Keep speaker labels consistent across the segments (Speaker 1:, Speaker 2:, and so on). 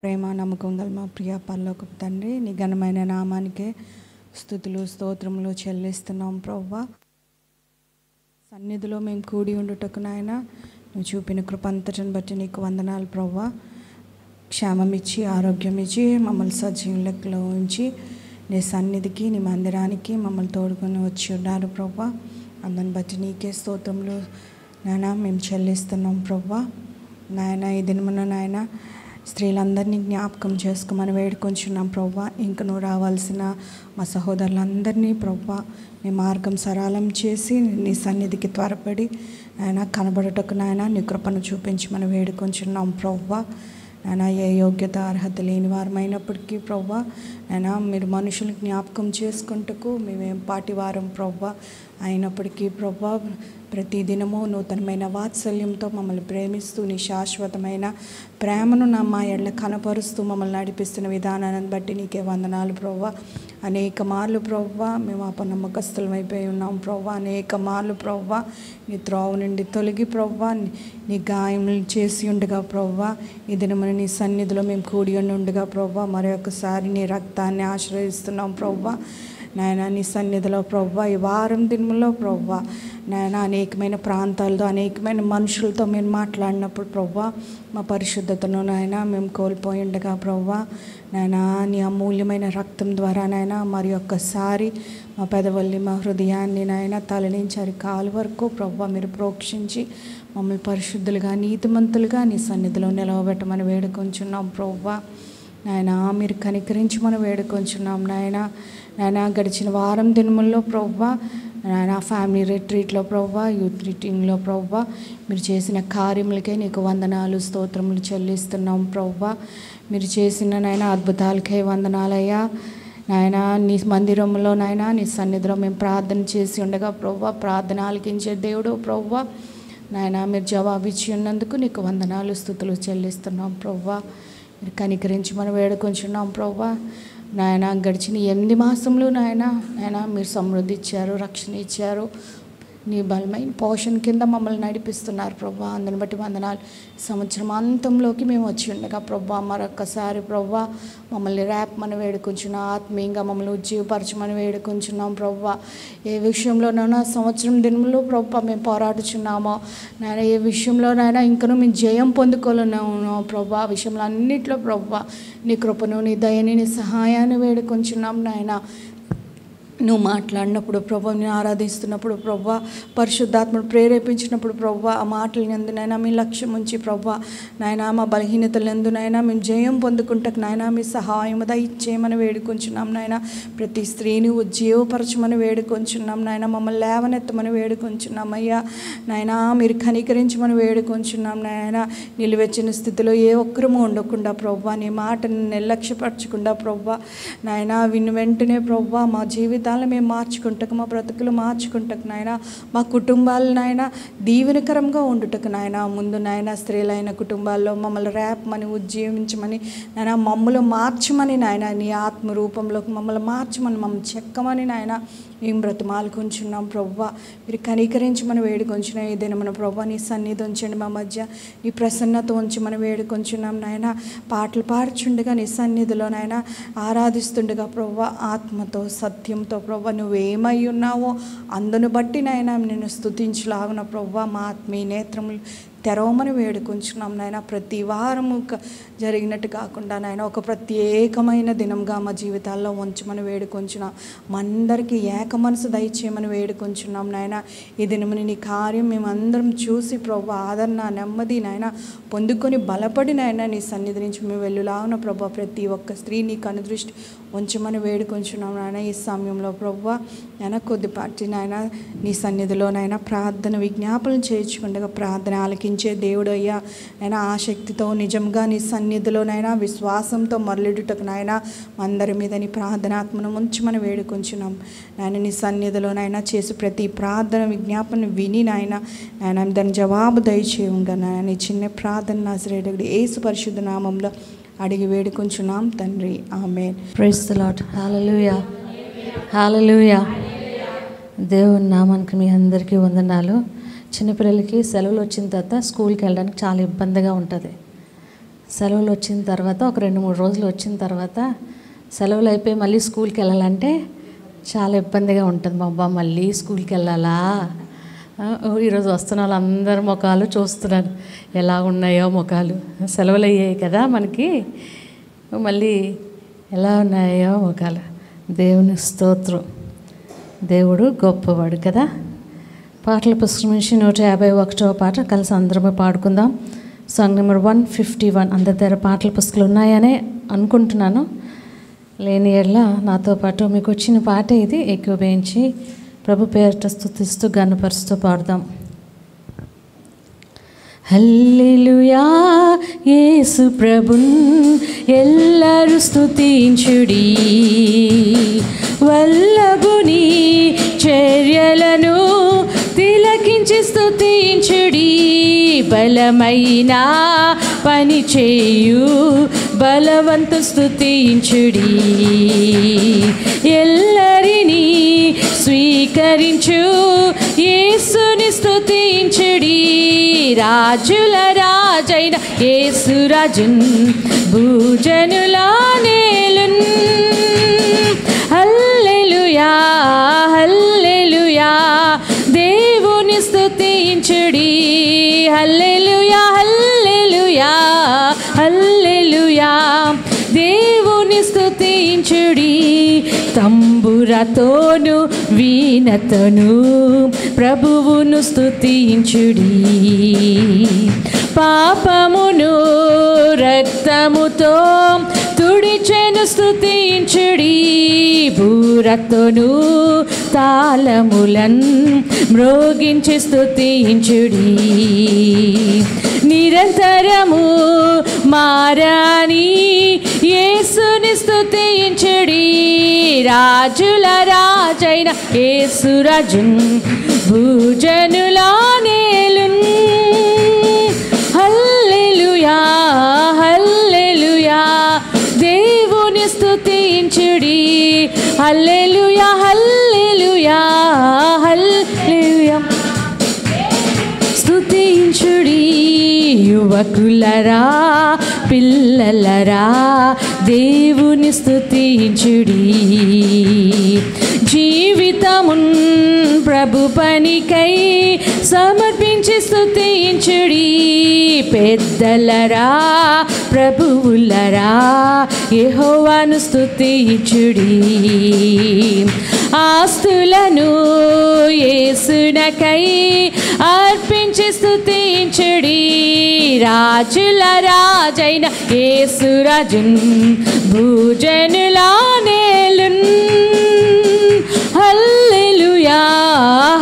Speaker 1: ప్రేమ నమ్మకం గల మా ప్రియ పరలోకపు తండ్రి, నీ ఘనమైన నామానికే స్తుతులు స్తోత్రములు చెల్లిస్తున్నాం ప్రభువా. సన్నిధిలో మేము కూడి ఉండుటకు నాయన నువ్వు చూపిన కృపంతటిని బట్టి నీకు వందనాలు ప్రభువా. క్షేమం ఇచ్చి ఆరోగ్యం ఇచ్చి మమ్మల్ని సజీవ లెక్కలో ఉంచి నీ సన్నిధికి నీ మందిరానికి మమ్మల్ని తోడుకొని వచ్చి ఉన్నారు ప్రభువా. అందుని బట్టి నీకే స్తోత్రములు నాయన మేము చెల్లిస్తున్నాం ప్రభువా. నాయన ఈ దినమున నాయన స్త్రీలందరినీ జ్ఞాపకం చేసుకోమని వేడుకొంచున్నాం ప్రభువా. ఇంక నువ్వు రావాల్సిన మా సహోదరులందరినీ ప్రభువా నీ మార్గం సరళం చేసి నీ సన్నిధికి త్వరపడి ఆయన కనబడుటకు నాయన నీ కృపను చూపించమని వేడుకొంచున్నాం ప్రభువా. నాయన ఏ యోగ్యత అర్హత లేని వారమైనప్పటికీ ప్రభువా నాయన మీరు మనుషులు జ్ఞాపకం చేసుకుంటకు మేమేం పాటి వారం ప్రభువా అయినప్పటికీ ప్రభువా ప్రతి దినము నూతనమైన వాత్సల్యంతో మమ్మల్ని ప్రేమిస్తూ నీ శాశ్వతమైన ప్రేమను మా ఎడల కనపరుస్తూ మమ్మల్ని నడిపిస్తున్న విధానాన్ని బట్టి నీకే వందనాలు ప్రభువా. అనేక మార్లు ప్రభువా మేము అపనమ్మకస్తులం అయిపోయి ఉన్నాం ప్రభువా. అనేక మార్లు ప్రభువా నీ త్రోవ నుండి తొలగి ప్రభువా నీ గాయములు చేసి ఉండగా ప్రభువా ఈ దినమున నీ సన్నిధిలో మేము కూడి ఉండగా ప్రభువా మరొకసారి నీ రక్తాన్ని ఆశ్రయిస్తున్నాం ప్రభువా. నాయన నీ సన్నిధిలో ప్రభువా ఈ వారం దినములో ప్రభువా నాయన అనేకమైన ప్రాంతాలతో అనేకమైన మనుషులతో మేము మాట్లాడినప్పుడు ప్రభువా మా పరిశుద్ధతను నాయన మేము కోల్పోయి ఉండగా ప్రభువా నాయన నీ అమూల్యమైన రక్తం ద్వారా నాయన మరి ఒక్కసారి మా పెదవల్లి మా హృదయాన్ని నాయన తలనించారు కాలు వరకు ప్రభువా మీరు ప్రోక్షించి మమ్మల్ని పరిశుద్ధులుగా నీతిమంతులుగా నీ సన్నిధిలో నిలవబెట్టమని వేడుకొంచున్నాం ప్రభువా. నాయన మీరు కనికరించి మనం వేడుకొంచున్నాం నాయన. నాయన గడిచిన వారం దినముల్లో ప్రభువా నాయన ఫ్యామిలీ రిట్రీట్లో ప్రభువా యూత్ రిట్రీట్లో ప్రభువా మీరు చేసిన కార్యములకే నీకు వందనాలు స్తోత్రములు చెల్లిస్తున్నాం ప్రభువా. మీరు చేసిన నాయన అద్భుతాలకే వందనాలయ్యా. నాయన నీ మందిరంలో నాయన నీ సన్నిధిలో మేము ప్రార్థన చేసి ఉండగా ప్రభువా ప్రార్థన ఆలకించే దేవుడు ప్రభువా నాయన మీరు జవాబు ఇచ్చి ఉన్నందుకు నీకు వందనాలు స్తుతులు చెల్లిస్తున్నాం ప్రభువా. మీరు కనికరించి మనం వేడుకొంచున్నాం ప్రభువా. నాయన గడిచిన 8 మాసంలో నాయన మీరు సమృద్ధి ఇచ్చారు, రక్షణ ఇచ్చారు, నీ బలమైన పోషణ కింద మమ్మల్ని నడిపిస్తున్నారు ప్రభువా. అందుని బట్టి వందనాలు. సంవత్సరం అంతంలోకి మేము వచ్చి ఉండగా ప్రభువా మరొక్కసారి ప్రభువా మమ్మల్ని రేపమని వేడుకొంచున్నాం, ఆత్మీయంగా మమ్మల్ని ఉజ్జీవపరచమని వేడుకొంచున్నాం ప్రభువా. ఏ విషయంలోనైనా సంవత్సరం దినంలో ప్రభువా మేము పోరాడుచున్నామో నాయన ఏ విషయంలోనైనా ఇంకనూ మేము జయం పొందుకోలేనామో ప్రభువా ఆ విషయంలో అన్నింటిలో ప్రభువా నీ కృపను నీ దయని నీ సహాయాన్ని వేడుకొంచున్నాం నాయన. నువ్వు మాట్లాడినప్పుడు ప్రభా నేను ఆరాధిస్తున్నప్పుడు ప్రభా పరిశుద్ధాత్మను ప్రేరేపించినప్పుడు ప్రభా ఆ మాటలు ఎందునైనా మీ లక్ష్యం ఉంచి ప్రభా నాయన మా బలహీనతలు ఎందునైనా మేము జయం పొందుకుంటకు నాయన మీ సహాయం దయచేయమని వేడుకొంచున్నాం నాయన. ప్రతి స్త్రీని ఉజ్జీవపరచమని వేడుకొంచున్నాం నాయన. మమ్మల్ని లేవనెత్తమని వేడుకొంచున్నాం అయ్యా నాయన. మీరు కనికరించమని వేడుకొంచున్నాం నాయన. నిలువెచ్చిన స్థితిలో ఏ ఒక్కరము ఉండకుండా ప్రభా నీ మాటను నిర్లక్ష్యపరచకుండా ప్రభా నాయన విని వెంటనే ప్రభా మా జీవితం మేము మార్చుకుంటకు మా బ్రతుకులు మార్చుకుంటకు నాయన. మా కుటుంబాలు నాయన దీవెనకరంగా ఉండుటకు నాయన. ముందు నాయన స్త్రీలైన కుటుంబాల్లో మమ్మల్ని రేపమని ఉజ్జీవించమని నాయన మమ్మల్ని మార్చమని నాయన నీ ఆత్మ రూపంలోకి మమ్మల్ని మార్చమని మమ్మల్ని చెక్కమని నాయన మేము బ్రతిమాలుకుంటున్నాం ప్రభువా. మీరు కనికరించమని వేడుకొంచున్నాం. ఈ దినమున ప్రభువా నీ సన్నిధి ఉంచండి మా మధ్య, నీ ప్రసన్నత ఉంచమని వేడుకొంచున్నాం నాయన. పాటలు పాడుచుండగా నీ సన్నిధిలో నాయన ఆరాధిస్తుండగా ప్రభువా ఆత్మతో సత్యంతో ప్రభువా నువ్వేమై ఉన్నావో అందును బట్టి నాయన నేను స్తుతించలాగున ప్రభువా మా ఆత్మీయ నేత్రములు తెరవమని వేడుకొంచున్నాం నాయన. ప్రతి వారము జరిగినట్టు కాకుండా నాయన ఒక ప్రత్యేకమైన దినంగా మా జీవితాల్లో ఉంచమని వేడుకొంచున్నాం. మా అందరికీ ఏక మనసు దయచేయమని వేడుకొంచున్నాం నాయన. ఈ దినముని నీ కార్యం మేమందరం చూసి ప్రభు ఆదరణ నెమ్మది నాయన పొందుకొని బలపడి నాయన నీ సన్నిధి నుంచి మేము వెళ్ళులాగున ప్రభు ప్రతి ఒక్క స్త్రీ నీ కనుదృష్టి ఉంచమని వేడుకొంచున్నాం నాయన. ఈ సమయంలో ప్రభు నాయన కొద్దిపాటి నాయన నీ సన్నిధిలో నాయన ప్రార్థన విజ్ఞాపనలు చేయించుకుండగా ప్రార్థన ఆలకించే దేవుడు అయ్యా నాయన. ఆసక్తితో నిజంగా నీ సన్నిధిలోనైనా విశ్వాసంతో మరలిడుటకు నాయన అందరి మీద నీ ప్రార్థనాత్మను ఉంచమని వేడుకొంచున్నాం నాయన. నీ సన్నిధిలోనైనా చేసి ప్రతి ప్రార్థన విజ్ఞాపన విని నాయన దాని జవాబు దయచేయంగా నాయన. నీ చిన్న ప్రార్థన నజరేయుడు యేసు పరిశుద్ధ నామంలో అడిగి వేడుకొంచున్నాం తండ్రి, amen.
Speaker 2: Praise the lord. Hallelujah hallelujah. దేవుని నామానికి మీ అందరికీ వందనాలు. చిన్నపిల్లలకి సెలవులు వచ్చిన తర్వాత స్కూల్కి వెళ్ళడానికి చాలా ఇబ్బందిగా ఉంటుంది. సెలవులు వచ్చిన తర్వాత ఒక 2-3 రోజులు వచ్చిన తర్వాత సెలవులు అయిపోయి మళ్ళీ స్కూల్కి వెళ్ళాలంటే చాలా ఇబ్బందిగా ఉంటుంది. మా అబ్బా మళ్ళీ స్కూల్కి వెళ్ళాలా, ఈరోజు వస్తున్న వాళ్ళందరి ముఖాలు చూస్తున్నాను ఎలా ఉన్నాయో ముఖాలు. సెలవులు అయ్యాయి కదా మనకి, మళ్ళీ ఎలా ఉన్నాయో ముఖాలు. దేవుని స్తోత్రం. దేవుడు గొప్పవాడు కదా. పాటల పుస్తకం నుంచి 151వ పాట కలిసి అందరమే పాడుకుందాం. Song number 151. అందరి దగ్గర పాటల పుస్తకాలు ఉన్నాయనే అనుకుంటున్నాను. లేని ఎడ్ల నాతో పాటు మీకు వచ్చిన పాట ఇది ఏకీభవించి ప్రభు పేరిట స్తుతిస్తూ ఘనపరుస్తూ పాడదాం. హల్లెలూయా యేసు ప్రభున్ ఎల్లరూ స్తుతించుడి, వల్లభుని చర్యలను తిలకించి స్తుతించుడి, బలమైన పని చేయు బలవంతు స్తుతించుడి, ఎల్లరినీ స్వీకరించు యేసుని స్తుతించుడి, రాజుల రాజైన యేసురాజున్ భూజనులా నేలున్. హల్లెలూయా హల్లెలూయా దేవుని స్తుతించుడి, హల్లెలూయా హల్లెలూయా హల్లెలూయా దేవుని స్తుతించుడి, తంబురతోను వీణతోను ప్రభువును స్తుతించుడి, పాపమును రక్తముతో తుడిచెను స్తుతించుడి, బూరతోను తాళములన్ మ్రోగించి స్తుతించుడి, నిరంతరము మారాని యేసుని స్తుతించుడి, రాజుల రాజైన యేసురాజున్ భూజనులా నేలున్. హల్లెలూయా హల్లెలూయా దేవుని స్తుతించుడి, హల్లెలూయా హల్లెలూయా హల్లెలూయా స్తుతించుడి, యువకులరా పిల్లలరా దేవుని స్తుతించుడి, జీవితమున్ ప్రభు పనికై సమర్పించి స్తుతించుడి, పెద్దలరా ప్రభువులరా యెహోవాను స్తుతించుడి, ఆస్తులను యేసునకై అర్పించి స్తుతించుడి, రాజుల రాజైన యేసురాజున్ భూజనులా నేలున్. హల్లెలూయా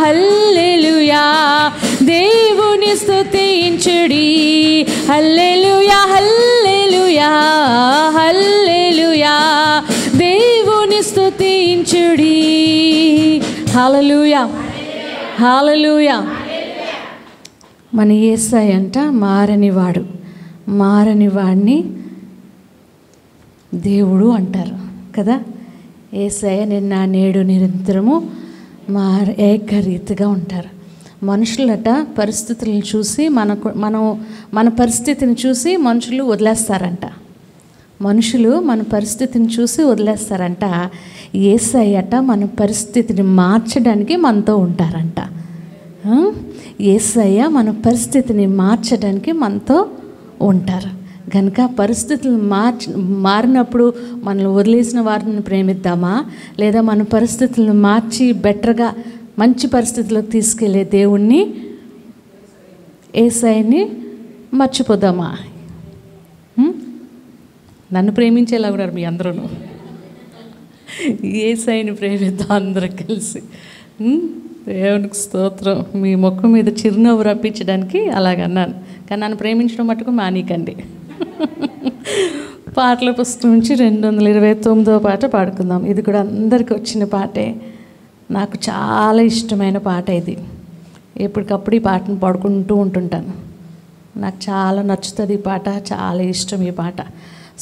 Speaker 2: హల్లెలూయా దేవుని స్తుతించుడి, హల్లెలూయా హల్లెలూయా హల్లెలూయా దేవుని స్తుతించుడి. హల్లెలూయా హల్లెలూయా. మన యేసయ్య అంట మారనివాడు, మారనివాడిని దేవుడు అంటారు కదా. యేసయ్య నిన్న నేడు నిరంతరము ఏకరీతిగా ఉంటారు. మనుషులట పరిస్థితులను చూసి మన పరిస్థితిని చూసి మనుషులు వదిలేస్తారంట. మనుషులు మన పరిస్థితిని చూసి వదిలేస్తారంట. యేసయ్యట మన పరిస్థితిని మార్చడానికి మనతో ఉంటారంట. యేసయ్య మన పరిస్థితిని మార్చడానికి మనతో ఉంటారు కనుక పరిస్థితులు మారినప్పుడు మనల్ని వదిలేసిన వారిని ప్రేమిద్దామా, లేదా మన పరిస్థితులను మార్చి బెటర్గా మంచి పరిస్థితుల్లోకి తీసుకెళ్ళే దేవుణ్ణి యేసయ్యని మర్చిపోదామా? నన్ను ప్రేమించేలా ఉన్నారు మీ అందరూ. యేసయ్యని ప్రేమిద్దాం అందరూ కలిసి. దేవునికి స్తోత్రం. మీ ముఖం మీద చిరునవ్వు రప్పించడానికి అలాగన్నాను, కానీ నన్ను ప్రేమించడం మటుకు మానీకండి. పాటల పుస్తకం నుంచి 229వ పాట పాడుకుందాం. ఇది కూడా అందరికీ వచ్చిన పాటే, నాకు చాలా ఇష్టమైన పాట ఇది. ఎప్పటికప్పుడు ఈ పాటను పాడుకుంటూ ఉంటుంటాను. నాకు చాలా నచ్చుతుంది ఈ పాట, చాలా ఇష్టం ఈ పాట.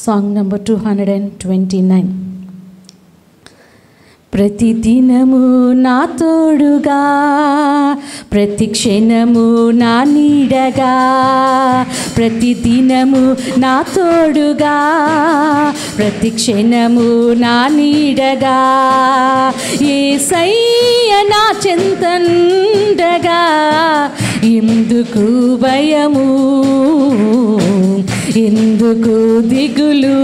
Speaker 2: Song number 229. ప్రతి దినము నా తోడుగా, ప్రతి క్షణము నా నీడగా, ప్రతి దినము నా తోడుగా, ప్రతి క్షణము నా నీడగా, యేసయ్య నా చెంతండగా, ఎందుకు భయము, ఎందుకు దిగులు,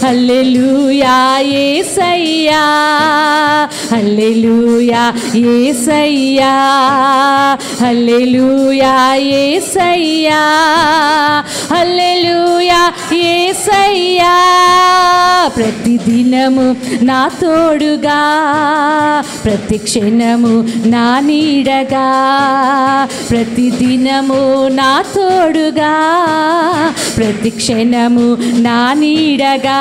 Speaker 2: hallelujah Yesayya, hallelujah Yesayya, hallelujah Yesayya, hallelujah యేసయ్యా. ప్రతి దినము నా తోడుగా, ప్రతి క్షణము నా నీడగా, ప్రతి దినము నా తోడుగా, ప్రతి క్షణము నా నీడగా.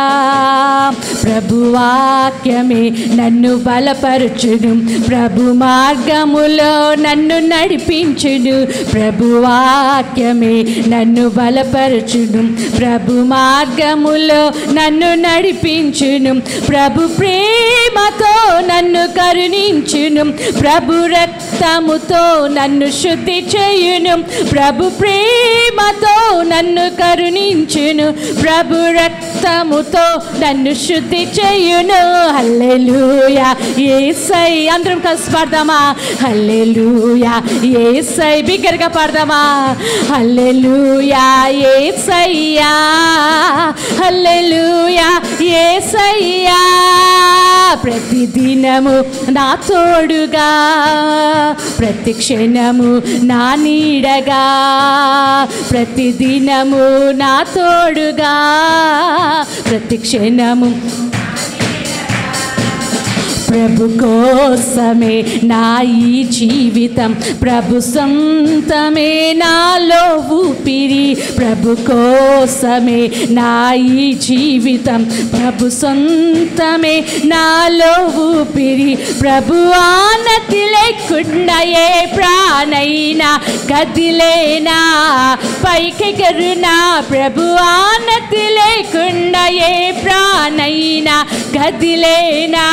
Speaker 2: ప్రభువాక్యమే నన్ను బలపరచును, ప్రభు మార్గములో నన్ను నడిపించును. ప్రభువాక్యమే నన్ను బలపరచును, ప్రభు మార్గములో నన్ను నడిపించును. ప్రభు ప్రేమతో నన్ను కరుణించును, ప్రభు రక్తముతో నన్ను శుద్ధి చేయును. ప్రభు ప్రేమతో నన్ను కరుణించును, ప్రభు రక్తముతో నన్ను శుద్ధి చేయును. హల్లెలూయా యేసయ్య. అందరం కలిసి పాడదామా? హల్లెలూయా యేసయ్య. బిగ్గరగా పాడదామా? హల్లెలూయా యేసయ్యా, హల్లెలూయా యేసయ్యా. ప్రతి దినము నా తోడుగా, ప్రతి క్షణము నా నీడగా, ప్రతి దినము నా తోడుగా, ప్రతి క్షణము. ప్రభు కోసమే నా ఈ జీవితం, ప్రభు సొంతమే నాలో ఊపిరి. ప్రభు కోసమే నా ఈ జీవితం, ప్రభు సొంతమే నాలో ఊపిరి. ప్రభు ఆనతి లేకుండా ఏ ప్రాణైనా కదిలేనా, పైకెగరునా. ప్రభు ఆనతి లేకుండా ఏ ప్రాణైనా కదిలేనా,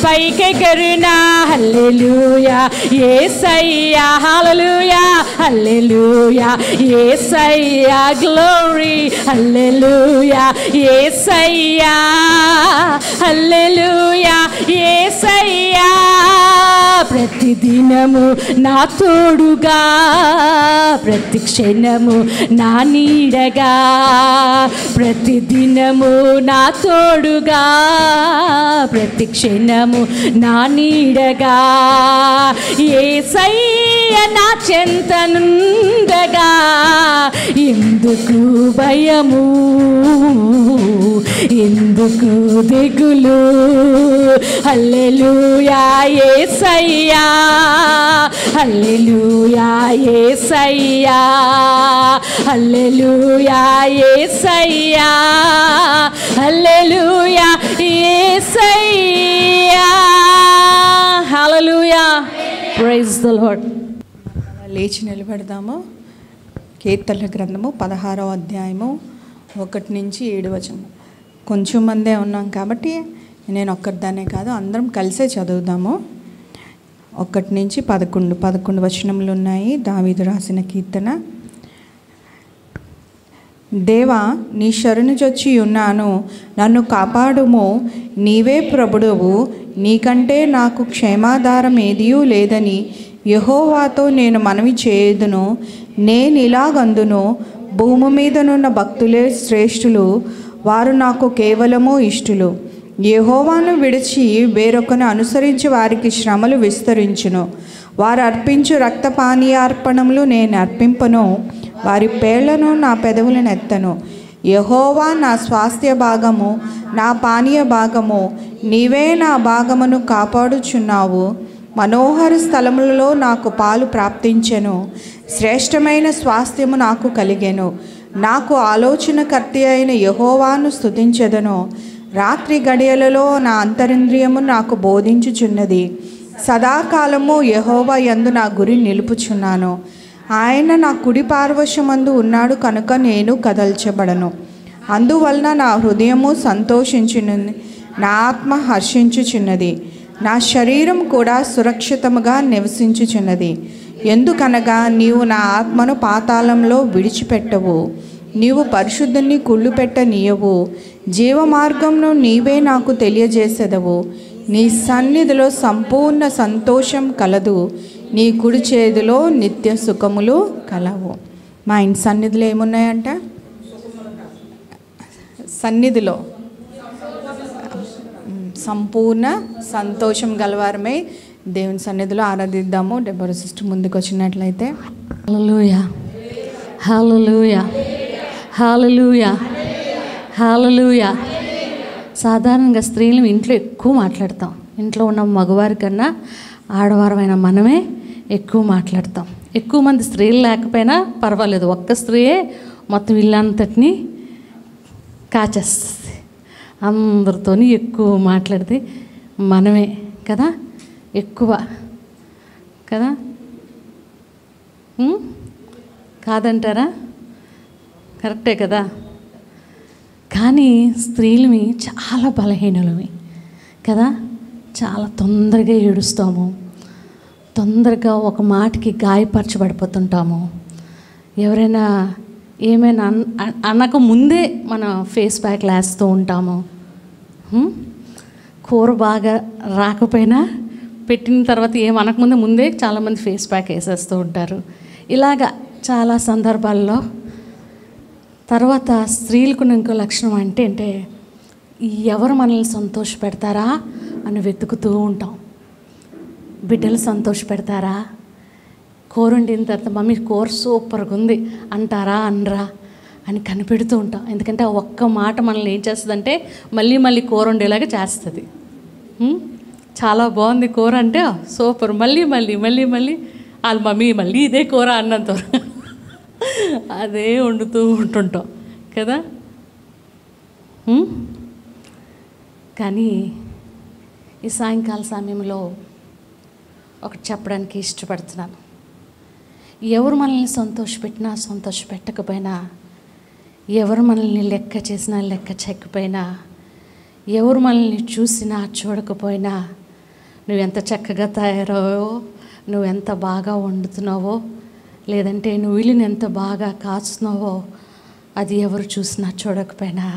Speaker 2: పైకెగరునా. హల్లెలూయా యేసయ్యా, హల్లెలూయా, హల్లెలూయా యేసయ్యా, గ్లోరీ. హల్లెలూయా యేసయ్యా, హల్లెలూయా యేసయ్యా. ప్రతి దినము నా తోడుగా, ప్రతి క్షణము నా నీడగా, ప్రతి దినము నా తోడుగా, ప్రతి క్షణము నా నీడగా. యేసయ్య నా చెంతనుండగా, ఎందుకు భయము, ఎందుకు దిగులు. Hallelujah Yesayya, hallelujah Yesayya, hallelujah Yesayya, hallelujah Yesayya. Hallelujah. Praise the lord.
Speaker 1: లేచి నిలబెడదాము. కీర్తనల గ్రంథము 16వ అధ్యాయము 1 నుంచి 7 వచనం. కొంచెం మందే ఉన్నాం కాబట్టి నేను ఒక్కరిదానే కాదు, అందరం కలిసే చదువుదాము. 1 నుంచి 11 వచనములు ఉన్నాయి. దావీదు రాసిన కీర్తన. దేవా, నీ శరణుజొచ్చి ఉన్నాను, నన్ను కాపాడుము. నీవే ప్రభుడవు, నీకంటే నాకు క్షేమాధారం ఏదియూ లేదని యెహోవాతో నేను మనవి చేయుదును. నేనిలాగందును, భూమి మీదనున్న భక్తులే శ్రేష్ఠులు, వారు నాకు కేవలము ఇష్టులు. యెహోవాను విడిచి వేరొకను అనుసరించి వారికి శ్రమలు విస్తరించును. వారు అర్పించు రక్తపానీయార్పణములు నేను అర్పింపను, వారి పేర్లను నా పెదవులను ఎత్తను. యెహోవా నా స్వాస్థ్య భాగము, నా పానీయ భాగము, నీవే నా భాగమును కాపాడుచున్నావు. మనోహర స్థలములలో నాకు పాలు ప్రాప్తించెను, శ్రేష్టమైన స్వాస్థ్యము నాకు కలిగెను. నాకు ఆలోచనకర్త అయిన యెహోవాను స్తుతించెదను. రాత్రి గడియలలో నా అంతరింద్రియము నాకు బోధించుచున్నది. సదాకాలము యెహోవా యందు నా గురి నిలుపుచున్నాను. ఆయన నా కుడి పార్శ్వమందు ఉన్నాడు కనుక నేను కదల్చబడను. అందువలన నా హృదయము సంతోషించును, నా ఆత్మ హర్షించుచున్నది, నా శరీరం కూడా సురక్షితముగా నివసించుచున్నది. ఎందుకనగా నీవు నా ఆత్మను పాతాళంలో విడిచిపెట్టవు, నీవు పరిశుద్ధుని కుళ్ళుపెట్టనీయవు. జీవమార్గంను నీవే నాకు తెలియజేసెదవు. నీ సన్నిధిలో సంపూర్ణ సంతోషం కలదు, నీ కుడి చేతిలో నిత్య సుఖములు కలవు. మా ఇంటి సన్నిధిలో ఏమున్నాయంట? సన్నిధిలో సంపూర్ణ సంతోషం గలవారమై దేవుని సన్నిధిలో ఆరాధిద్దాము. డెబోరా సిస్టర్ ముందుకు వచ్చినట్లయితే.
Speaker 2: హల్లెలూయా, హల్లెలూయా, హల్లెలూయా, హల్లెలూయా. సాధారణంగా స్త్రీలు ఇంట్లో ఎక్కువ మాట్లాడతాం. ఇంట్లో ఉన్న మగవారి కన్నా ఆడవారమైన మనమే ఎక్కువ మాట్లాడతాం. ఎక్కువ మంది స్త్రీలు లేకపోయినా పర్వాలేదు, ఒక్క స్త్రీయే మొత్తం ఇల్లంతటిని కాచేస్తుంది. అందరితోని ఎక్కువ మాట్లాడితే మనమే కదా, ఎక్కువ కదా, కాదంటారా? కరెక్టే కదా. కానీ స్త్రీలమి చాలా బలహీనలమి కదా, చాలా తొందరగా ఏడుస్తాము, తొందరగా ఒక మాటకి గాయపరచబడిపోతుంటాము. ఎవరైనా ఏమైనా అనక ముందే మన ఫేస్ ప్యాక్ వేస్తూ ఉంటాము. కూర బాగా రాకపోయినా పెట్టిన తర్వాత ఏమనకముందే ముందే చాలామంది ఫేస్ ప్యాక్ వేసేస్తూ ఉంటారు. ఇలాగా చాలా సందర్భాల్లో. తర్వాత స్త్రీలకు ఇంకో లక్షణం అంటే ఎవరు మనల్ని సంతోష పెడతారా అని వెతుకుతూ ఉంటాం. బిడ్డలు సంతోష పెడతారా, కూర వండిన తర్వాత మమ్మీ కూర సూపర్గా ఉంది అంటారా అనరా అని కనిపెడుతూ ఉంటాం. ఎందుకంటే ఆ ఒక్క మాట మనల్ని ఏం చేస్తుందంటే మళ్ళీ మళ్ళీ కూర వండేలాగా చేస్తుంది. చాలా బాగుంది కూర అంటే సూపర్, మళ్ళీ మళ్ళీ మళ్ళీ మళ్ళీ వాళ్ళ మమ్మీ మళ్ళీ ఇదే కూర అన్నంత అదే వండుతూ ఉంటుంటాం కదా. కానీ ఈ సాయంకాల సమయంలో ఒకటి చెప్పడానికి ఇష్టపడుతున్నాను. ఎవరు మనల్ని సంతోషపెట్టినా సంతోషపెట్టకపోయినా, ఎవరు మనల్ని లెక్క చేసినా లెక్క చెక్కపోయినా, ఎవరు మనల్ని చూసినా చూడకపోయినా, నువ్వెంత చక్కగా తయారవో, నువ్వెంత బాగా వండుతున్నావో, లేదంటే నువ్వు ఇల్లుని ఎంత బాగా కాచుతున్నావో, అది ఎవరు చూసినా చూడకపోయినా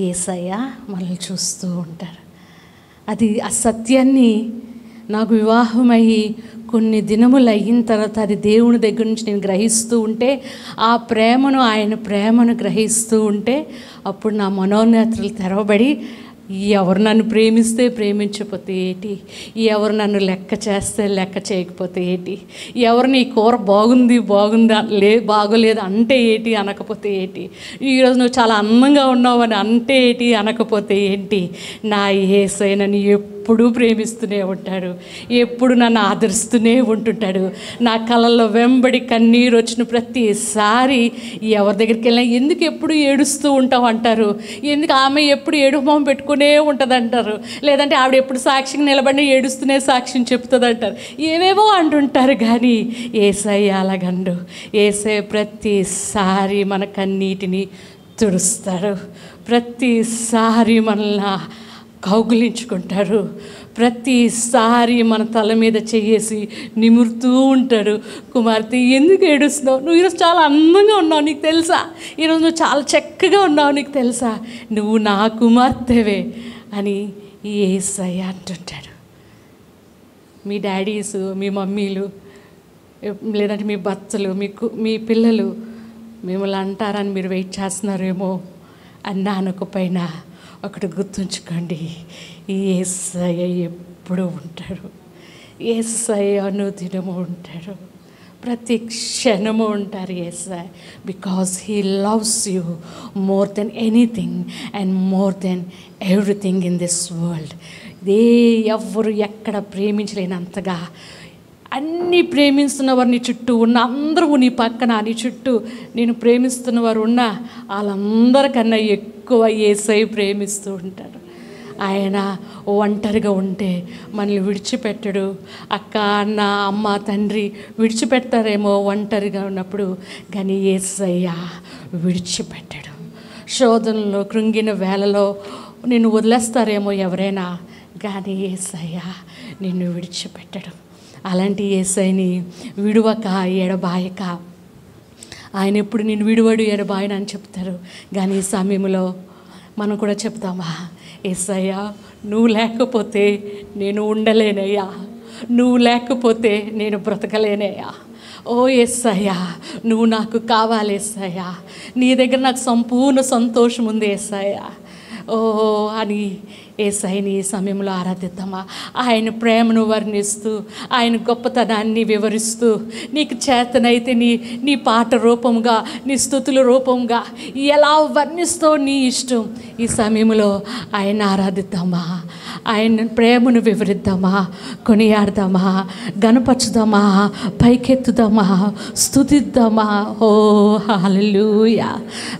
Speaker 2: యేసయ్య మనల్ని చూస్తూ ఉంటారు. అది ఆ సత్యాన్ని నాకు వివాహమయ్యి కొన్ని దినములు అయిన తర్వాత అది దేవుని దగ్గర నుంచి నేను గ్రహిస్తూ ఉంటే, ఆ ప్రేమను, ఆయన ప్రేమను గ్రహిస్తూ ఉంటే అప్పుడు నా మనోనేత్రాలు తెరవబడి ఎవరు నన్ను ప్రేమిస్తే ప్రేమించకపోతే ఏంటి, ఎవరు నన్ను లెక్క చేస్తే లెక్క చేయకపోతే ఏంటి, ఎవరు నీ కూర బాగుంది బాగోలేదు అంటే ఏంటి అనకపోతే ఏంటి, ఈరోజు నువ్వు చాలా అందంగా ఉన్నావు అని అంటే ఏంటి అనకపోతే ఏంటి, నా యేసయ్య నన్ను ఎప్పుడూ ప్రేమిస్తూనే ఉంటాడు, ఎప్పుడు నన్ను ఆదరిస్తూనే ఉంటుంటాడు. నా కళ్ళల్లో వెంబడి కన్నీరు వచ్చిన ప్రతిసారి ఎవరి దగ్గరికి వెళ్ళినా ఎందుకు ఎప్పుడు ఏడుస్తూ ఉంటావు అంటారు, ఎందుకు ఆమె ఎప్పుడు ఏడుమోహం పెట్టుకునే ఉంటుంది అంటారు, లేదంటే ఆవిడ ఎప్పుడు సాక్షికి నిలబడి ఏడుస్తూనే సాక్ష్యం చెప్తుంది అంటారు, ఏవేవో అంటుంటారు. కానీ యేసయ్య అలాగండు. యేసయ్య ప్రతిసారి మన కన్నీటిని తుడుస్తాడు, ప్రతిసారి మనల్ని కౌగులించుకుంటారు, ప్రతిసారి మన తల మీద చెయ్యేసి నిమురుతూ ఉంటాడు. కుమార్తె ఎందుకు ఏడుస్తున్నావు, నువ్వు ఈరోజు చాలా అందంగా ఉన్నావు నీకు తెలుసా, ఈరోజు నువ్వు చాలా చక్కగా ఉన్నావు నీకు తెలుసా, నువ్వు నా కుమార్తెవే అని యేసయ్య అంటుంటాడు. మీ డాడీస్, మీ మమ్మీలు, లేదంటే మీ భర్తలు, మీ పిల్లలు మిమ్మల్ని అంటారని మీరు వెయిట్ చేస్తున్నారేమో అన్నా అనకపోయినా ఒకటి గుర్తుంచుకోండి, యేసయ్య ఎప్పుడూ ఉంటాడు, యేసయ్య అనుదినము ఉంటాడు, ప్రతి క్షణము ఉంటారు Yesayya. Because he loves you more than anything and more than everything in this world. ఎవరు ఎక్కడ ప్రేమించలేనంతగా అన్నీ ప్రేమిస్తున్నవారు నీ చుట్టూ ఉన్న అందరూ నీ పక్కన నీ చుట్టూ నేను ప్రేమిస్తున్నవారు ఉన్న వాళ్ళందరికన్నా ఎక్కువ యేసయ్య ప్రేమిస్తూ ఉంటాడు. ఆయన ఒంటరిగా ఉంటే మనల్ని విడిచిపెట్టడు. అక్క, అన్న, అమ్మ, తండ్రి విడిచిపెడతారేమో ఒంటరిగా ఉన్నప్పుడు, కానీ యేసయ్య విడిచిపెట్టడు. శోధనలో కృంగిన వేళలో నిన్ను వదిలేస్తారేమో ఎవరైనా, కానీ యేసయ్య నిన్ను విడిచిపెట్టడం. అలాంటి యేసయ్యని విడువక ఎడబాయక, ఆయన ఎప్పుడు నిన్ను విడువడు ఎడబాయను అని చెప్తారు. కానీ ఈ సమయంలో మనం కూడా చెప్తామా, యేసయ్య నువ్వు లేకపోతే నేను ఉండలేనయ్యా, నువ్వు లేకపోతే నేను బ్రతకలేనయ్యా. ఓ యేసయ్య నువ్వు నాకు కావాలి యేసయ్య, నీ దగ్గర నాకు సంపూర్ణ సంతోషం ఉంది యేసయ్య ఓ అని యేసయ్యని ఈ సమయంలో ఆరాధిద్దామా. ఆయన ప్రేమను వర్ణిస్తూ, ఆయన గొప్పతనాన్ని వివరిస్తూ, నీకు చేతనైతే నీ పాట రూపంగా, నీ స్తుతుల రూపంగా ఎలా వర్ణిస్తూ నీ ఇష్టం. ఈ సమయంలో ఆయన ఆరాధిద్దామా, ఆయన ప్రేమను వివరిద్దామా, కొనియాడదామా, గణపరచుదామా, పైకెత్తుదామా, స్తుతిద్దామా. ఓ హల్లెలూయా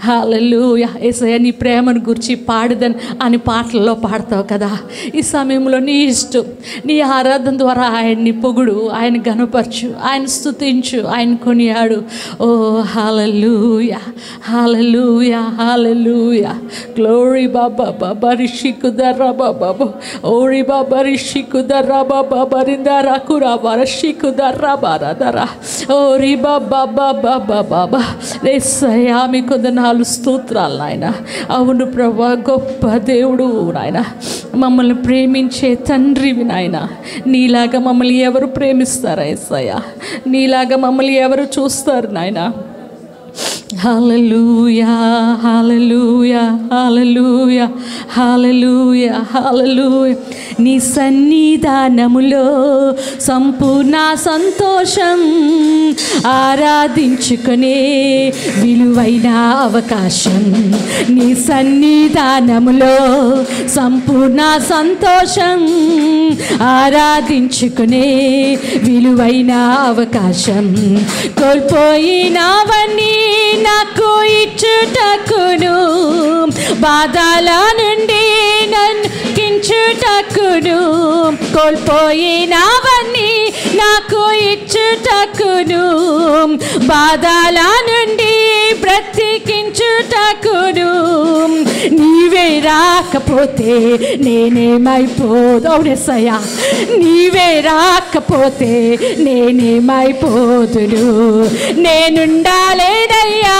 Speaker 2: హల్లెలూయా. యేసయ్య నీ ప్రేమను గురించి పాడుదని అని పాటల్లో పాడతావు కదా. ఈ సమయంలో నీ ఇష్టం, నీ ఆరాధన ద్వారా ఆయన్ని పొగుడు, ఆయన గణపరచు, ఆయన స్తుతించు, ఆయన కొనియాడు. ఓ హల్లెలూయా హల్లెలూయా హల్లెలూయా. గ్లోరీ బాబా బాబా రిషికుదర్రా బాబా ఓరి బాబా రిషికుదర్రా బాబా బరిందరా కురా వరషికుదర్రా బారదరా ఓరి బాబా బాబా బాబా. యేసయ్యా మీకు వందనాలు స్తోత్రాలు నాయన. అవును ప్రభా, గొప్ప దేవుడు నాయన, మమ్మల్ని ప్రేమించే తండ్రివి నాయన. నీలాగా మమ్మల్ని ఎవరు ప్రేమిస్తారా యేసయ్య, నీలాగా మమ్మల్ని ఎవరు చూస్తారు నాయన. హల్లెలూయా హల్లెలూయా హల్లెలూయా హల్లెలూయా హల్లెలూయా. నీ సన్నిధానములో సంపూర్ణ సంతోషం, ఆరాధించుకునే విలువైన అవకాశం. నీ సన్నిధానములో సంపూర్ణ సంతోషం, ఆరాధించుకునే విలువైన అవకాశం. కోల్పోయినవన్నీ నాకు ఇచ్చుటకును, బాధల నుండి నన్ను కించుటకును. కోల్పోయినవన్నీ నాకు ఇచ్చుటకును, బాధల నుండి బ్రతికించుటకును. నీవే రాకపోతే నేనేమైపోదు. యేసయ్యా నీవే రాకపోతే నేనేమైపోదును. నేనుండాలేనయ్యా,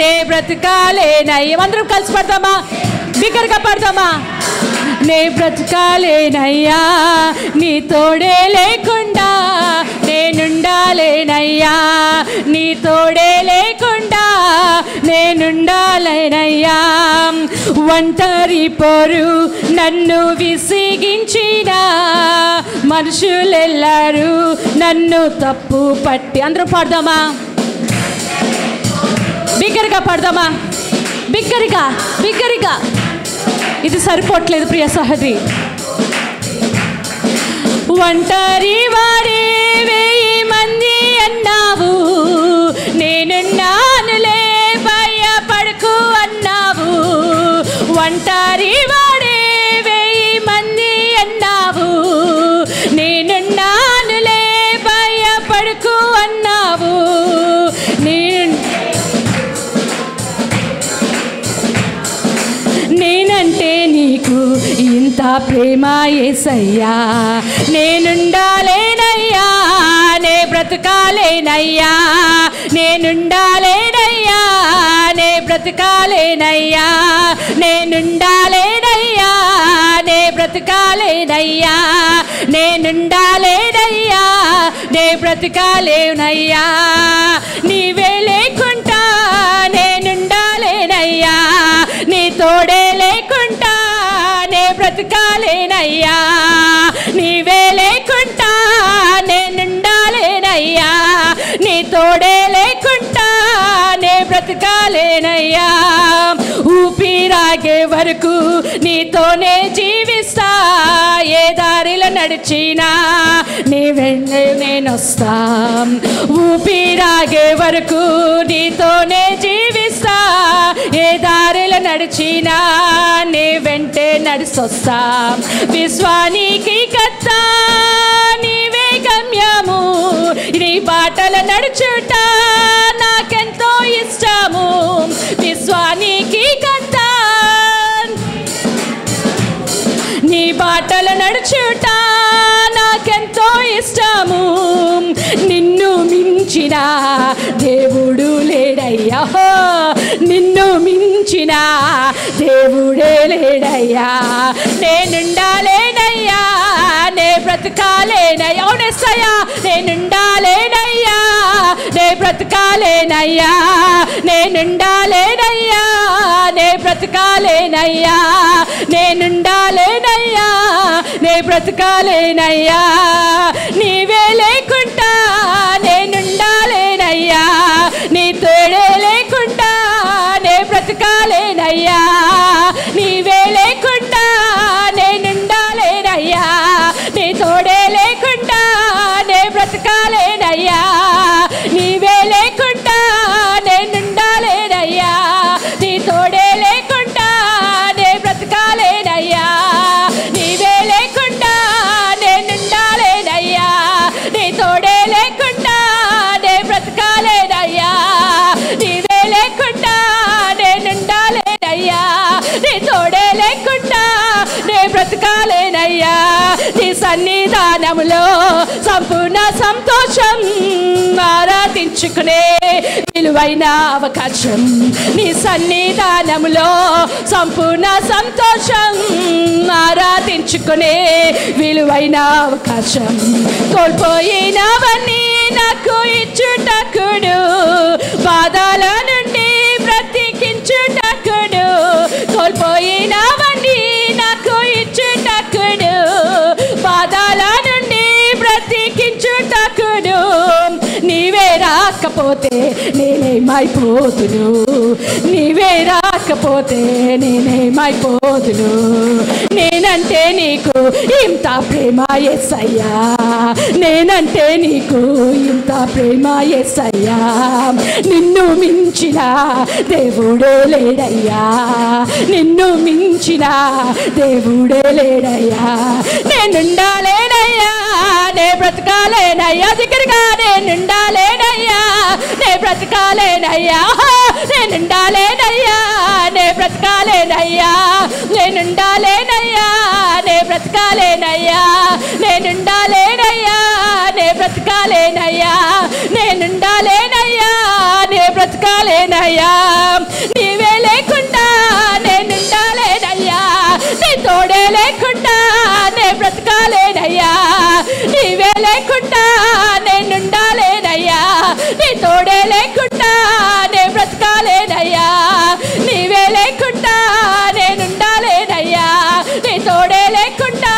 Speaker 2: నే బ్రతకాలేనయ్యా. అందరం కలిసి పడతామా, బిగ్గరగా పడతామా. నే బ్రతకాలేనయ్యా, నీ తోడే లేకుండా నేనుండాలేనయ్యా, నీ తోడే లేకుండా నేనుండాలేనయ్యా. ఒంటరి పోరు నన్ను విసిగించిన మనుషులెల్లరూ నన్ను తప్పు పట్టి. అందరూ పాడదామా, బిగ్గరగా పాడదామా, బిగ్గరగా బిగ్గరగా. ఇది సరిపోవట్లేదు ప్రియ సహోదరి. ఒంటరి వాడే 1000 మంది అన్నావు, నేనున్నానులే భయపడకు అన్నావు. ఒంటరి వాడే 1000 మంది అన్నావు, నేనున్నానులే భయపడకు అన్నావు. నేనంటే నీకు ఇంత ప్రేమ యేసయ్యా, నేనుండాలేనయ్యా, నే బ్రతకాలేనయ్యా, నేనుండాలేనయ్యా, నే బ్రతకాలేనయ్యా, నేనుండాలేనయ్యా, నే బ్రతకాలేనయ్యా, నేనుండాలేనయ్యా, నే బ్రతకాలేనయ్యా. నీవే లేకుండా నేనుండాలేనయ్యా, నీ తోడే లేకుండా నే బ్రతకాలేనయ్యా. నీవే లేకుండా నేనుండాలేనయ్యా, నీ తోడే లేకుండా నే బ్రతకాలేనయ్యా. ఊపిరాగే వరకు నీతోనే జీవిస్తా, ఏ దారిలో నడిచినా నీ వెంట నేనొస్తా. ఊపిరాగే వరకు నీతోనే జీవిస్తా, ఏ దారిలో నడిచినా నీ వెంటే నడిసొస్తా. విశ్వానికి కర్తా నీవే గమ్యము, నీ బాటల నడుచుట నాకెంతో ఇష్టము. విశ్వానికి కర్తా బాటలు నడుచుట నాకెంతో ఇష్టము, నిన్ను మించిన దేవుడు లేడయ్యా, నిన్ను మించిన దేవుడే లేడయ్యా. నేనుండాలేనయ్యా, నే బ్రతకాలేనయ్యా, అవునెస్సయ్యా, నేనుండాలేనయ్యా, నే బ్రతకాలేనయ్యా, నేనుండాలేనయ్యా, నే బ్రతకాలేనయ్యా, నేనుండాలేనయ్యా, నే బ్రతకాలేనయ్యా. నీవే లేకుండా నేనుండాలేనయ్యా, నీ తోడే లేకుండా నే బ్రతకాలేనయ్యా, నీవే లేకుండా నేనుండాలేనయ్యా, నీ తోడే లేకుండా నే బ్రతకాలేనయ్యా, నీవే లేకుండా నేనుండాలేనయ్యా, నీ తోడే లేకుండా నే బ్రతకాలేనయ్యా, నీవే లేకుండా నేనుండాలేనయ్యా, నీ తోడే లేకుండా నే బ్రతకాలేనయ్యా, నీవే లేకుండా నేనుండాలేనయ్యా, నీ తోడే లేకుండా నే బ్రతకాలేనయ్యా. నీ సన్నిధానములో సంపూర్ణ సంతోషం ఆరాధించుకునే విలువైన అవకాశం, నీ సన్నిధానములో సంపూర్ణ సంతోషం ఆరాధించుకునే విలువైన అవకాశం. కోల్పోయినవన్నీ నాకు ఇచ్చుటకుడు, బాధల నుండి బ్రతికించుటకుడు, కోల్పోయినవన్నీ నాకు ఇచ్చుటకుడు, బాధల నుండి బ్రతికించుటకుడు. నీవే రాకపోతే నేనేమైపోతును, నీవే రాకపోతే నేనేమైపోతును. నేనంటే నీకు ఇంత ప్రేమ యేసయ్యా, నేనంటే నీకు ఇంత ప్రేమ యేసయ్యా. నిన్ను మించిన దేవుడే లేడయ్యా, నిన్ను మించిన దేవుడే లేడయ్యా. నేనుండాలేనయ్యా, నే బ్రతకాలేనయ్యా, దగ్గరగా నేనుండాలేనయ్యా, నే బ్రతకాలేనయ్యా, నేనుండాలేనయ్యా, నే బ్రతకాలేనయ్యా, నేనుండాలేనయ్యా, నే బ్రతకాలేనయ్యా, నేనుండాలేనయ్యా, నే బ్రతకాలేనయ్యా, నేనుండాలేనయ్యా, నే బ్రతకాలేనయ్యా. నీవే లేకుండా నేనుండాలేనయ్యా, నీ తోడే లేకుండా నే బ్రతకాలేనయ్యా, నీవే లేకుండా నేనుండాలేనయ్యా, నీ తోడే లేకుండా నే బ్రతకాలేనయ్యా, నీవే లేకుండా నేనుండాలేనయ్యా, నీ తోడే లేకుండా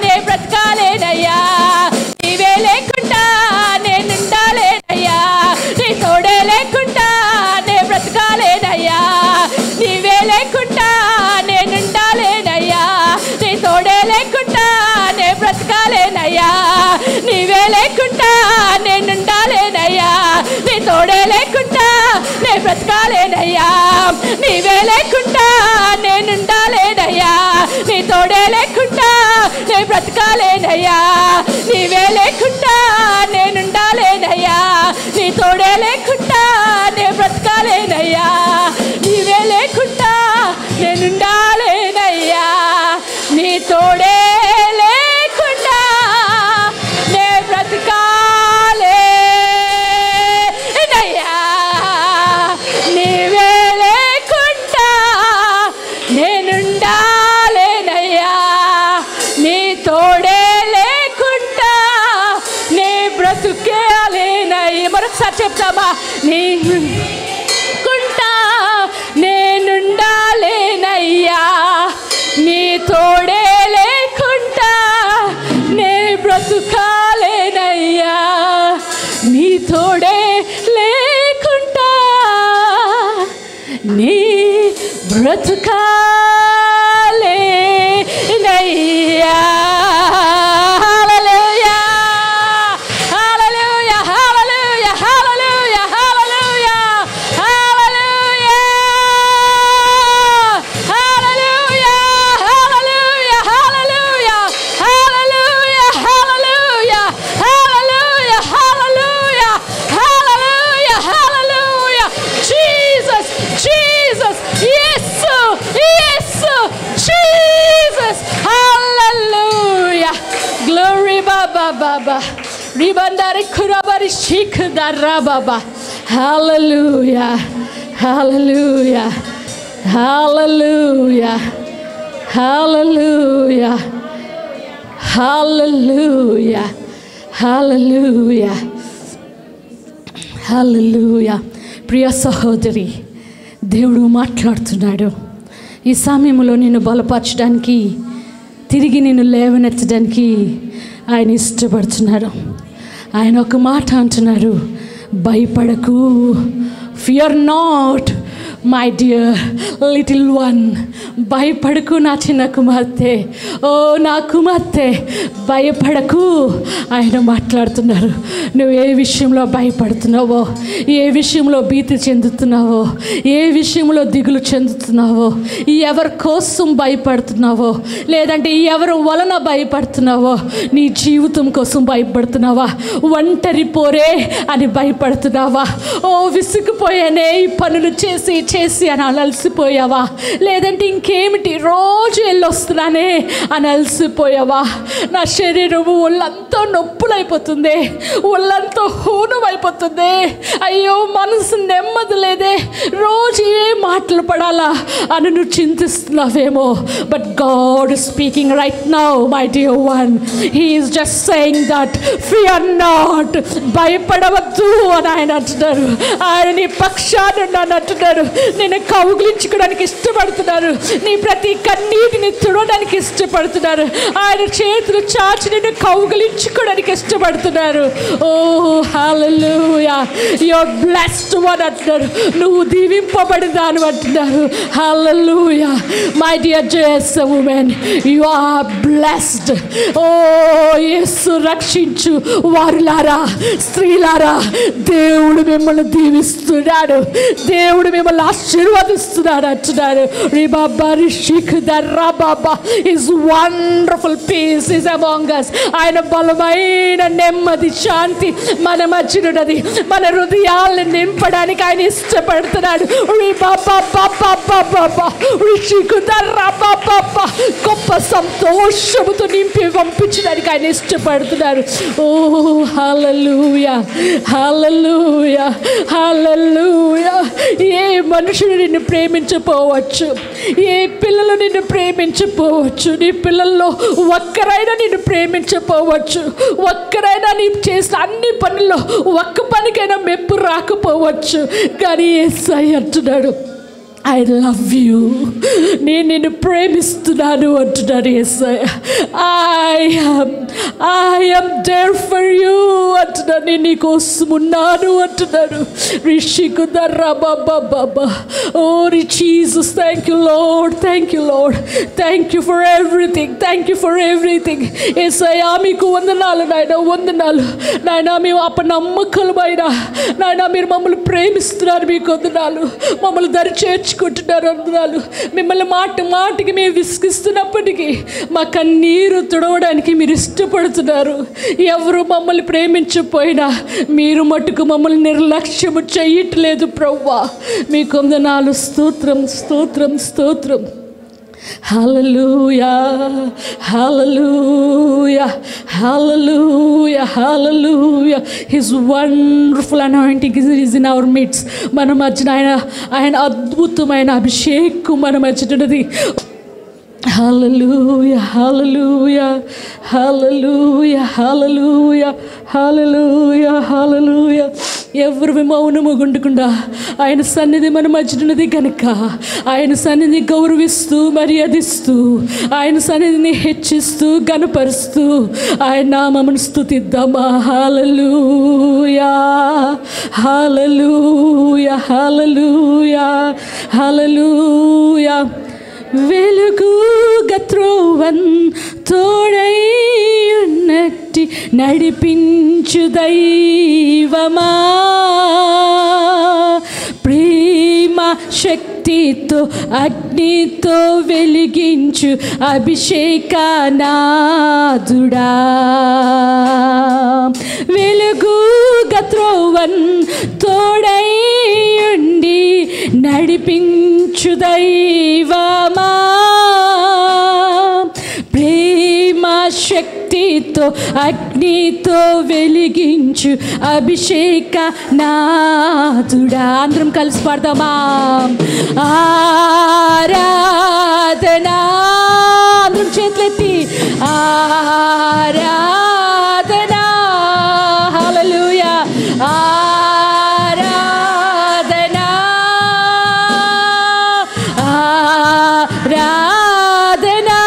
Speaker 2: నే బ్రతకాలేనయ్యా, నీవే లేకుండా నేనుండాలేనయ్యా, నీ తోడే లేకుండా నే బ్రతకాలేనయ్యా, నీవే లేకుండా నేనుండాలేనయ్యా, నీ తోడే లేకుండా నే బ్రతకాలేనయ్యా, నీవే లేకుండా నేనుండాలేనయ్యా, నీ తోడే లేకుండా నే బ్రతకాలేనయ్యా, నీవే లేకుండా నేనుండాలేనయ్యా, నీ తోడే లేకుండా నే బ్రతకాలేనయ్యా, నీవే లేకుండా నేనుండాలేనయ్యా, నీ తోడే లేకుండా నే బ్రతకాలేనయ్యా, నీవే లేకుండా నేనుండాలేనయ్యా, నీ తోడే లేకుండా నే బ్రతకాలేనయ్యా, నీవే లేకుండా నేనుండాలేనయ్యా, నీ తోడే లేకుండా నే బ్రతుకేలేనయ్యా. మరొకసారి చెప్తామా, నీ కుంటా నేనుండాలేనయ్యా, నీ తోడే లేకుండా నే బ్రతుకాలేనయ్యా, నీ తోడే లేకుండా నీ బ్రతుకాలేనయ్యా. Jesus, yes, baba. Ribandari kurabari shikdara baba. Hallelujah. Hallelujah. Hallelujah. Hallelujah. Hallelujah. Hallelujah. Hallelujah. ప్రియ సహోదరి, దేవుడు మాట్లాడుతున్నాడు. ఈ సమయంలో నిన్ను బలపరచడానికి, తిరిగి నిన్ను లేవనెత్తడానికి ఆయన ఇష్టపడుతున్నాడు. ఆయన ఒక మాట అంటున్నారు, భయపడకు. Fear not my dear little one. భయపడకు నా చిన్న కుమార్తె. ఓ నా కుమార్తె, భయపడకు. ఆయన మాట్లాడుతున్నారు. నువ్వు ఏ విషయంలో భయపడుతున్నావో, ఏ విషయంలో భీతి చెందుతున్నావో, ఏ విషయంలో దిగులు చెందుతున్నావో, ఎవరి కోసం భయపడుతున్నావో, లేదంటే ఎవరి వలన భయపడుతున్నావో, నీ జీవితం కోసం భయపడుతున్నావా? ఒంటరి పోరే అని భయపడుతున్నావా? ఓ విసుగుపోయానే ఈ పనులు చేసి చేసి అని అలసిపోయావా? లేదంటే ఇంకేమిటి రోజు వెళ్ళొస్తున్నానే అని అలసిపోయావా? నా శరీరము ఒళ్ళంతా నొప్పులైపోతుంది, ఒళ్ళంతా హూనం అయిపోతుంది, అయ్యో మనసు నెమ్మది లేదే, రోజు ఏ మాటలు పడాలా అని నువ్వు చింతిస్తున్నావేమో. But god is speaking right now my dear one. He is just saying that fear not. భయపడవద్దు అని ఆయన అంటున్నారు. ఆయన నీ పక్షాన్ని నన్ను అంటున్నారు. నేను కౌగిలించుకోవడానికి ఇష్టపడుతున్నారు. నీ ప్రతి కన్నీటిని తుడడానికి ఇష్టపడుతున్నారు. ఆయన చేతులు చాచి నిన్ను కౌగిలించుకోవడానికి ఇష్టపడుతున్నారు. ఓ హల్లెలూయా, యు ఆర్ బ్లెస్డ్ వన్ అంటున్నారు. నువ్వు దీవింపబడినాను అంటున్నారు. హల్లెలూయా మై డియర్ జేస్ ఉమెన్, యు ఆర్ బ్లెస్డ్. ఓ యేసు రక్షించు వారులారా, స్త్రీలారా, దేవుడు మిమ్మల్ని దీవిస్తున్నాడు, దేవుడు మిమ్మల్ని ఆశీర్వదిస్తున్నాడు అంటున్నాడు. His wonderful peace is among us. ఆయన బలమైన నెమ్మది, శాంతి మన మధ్యనున్నది. మన హృదయాలను నింపడానికి ఆయన ఇష్టపడుతున్నాడు. గొప్ప సంతోషముతో నింపి పంపించడానికి ఆయన ఇష్టపడుతున్నాడు. ఓ హల్లెలూయా, హల్లెలూయా, హల్లెలూయా. ఏ మనుషుడు నిన్ను ప్రేమించపోవచ్చు, ఏ పిల్లలు నిన్ను ప్రేమించపోవచ్చు, నీ పిల్లల్లో ఒక్కరైనా నిన్ను ప్రేమించపోవచ్చు, ఒక్కరైనా నీ చేసిన అన్ని పనుల్లో ఒక్క పనికైనా మెప్పు రాకపోవచ్చు. కానీ యేసయ్య అంటున్నాడు, ఐ లవ్ యూ, నేను నిన్ను ప్రేమిస్తున్నాను అంటున్నాడు Yesayya. I am there for you అంటున్నాడు. నేను నీ కోసం ఉన్నాను అంటున్నాడు. Oh Jesus, thank you lord, thank you lord, thank you for everything, thank you for everything. Yesayya మీకు వందనాలు నాయన, వందనాలు నాయన. మేము అపనమ్మకమైన నాయన, మీరు మమ్మల్ని ప్రేమిస్తున్నారు, మీకు వందనాలు. మమ్మల్ని దరి చేర్చుకుంటున్నారు, వందనాలు. మిమ్మల్ని మాటికి మేము విసిగిస్తున్నప్పటికీ మా కన్నీరు తుడవడానికి మీరు ఇష్టపడుతున్నారు. ఎవరు మమ్మల్ని ప్రేమించకపోయినా మీరు మట్టుకు మమ్మల్ని నిర్లక్ష్యము చేయట్లేదు ప్రభువా. మీకు వందనాలు, స్తోత్రం, స్తోత్రం, స్తోత్రం. Hallelujah, hallelujah, hallelujah, hallelujah. His wonderful anointing is in our midst. మన మధ్యన ఆయన అద్భుతమైన అభిషేకం మన మధ్యన ఉన్నది. Hallelujah, hallelujah, hallelujah, hallelujah, hallelujah, hallelujah. ఎవరు మౌనము గుండకుండా ఆయన సన్నిధి మన మధ్యనున్నది కనుక ఆయన సన్నిధిని గౌరవిస్తూ మర్యాదిస్తూ ఆయన సన్నిధిని హెచ్చిస్తూ గణపరుస్తూ ఆయన నామమును స్తుతిద్దామా. హల్లెలూయా, హల్లెలూయా, హల్లెలూయా, హల్లెలూయా. వెలుగుగా త్రోవన్ తోడై ఉన్నట్టి నడిపించు దైవమా, ప్రేమ శక్తితో అగ్నితో వెలిగించు అభిషేకనాథుడా. వెలుగుగా త్రోవన్ తోడై ఉండి నడిపించు దైవమా, ప్రేమ శక్తితో అగ్నితో వెలిగించు అభిషేక నాథుడా. అందరం కలిసి పాడదామా? ఆరాధనా, అందరం చేతులెత్తి ఆరాధనా, హల్లెలూయా, ఆరాధనా, ఆరాధనా.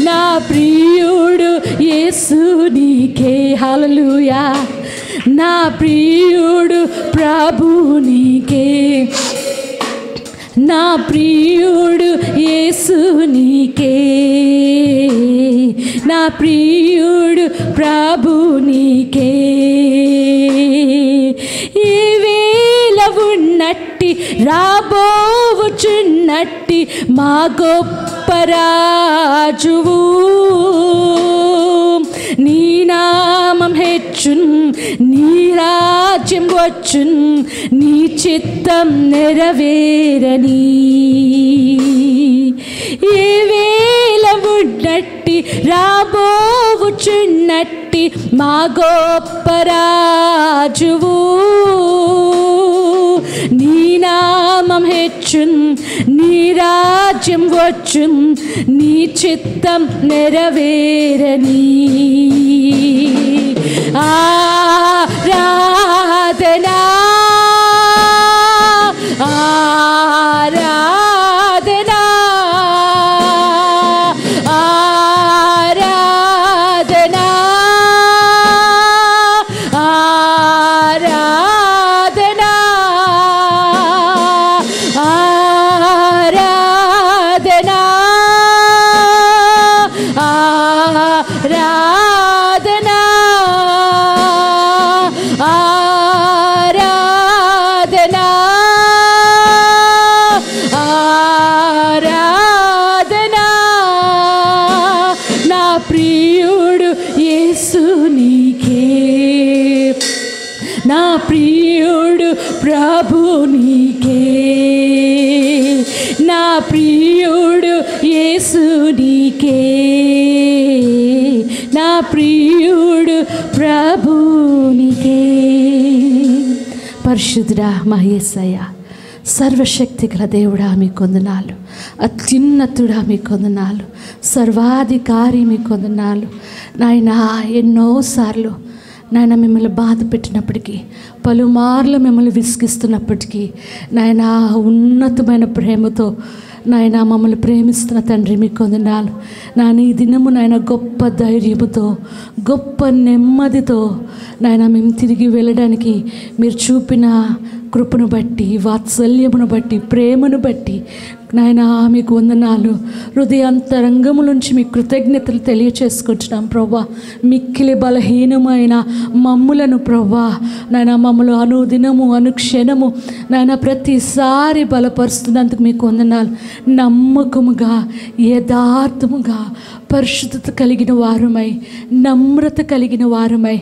Speaker 2: నా ప్రియుడు యేసు నీకే, హల్లెలూయా, నా ప్రియుడు ప్రభు నీకే, నా ప్రియుడు యేసు నీకే, నా ప్రియుడు ప్రభు నీకే. ఈ వేళ ఉన్నట్టి రాబోవుచున్నట్టి మా గొప్ప రాజువు, నీ నామం హెచ్చున్, నీ రాజ్యం వచ్చున్, నీ చిత్తం నెరవేరని. ఏ వేళ ఉన్నట్టి రాబోవుచున్నట్టి మా గొప్ప రాజువు, నీ నామం హెచ్చున్, నీ రాజ్యం వచ్చున్, నీ చిత్తం నెరవేరని. ఆరాధనా, ఆరాధనా, ఆరాధనా, ఆరాధనా, ఆరాధనా, ఆరాధనా, ఆరాధనా, ఆరాధనా. నా ప్రియుడు యేసు నీకే, నా ప్రియుడు ప్రభు నీకే, నా ప్రియుడు యేసు నీకే, నా ప్రియుడు ప్రభు నీకే. పరిశుద్ధుడా మా యేసయ్య, సర్వశక్తి గల దేవుడా మీకు వందనాలు, అత్యున్నతుడా మీకు వందనాలు, సర్వాధికారి మీకు వందనాలు. నాయనా ఎన్నోసార్లు నాయన మిమ్మల్ని బాధ పెట్టినప్పటికీ, పలుమార్లు మిమ్మల్ని విసిగిస్తున్నప్పటికీ, నాయన ఉన్నతమైన ప్రేమతో నాయన మమ్మల్ని ప్రేమిస్తున్న తండ్రి మీకు వందనాలు. నాయన ఈ దినము నాయన గొప్ప ధైర్యముతో, గొప్ప నెమ్మదితో నాయన మేము తిరిగి వెళ్ళడానికి మీరు చూపిన కృపను బట్టి, వాత్సల్యమును బట్టి, ప్రేమను బట్టి నాయనా మీకు వందనాలు. హృదయాంతరంగము నుంచి మీ కృతజ్ఞతలు తెలియచేసుకుంటున్నాం ప్రభా. మిక్కిలి బలహీనమైన మమ్ములను ప్రభా నాయన మమ్మల్ని అనుదినము అనుక్షణము నాయన ప్రతిసారి బలపరుస్తున్నందుకు మీకు వందనాలు. నమ్మకముగా, యథార్థముగా, పరిశుద్ధత కలిగిన వారమై, నమ్రత కలిగిన వారమై,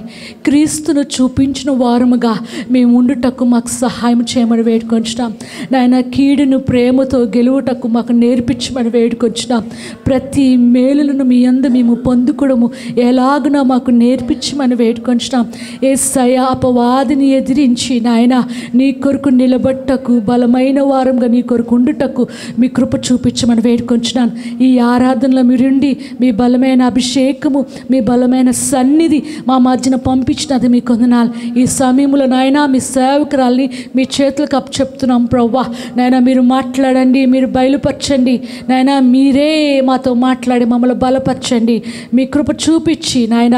Speaker 2: క్రీస్తును చూపించిన వారముగా మేము ఉండుటకు మాకు సహాయం చేయమని వేడుకొంచున్నాం నాయన. కీడును ప్రేమతో గెలువుటకు మాకు నేర్పించమని వేడుకొంచున్నాం. ప్రతి మేలులను మీ యందు మేము పొందుకోవడము ఎలాగునో మాకు నేర్పించమని వేడుకొంచున్నాం. యేసయ్యా అపవాదిని ఎదిరించి నాయన నీ కొరకు నిలబట్టకు, బలమైన వారంగా నీ కొరకు ఉండుటకు మీ కృప చూపించమని వేడుకొంచున్నాను. ఈ ఆరాధనలో మీరుండి మీ బలమైన అభిషేకము, మీ బలమైన సన్నిధి మా మధ్యన పంపించినది మీకు వందనాలు. ఈ సమయంలో నాయన మీ సేవకురాల్ని మీ చేతులకు అప్పచెప్తున్నాం ప్రవ్వా. నాయన మీరు మాట్లాడండి, మీరు బయలుపరచండి నాయన, మీరే మాతో మాట్లాడి మమ్మల్ని బలపరచండి. మీ కృప చూపించి నాయన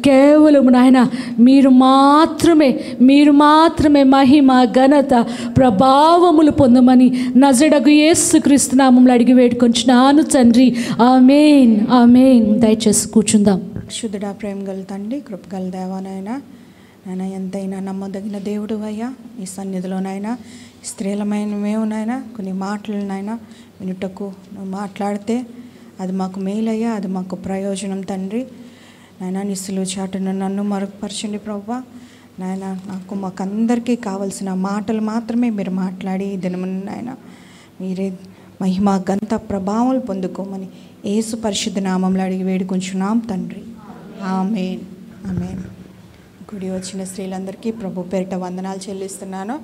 Speaker 2: కేవలం నాయన మీరు మాత్రమే మహిమ, ఘనత, ప్రభావములు పొందమని నజరేయుడగు యేసుక్రీస్తు నామములో అడిగి వేడుకొంచున్నాను తండ్రి. ఆమేన్, ఆమేన్. దయచేసి కూర్చుందాం.
Speaker 1: శుద్ధుడా, ప్రేమ గల తండ్రి, కృపగల దేవానైనా నాయన ఎంతైనా నమ్మదగిన దేవుడు అయ్యా. ఈ సన్నిధిలోనైనా స్త్రీలమైన మేమునైనా కొన్ని మాటలనైనా వినుటకు నువ్వు మాట్లాడితే అది మాకు మేలయ్యా, అది మాకు ప్రయోజనం తండ్రి. నాయన నీ సిలువ చాటును నన్ను మరుగుపరచండి ప్రభువా. నాయన మాకందరికీ కావలసిన మాటలు మాత్రమే మీరు మాట్లాడి ఈ దినమున నాయన మీరే మహిమ ఘనత ప్రభావాలు పొందుకోమని యేసు పరిశుద్ధ నామంలో అడిగి వేడుకొంచున్నాం తండ్రి. ఆమేన్. ఆమేన్. గుడి వచ్చిన స్త్రీలందరికీ ప్రభు పేరిట వందనాలు చెల్లిస్తున్నాను.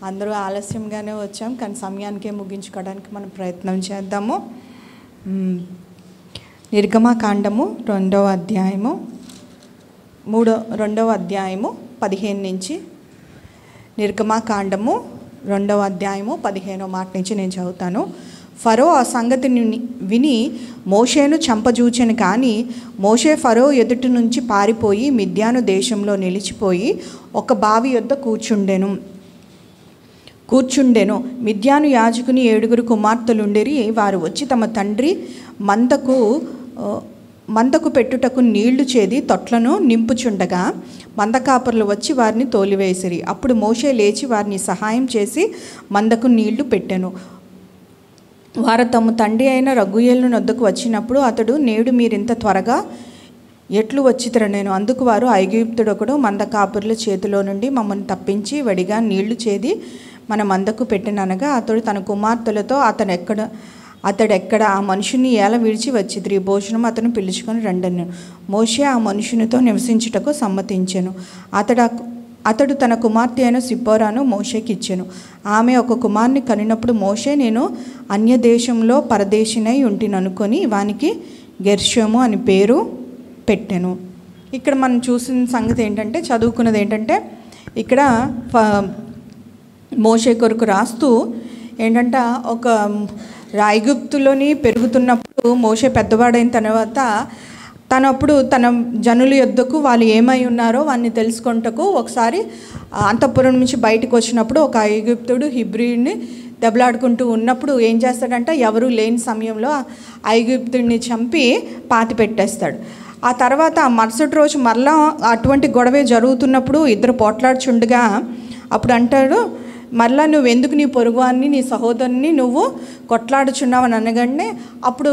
Speaker 1: అందరూ ఆలస్యంగానే వచ్చాం, కానీ సమయానికే ముగించుకోవడానికి మనం ప్రయత్నం చేద్దాము. నిర్గమకాండము 2వ అధ్యాయము 15 నుంచి. నిర్గమకాండము 2వ అధ్యాయము 15వ మాట నుంచి నేను చదువుతాను. ఫరో ఆ సంగతిని విని మోషేను చంపజూచెను, కానీ మోషే ఫరో ఎదుటి నుంచి పారిపోయి మిద్యాను దేశంలో నిలిచిపోయి ఒక బావి యొద్ద కూర్చుండెను. మిద్యాను యాజకుని 7 కుమార్తెలుండిరి. వారు వచ్చి తమ తండ్రి మందకు పెట్టుటకు నీళ్లు చేది తొట్లను నింపుచుండగా మందకాపరులు వచ్చి వారిని తోలివేసిరి. అప్పుడు మోషే లేచి వారిని సహాయం చేసి మందకు నీళ్లు పెట్టెను. వారు తమ తండ్రి అయిన రగుయేలు నొద్దకు వచ్చినప్పుడు అతడు, నేడు మీరింత త్వరగా ఎట్లు వచ్చితరనేను. అందుకు వారు, ఐగుప్తుడొకడు మందకాపరుల చేతిలో నుండి మమ్మల్ని తప్పించి వడిగా నీళ్లు చేది మన మందకు పెట్టిననగా అతడు తన కుమార్తెలతో, అతడెక్కడ ఆ మనుషుని ఎలా విడిచి వచ్చిద్రి, భోజనం అతను పిలుచుకొని రండెను. మోషే ఆ మనుషునితో నివసించుటకు సమ్మతించెను. అతడు తన కుమార్తె అయిన సిప్పోరాను మోషేకి ఇచ్చెను. ఆమె ఒక కుమారుని కనినప్పుడు మోషే, నేను అన్య దేశంలో పరదేశినై ఉంటిననుకొని వానికి గెర్షోము అని పేరు పెట్టెను. ఇక్కడ మనం చూసిన సంగతి ఏంటంటే, చదువుకున్నది ఏంటంటే, ఇక్కడ మోషే కొరకు రాస్తూ ఏంటంటే, ఒక ఐగుప్తులోని పెరుగుతున్నప్పుడు మోషే పెద్దవాడైన తర్వాత తనప్పుడు తన జనుల యొద్దకు వాళ్ళు ఏమై ఉన్నారో వాడిని తెలుసుకొనుటకు ఒకసారి అంతఃపురం నుంచి బయటకు వచ్చినప్పుడు ఒక ఐగుప్తుడు హిబ్రీని దెబ్బలాడుకుంటూ ఉన్నప్పుడు ఏం చేస్తాడంటే, ఎవరు లేని సమయంలో ఐగుప్తుడిని చంపి పాతి పెట్టేస్తాడు. ఆ తర్వాత మరుసటి రోజు మరలా అటువంటి గొడవే జరుగుతున్నప్పుడు ఇద్దరు పోట్లాడుచుండగా అప్పుడు అంటాడు, మరలా నువ్వు ఎందుకు నీ పొరుగువాన్ని నీ సహోదరుని నువ్వు కొట్లాడుచున్నావు అని అనగానే అప్పుడు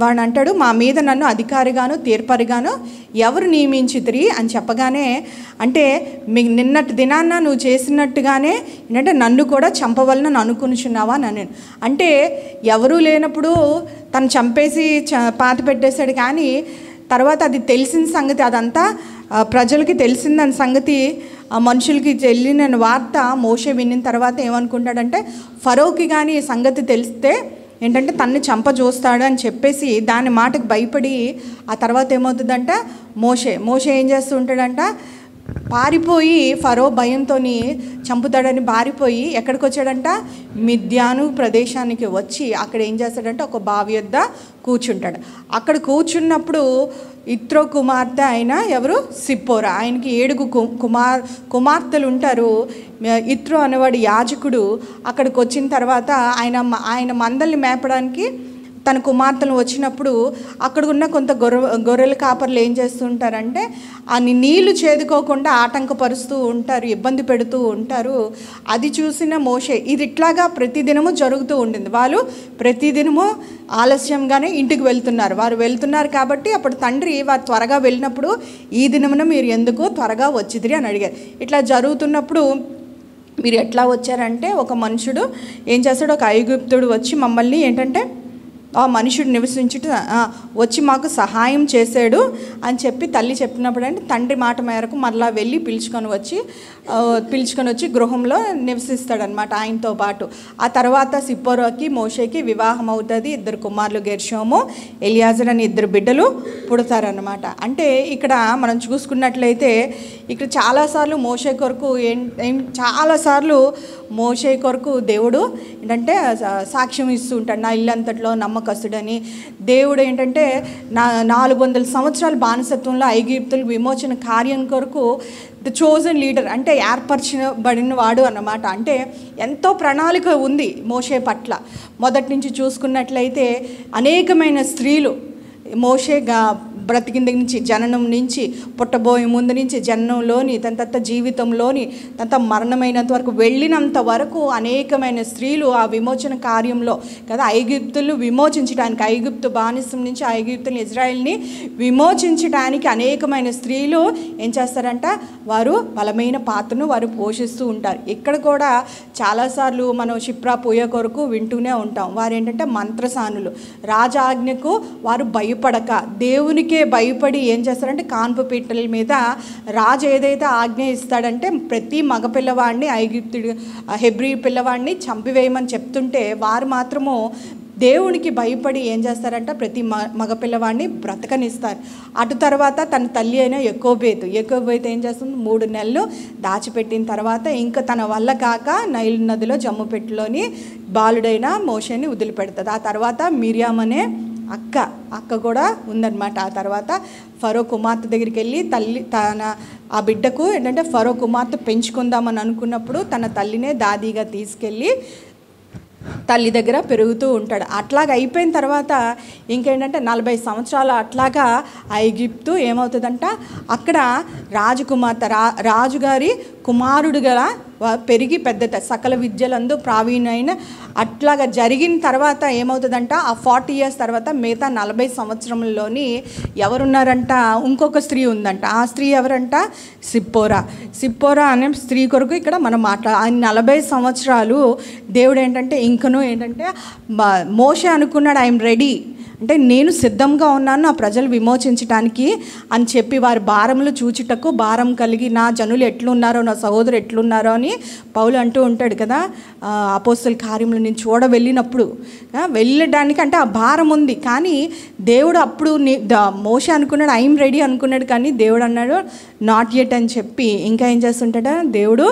Speaker 1: వాడు అంటాడు, మా మీద నన్ను అధికారిగాను తీర్పరిగాను ఎవరు నియమించితిరి అని చెప్పగానే, అంటే నిన్నటి దినాన్న నువ్వు చేసినట్టుగానే ఏంటంటే నన్ను కూడా చంపవలనని అనుకునిచున్నావా అని. అంటే ఎవరూ లేనప్పుడు తను చంపేసి పాతి పెట్టేశాడు, కానీ తర్వాత అది తెలిసిన సంగతి, అదంతా ప్రజలకి తెలిసిందని సంగతి మనుషులకి తెలియని వార్త మోషే విన్న తర్వాత ఏమనుకుంటాడంటే, ఫరోకి కానీ ఈ సంగతి తెలిస్తే ఏంటంటే తన్ని చంపజూస్తాడు అని చెప్పేసి దాని మాటకు భయపడి ఆ తర్వాత ఏమవుతుందంట, మోషే ఏం చేస్తూ ఉంటాడంట, పారిపోయి ఫరో భయంతో చంపుతాడని పారిపోయి ఎక్కడికి వచ్చాడంట, మిద్యాను ప్రదేశానికి వచ్చి అక్కడ ఏం చేస్తాడంటే ఒక బావి వద్ద కూర్చుంటాడు. అక్కడ కూర్చున్నప్పుడు ఇత్రో కుమార్తె అయిన ఎవరు, సిప్పోరా, ఆయనకి 7 కుమార్తెలు ఉంటారు. ఇత్రో అనేవాడు యాజకుడు. అక్కడికి వచ్చిన తర్వాత ఆయన మందల్ని మేపడానికి తన కుమార్తెలు వచ్చినప్పుడు అక్కడ ఉన్న కొంత గొర్రెల కాపర్లు ఏం చేస్తుంటారంటే ఆ నీళ్లు చేదుకోకుండా ఆటంకపరుస్తూ ఉంటారు, ఇబ్బంది పెడుతూ ఉంటారు. అది చూసిన మోషే, ఇది ఇట్లాగా ప్రతిదినము జరుగుతూ ఉండింది. వాళ్ళు ప్రతిదినము ఆలస్యంగానే ఇంటికి వెళ్తున్నారు కాబట్టి అప్పుడు తండ్రి వారు త్వరగా వెళ్ళినప్పుడు, ఈ దినమున మీరు ఎందుకు త్వరగా వచ్చిదిరి అని అడిగారు. ఇట్లా జరుగుతున్నప్పుడు మీరు ఎట్లా వచ్చారంటే, ఒక మనుషుడు ఏం చేస్తాడు, ఒక ఐగుప్తుడు వచ్చి మమ్మల్ని ఏంటంటే ఆ మనుషుడు నివసించుట వచ్చి మాకు సహాయం చేశాడు అని చెప్పి తల్లి చెప్పినప్పుడు అంటే తండ్రి మాట మేరకు మరలా వెళ్ళి పిలుచుకొని వచ్చి గృహంలో నివసిస్తాడనమాట ఆయనతో పాటు. ఆ తర్వాత సిప్పోరాకి మోషేకి వివాహం అవుతుంది. 2 కుమారులు గెర్షోము, ఎలియాజర్ అని 2 బిడ్డలు పుడతారనమాట. అంటే ఇక్కడ మనం చూసుకున్నట్లయితే ఇక్కడ చాలాసార్లు మోషే కొరకు దేవుడు ఏంటంటే సాక్ష్యం ఇస్తూ ఉంటాడు, నా ఇల్లంతట్లో నమ్మకస్తుడని. దేవుడు ఏంటంటే 400 సంవత్సరాల బానిసత్వంలో ఐగుప్తుల విమోచన కార్యం కొరకు ద చోజన్ లీడర్, అంటే ఏర్పరచబడిన వాడు అన్నమాట. అంటే ఎంతో ప్రణాళిక ఉంది మోషే పట్ల. మొదటి నుంచి చూసుకున్నట్లయితే అనేకమైన స్త్రీలు మోషే బ్రతికిన దగ్గర నుంచి, జననం నుంచి, పుట్టబోయే ముందు నుంచి, జననంలోని తన తర్వాత జీవితంలోని తన మరణమైనంత వరకు వెళ్ళినంత వరకు అనేకమైన స్త్రీలు ఆ విమోచన కార్యంలో కదా, ఐగుప్తులు విమోచించడానికి, ఐగుప్తు బానిసం నుంచి ఐగుప్తుని ఇజ్రాయెల్ని విమోచించడానికి అనేకమైన స్త్రీలు ఏం చేస్తారంట, వారు బలమైన పాత్రను వారు పోషిస్తూ ఉంటారు. ఇక్కడ కూడా చాలాసార్లు మనం షిప్రా పూయ కొరకు వింటూనే ఉంటాం. వారు ఏంటంటే మంత్రసానులు. రాజాజ్ఞకు వారు భయపడక దేవునికే భయపడి ఏం చేస్తారంటే కాన్పు పీటల మీద రాజు ఏదైతే ఆజ్ఞ ఇస్తాడంటే ప్రతి మగ పిల్లవాడిని, ఐగుప్తుడు హెబ్రీ పిల్లవాడిని చంపివేయమని చెప్తుంటే వారు మాత్రము దేవునికి భయపడి ఏం చేస్తారంట ప్రతి మగపిల్లవాడిని బ్రతకనిస్తారు. అటు తర్వాత తన తల్లి అయిన యెకోబేతు ఏం చేస్తుంది, 3 నెలలు దాచిపెట్టిన తర్వాత ఇంకా తన వల్ల కాక నైల్ నదిలో జమ్ముపెట్టులోని బాలుడైన మోషేని వదిలిపెడుతుంది. ఆ తర్వాత మిరియాం అనే అక్క కూడా ఉందన్నమాట. ఆ తర్వాత ఫరో కుమార్తె దగ్గరికి వెళ్ళి ఆ బిడ్డకు ఏంటంటే ఫరో కుమార్తె పెంచుకుందామని అనుకున్నప్పుడు తన తల్లినే దాదీగా తీసుకెళ్ళి తల్లి దగ్గర పెరుగుతూ ఉంటాడు. అట్లాగా అయిపోయిన తర్వాత ఇంకేంటంటే 40 సంవత్సరాలు అట్లాగా ఐగుప్తు ఏమవుతుందంట, అక్కడ రాజుగారి కుమారుడుగా పెరిగి పెద్ద సకల విద్యలందు ప్రావీణ్యమైన అట్లాగా జరిగిన తర్వాత ఏమవుతుందంట, ఆ 40 years తర్వాత మిగతా 40 సంవత్సరంలోని ఎవరున్నారంట, ఇంకొక స్త్రీ ఉందంట. ఆ స్త్రీ ఎవరంట, సిప్పోరా అనే స్త్రీ కొరకు ఇక్కడ మనం ఆ 40 సంవత్సరాలు దేవుడు ఏంటంటే ఇంకనూ ఏంటంటే మోషే అనుకున్నాడు, ఐఎమ్ రెడీ అంటే నేను సిద్ధంగా ఉన్నాను నా ప్రజలు విమోచించడానికి అని చెప్పి వారి భారములు చూచుటకు భారం కలిగి నా జనులు ఎట్లున్నారో నా సహోదరు ఎట్లున్నారో అని పౌలు అంటూ ఉంటాడు కదా. అపోస్తల కార్యములు నేను వెళ్ళినప్పుడు వెళ్ళడానికి అంటే ఆ భారం ఉంది. కానీ దేవుడు అప్పుడు మోషే అనుకున్నాడు ఐఎమ్ రెడీ అనుకున్నాడు, కానీ దేవుడు అన్నాడు నాట్ యెట్ అని చెప్పి ఇంకా ఏం చేస్తుంటాడా దేవుడు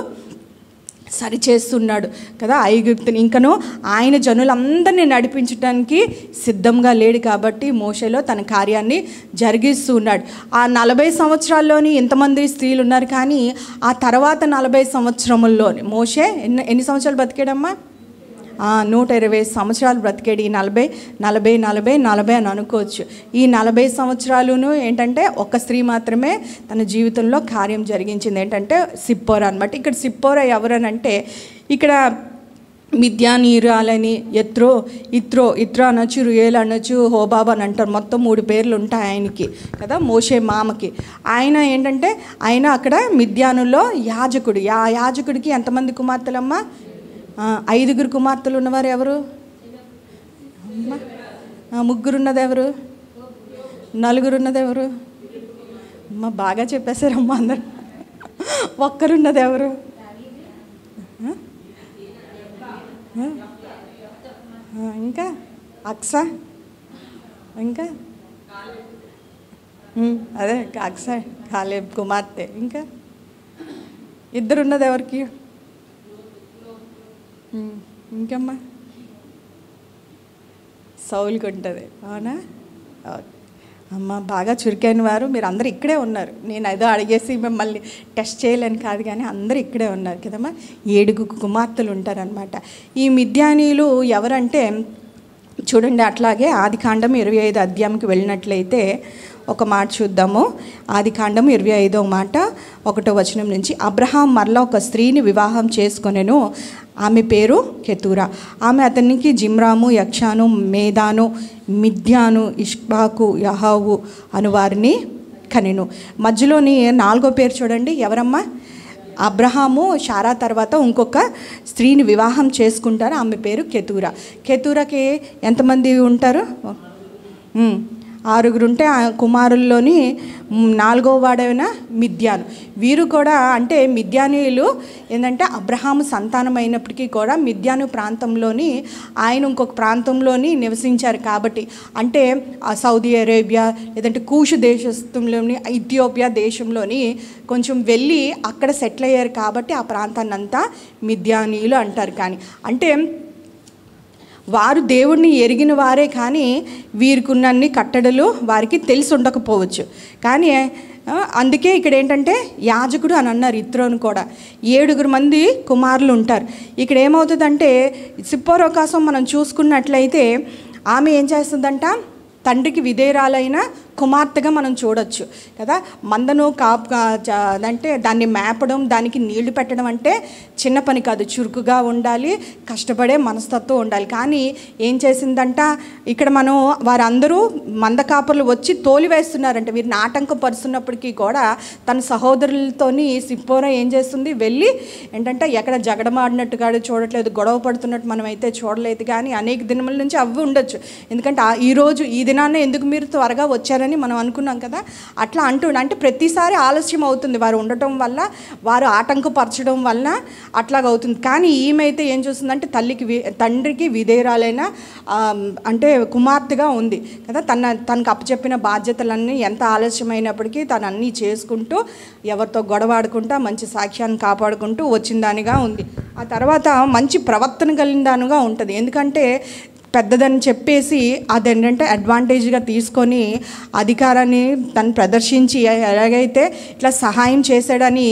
Speaker 1: సరిచేస్తున్నాడు కదా ఐగుప్తుని. ఇంకనూ ఆయన జనులందరినీ నడిపించడానికి సిద్ధంగా లేడు కాబట్టి మోషేలో తన కార్యాన్ని జరిగిస్తూ ఉన్నాడు. ఆ 40 సంవత్సరాల్లోని ఎంతమంది స్త్రీలు ఉన్నారు, కానీ ఆ తర్వాత 40 సంవత్సరముల్లోని మోషే ఎన్ని సంవత్సరాలు బతికాడమ్మా, 120 సంవత్సరాలు బ్రతికాడు. ఈ 40 అని అనుకోవచ్చు. ఈ 40 సంవత్సరాలును ఏంటంటే ఒక స్త్రీ మాత్రమే తన జీవితంలో కార్యం జరిగించింది, ఏంటంటే సిప్పోరా అనమాట. ఇక్కడ సిప్పోరా ఎవరనంటే ఇక్కడ మిద్యానీరాలని ఇత్రో అనొచ్చు, రుయేల్ అనొచ్చు, హోబాబ్ అని అంటారు. మొత్తం 3 పేర్లు ఉంటాయి ఆయనకి కదా, మోషే మామకి. ఆయన ఏంటంటే ఆయన అక్కడ మిద్యానుల్లో యాజకుడు. ఆ యాజకుడికి ఎంతమంది కుమార్తెలమ్మా, 5 కుమార్తెలు ఉన్నవారు ఎవరు, 3 ఉన్నది ఎవరు, 4 ఉన్నది ఎవరు అమ్మ, బాగా చెప్పేశారమ్మా అందరు. 1 ఉన్నది ఎవరు, ఇంకా అక్స, ఇంకా అదే అక్స కాలేబ్ కుమార్తె, ఇంకా 2 ఉన్నది ఎవరికి, ఇంకమ్మా సౌలుకి ఉంటుంది. అవునా, అమ్మ బాగా చురుకైన వారు మీరు అందరూ ఇక్కడే ఉన్నారు. నేను ఏదో అడిగేసి మిమ్మల్ని టెస్ట్ చేయలేను కాదు, కానీ అందరూ ఇక్కడే ఉన్నారు కదమ్మా. 7 కుమార్తెలు ఉంటారనమాట. ఈ మిద్యానీయులు ఎవరంటే చూడండి, అట్లాగే ఆదికాండం 25 అధ్యాయంకి వెళ్ళినట్లయితే ఒక మాట చూద్దాము. ఆదికాండం 25వ మాట 1వ వచనం నుంచి, అబ్రహాం మరలా ఒక స్త్రీని వివాహం చేసుకొనెను, ఆమె పేరు కెతూరా. ఆమె అతనికి జిమ్రాము, యక్షాను, మేదాను, మిద్యాను, ఇష్బాకు, యహావు అను వారిని కనెను. మధ్యలోని 4వ పేరు చూడండి, ఎవరమ్మా, అబ్రహాము శారా తర్వాత ఇంకొక స్త్రీని వివాహం చేసుకుంటారు, ఆమె పేరు కెతూరా. కెతూరాకి ఎంతమంది ఉంటారు, 6 ఉంటే ఆ కుమారుల్లోని 4వ వాడైన మిద్యాను. వీరు కూడా అంటే మిద్యానీయులు ఏంటంటే అబ్రహాము సంతానం అయినప్పటికీ కూడా మిద్యాను ప్రాంతంలోని ఆయన ఇంకొక ప్రాంతంలోని నివసించారు కాబట్టి, అంటే సౌదీ అరేబియా లేదంటే కూషు దేశంలోని ఇథియోపియా దేశంలోని కొంచెం వెళ్ళి అక్కడ సెటిల్ అయ్యారు కాబట్టి ఆ ప్రాంతాన్ని అంతా మిద్యానీయులు అంటారు. కానీ అంటే వారు దేవుణ్ణి ఎరిగిన వారే, కానీ వీరికి ఉన్నన్ని కట్టడలు వారికి తెలిసి ఉండకపోవచ్చు. కానీ అందుకే ఇక్కడ ఏంటంటే యాజకుడు అని అన్నారు. ఇత్రోను కూడా 7 మంది కుమారులు ఉంటారు. ఇక్కడ ఏమవుతుందంటే సిప్పోరా కోసం మనం చూసుకున్నట్లయితే ఆమె ఏం చేస్తుందంట, తండ్రికి విధేయురాలైన కుమార్తెగా మనం చూడొచ్చు కదా. మందను అంటే దాన్ని మేపడం, దానికి నీళ్లు పెట్టడం అంటే చిన్న పని కాదు. చురుకుగా ఉండాలి, కష్టపడే మనస్తత్వం ఉండాలి. కానీ ఏం చేసిందంట, ఇక్కడ మనం వారందరూ మంద కాపర్లు వచ్చి తోలివేస్తున్నారంట. వీరిని ఆటంకం పరుస్తున్నప్పటికీ కూడా తన సహోదరులతోని సిప్పోరా ఏం చేస్తుంది, వెళ్ళి ఏంటంటే ఎక్కడ జగడమాడినట్టుగా చూడట్లేదు, గొడవ పడుతున్నట్టు మనం అయితే చూడలేదు. కానీ అనేక దినముల నుంచి అవి ఉండొచ్చు. ఎందుకంటే ఈరోజు ఈ దినాన్ని ఎందుకు మీరు త్వరగా వచ్చారని మనం అనుకున్నాం కదా. అట్లా అంటే ప్రతిసారి ఆలస్యం అవుతుంది వారు ఉండటం వల్ల, వారు ఆటంకపరచడం వల్ల అట్లాగవుతుంది. కానీ ఈమెయితే ఏం చూస్తుందంటే తండ్రికి విధేయురాలైన అంటే కుమార్తెగా ఉంది కదా. తనకు అప్పచెప్పిన బాధ్యతలన్నీ ఎంత ఆలస్యమైనప్పటికీ తను అన్నీ చేసుకుంటూ, ఎవరితో గొడవాడుకుంటూ, మంచి సాక్ష్యాన్ని కాపాడుకుంటూ వచ్చిన దానిగా ఉంది. ఆ తర్వాత మంచి ప్రవర్తన కలిగిన దానిగా ఉంటుంది. ఎందుకంటే పెద్దదని చెప్పేసి అదేంటంటే అడ్వాంటేజ్గా తీసుకొని అధికారాన్ని తను ప్రదర్శించి ఎలాగైతే ఇట్లా సహాయం చేశాడని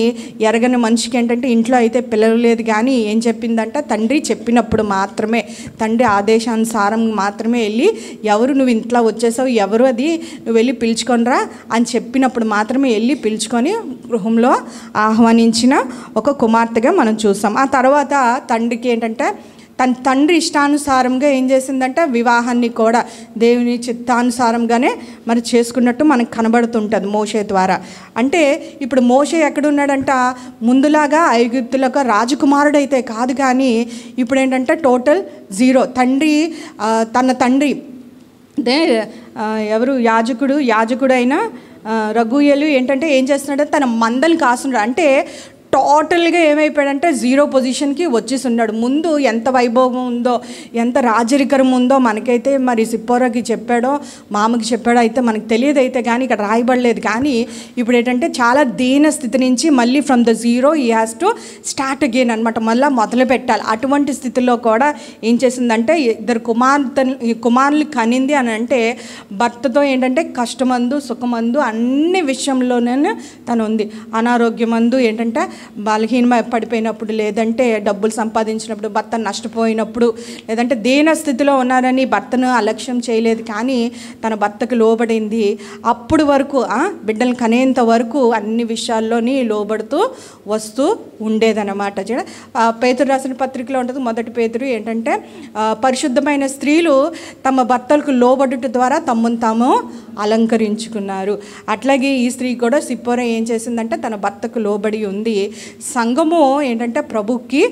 Speaker 1: ఎరగని మనిషికి ఏంటంటే ఇంట్లో అయితే పిల్లలు లేదు. కానీ ఏం చెప్పిందంట, తండ్రి చెప్పినప్పుడు మాత్రమే, తండ్రి ఆదేశానుసారం మాత్రమే వెళ్ళి, ఎవరు నువ్వు ఇంట్లో వచ్చేసావు, ఎవరు అది నువ్వు వెళ్ళి పిలుచుకొనిరా అని చెప్పినప్పుడు మాత్రమే వెళ్ళి పిలుచుకొని గృహంలో ఆహ్వానించిన ఒక కుమార్తెగా మనం చూస్తాం. ఆ తర్వాత తండ్రికి ఏంటంటే తన తండ్రి ఇష్టానుసారంగా ఏం చేసిందంటే వివాహాన్ని కూడా దేవుని చిత్తానుసారంగానే మరి చేసుకున్నట్టు మనకు కనబడుతుంటుంది మోషే ద్వారా. అంటే ఇప్పుడు మోషే ఎక్కడున్నాడంట, ముందులాగా ఐగుప్తులకు రాజకుమారుడైతే కాదు, కానీ ఇప్పుడు ఏంటంటే టోటల్ జీరో. తన తండ్రి అంటే ఎవరు యాజకుడైన రఘుయేలు ఏంటంటే ఏం చేస్తున్నాడంటే తన మందలు కాస్తున్నాడు. అంటే టోటల్గా ఏమైపోయాడంటే జీరో పొజిషన్కి వచ్చేసి ఉన్నాడు. ముందు ఎంత వైభవం ఉందో, ఎంత రాజరికరం ఉందో మనకైతే మరి సిప్పోరాకి చెప్పాడో, మామకి చెప్పాడో అయితే మనకు తెలియదు అయితే, కానీ ఇక్కడ రాయబడలేదు. కానీ ఇప్పుడు ఏంటంటే చాలా దీన స్థితి నుంచి మళ్ళీ ఫ్రమ్ ద జీరో ఈ హ్యాస్ టు స్టార్ట్ అగైన్ అనమాట, మళ్ళీ మొదలు పెట్టాలి. అటువంటి స్థితిలో కూడా ఏం చేసిందంటే ఇద్దరు కుమారులు కనింది అని అంటే భర్తతో ఏంటంటే కష్టమందు సుఖమందు అన్ని విషయంలోనే తను ఉంది. అనారోగ్యమందు ఏంటంటే బలహీన పడిపోయినప్పుడు, లేదంటే డబ్బులు సంపాదించినప్పుడు, భర్త నష్టపోయినప్పుడు, లేదంటే దీన స్థితిలో ఉన్నారని భర్తను అలక్ష్యం చేయలేదు. కానీ తన భర్తకు లోబడింది. అప్పుడు వరకు బిడ్డలు కనేంత వరకు అన్ని విషయాల్లోని లోబడుతూ వస్తూ ఉండేదన్నమాట. పేతురు రాసిన పత్రికలో ఉంటుంది, మొదటి పేతురు ఏంటంటే పరిశుద్ధమైన స్త్రీలు తమ భర్తలకు లోబడుట ద్వారా తమను తాము అలంకరించుకున్నారు. అట్లాగే ఈ స్త్రీ కూడా సిప్పోరా ఏం చేసిందంటే తన భర్తకు లోబడి ఉంది. సంఘము ఏంటంటే ప్రభుకి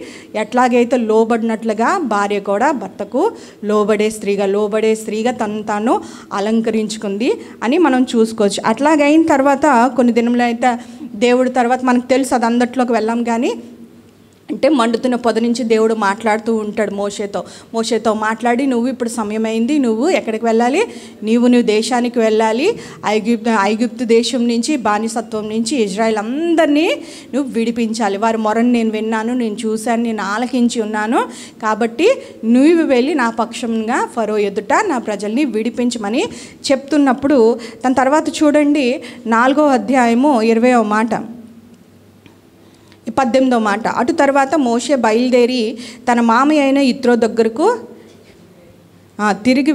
Speaker 1: ఎట్లాగైతే లోబడినట్లుగా భార్య కూడా భర్తకు లోబడే స్త్రీగా తను తాను అలంకరించుకుంది అని మనం చూసుకోవచ్చు. అట్లాగైన తర్వాత కొన్ని దినములు అయితే దేవుడి తర్వాత మనకు తెలుసు, అది అందట్లోకి వెళ్ళాం. కానీ అంటే మండుతున్న పొద నుంచి దేవుడు మాట్లాడుతూ ఉంటాడు మోషేతో మాట్లాడి, నువ్వు ఇప్పుడు సమయమైంది, నువ్వు ఎక్కడికి వెళ్ళాలి, నువ్వు దేశానికి వెళ్ళాలి, ఐగుప్తు దేశం నుంచి, బానిసత్వం నుంచి ఇజ్రాయెల్ అందరినీ నువ్వు విడిపించాలి. వారి మొరను నేను విన్నాను, నేను చూశాను, నేను ఆలకించి ఉన్నాను. కాబట్టి నువ్వు వెళ్ళి నా పక్షంగా ఫరో ఎదుట నా ప్రజల్ని విడిపించమని చెప్తున్నప్పుడు దాని తర్వాత చూడండి 4వ అధ్యాయము 20వ మాట, 18వ మాట. అటు తర్వాత మోషే బయలుదేరి తన మామయ్య అయిన యిత్రో దగ్గరకు తిరిగి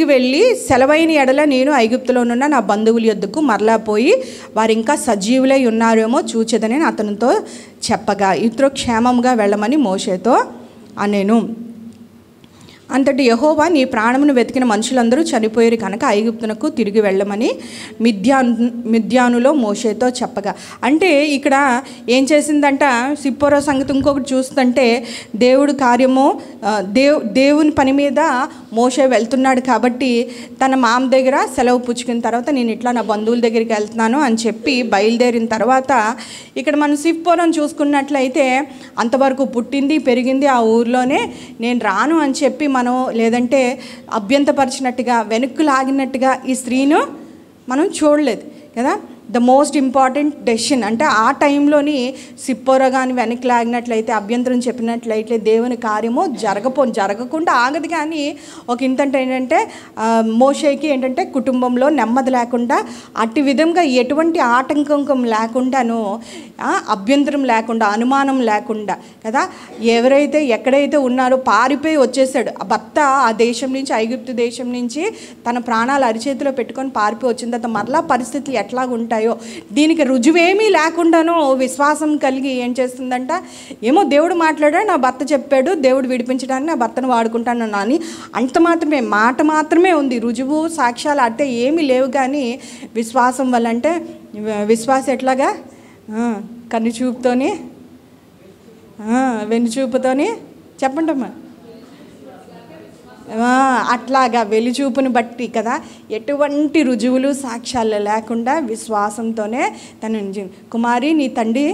Speaker 1: వెళ్ళి సెలవైన ఎడల నేను ఐగుప్తులోనున్న నా బంధువుల యొద్దకు మరలా పోయి వారు ఇంకా సజీవులై ఉన్నారేమో చూచెదని అతనితో చెప్పగా, యిత్రో క్షేమంగా వెళ్ళమని మోషేతో అనేను. అంతటి యెహోవా నీ ప్రాణమును వెతికిన మనుషులందరూ చనిపోయారు కనుక ఐగుప్తునకు తిరిగి వెళ్ళమని మిద్యానులో మోషేతో చెప్పగా. అంటే ఇక్కడ ఏం చేసిందంట సిప్పోరా సంగతి ఇంకొకటి చూస్తుంటే, దేవుడి కార్యము దేవుని పని మీద మోషే వెళ్తున్నాడు కాబట్టి తన మామ దగ్గర సెలవు పుచ్చుకున్న తర్వాత నేను ఇట్లా నా బంధువుల దగ్గరికి వెళ్తున్నాను అని చెప్పి బయలుదేరిన తర్వాత ఇక్కడ మనం సిప్పోరాను చూసుకున్నట్లయితే అంతవరకు పుట్టింది పెరిగింది ఆ ఊర్లోనే, నేను రాను అని చెప్పి మనం లేదంటే అభ్యంతపరిచినట్టుగా వెనక్కు లాగినట్టుగా ఈ స్త్రీను మనం చూడలేదు కదా. The most important decision. అంటే ఆ టైంలోని సిప్పోరా కానీ వెనక్కి లాగినట్లయితే, అభ్యంతరం చెప్పినట్లయితే దేవుని కార్యము జరగకుండా ఆగదు. కానీ ఒక ఇంతంటే ఏంటంటే మోషేకి ఏంటంటే కుటుంబంలో నెమ్మది లేకుండా, అట్టి విధంగా ఎటువంటి ఆటంకం లేకుండాను, అభ్యంతరం లేకుండా, అనుమానం లేకుండా కదా, ఎవరైతే ఎక్కడైతే ఉన్నారో పారిపోయి వచ్చేసాడు ఆ భర్త. ఆ దేశం నుంచి, ఐగుప్తు దేశం నుంచి తన ప్రాణాలు అరిచేతిలో పెట్టుకొని పారిపోయి వచ్చిన తర్వాత మరలా పరిస్థితులు ఎట్లాగుంటాయో, దీనికి రుజువేమీ లేకుండానో విశ్వాసం కలిగి ఏం చేస్తుందంట, ఏమో దేవుడు మాట్లాడాడు, నా భర్త చెప్పాడు, దేవుడు విడిపించడానికి నా భర్తను వాడుకుంటాను అని అంత మాత్రమే, మాట మాత్రమే ఉంది. రుజువు సాక్ష్యాలు అంటే ఏమీ లేవు. కానీ విశ్వాసం వల్ల, అంటే విశ్వాసం ఎట్లాగా, కన్నుచూపుతోని, వెన్నుచూపుతోని, చెప్పండి అమ్మా, అట్లాగా వెలిచూపుని బట్టి కదా, ఎటువంటి రుజువులు సాక్ష్యాలు లేకుండా విశ్వాసంతోనే తను, కుమారి నీ తండ్రి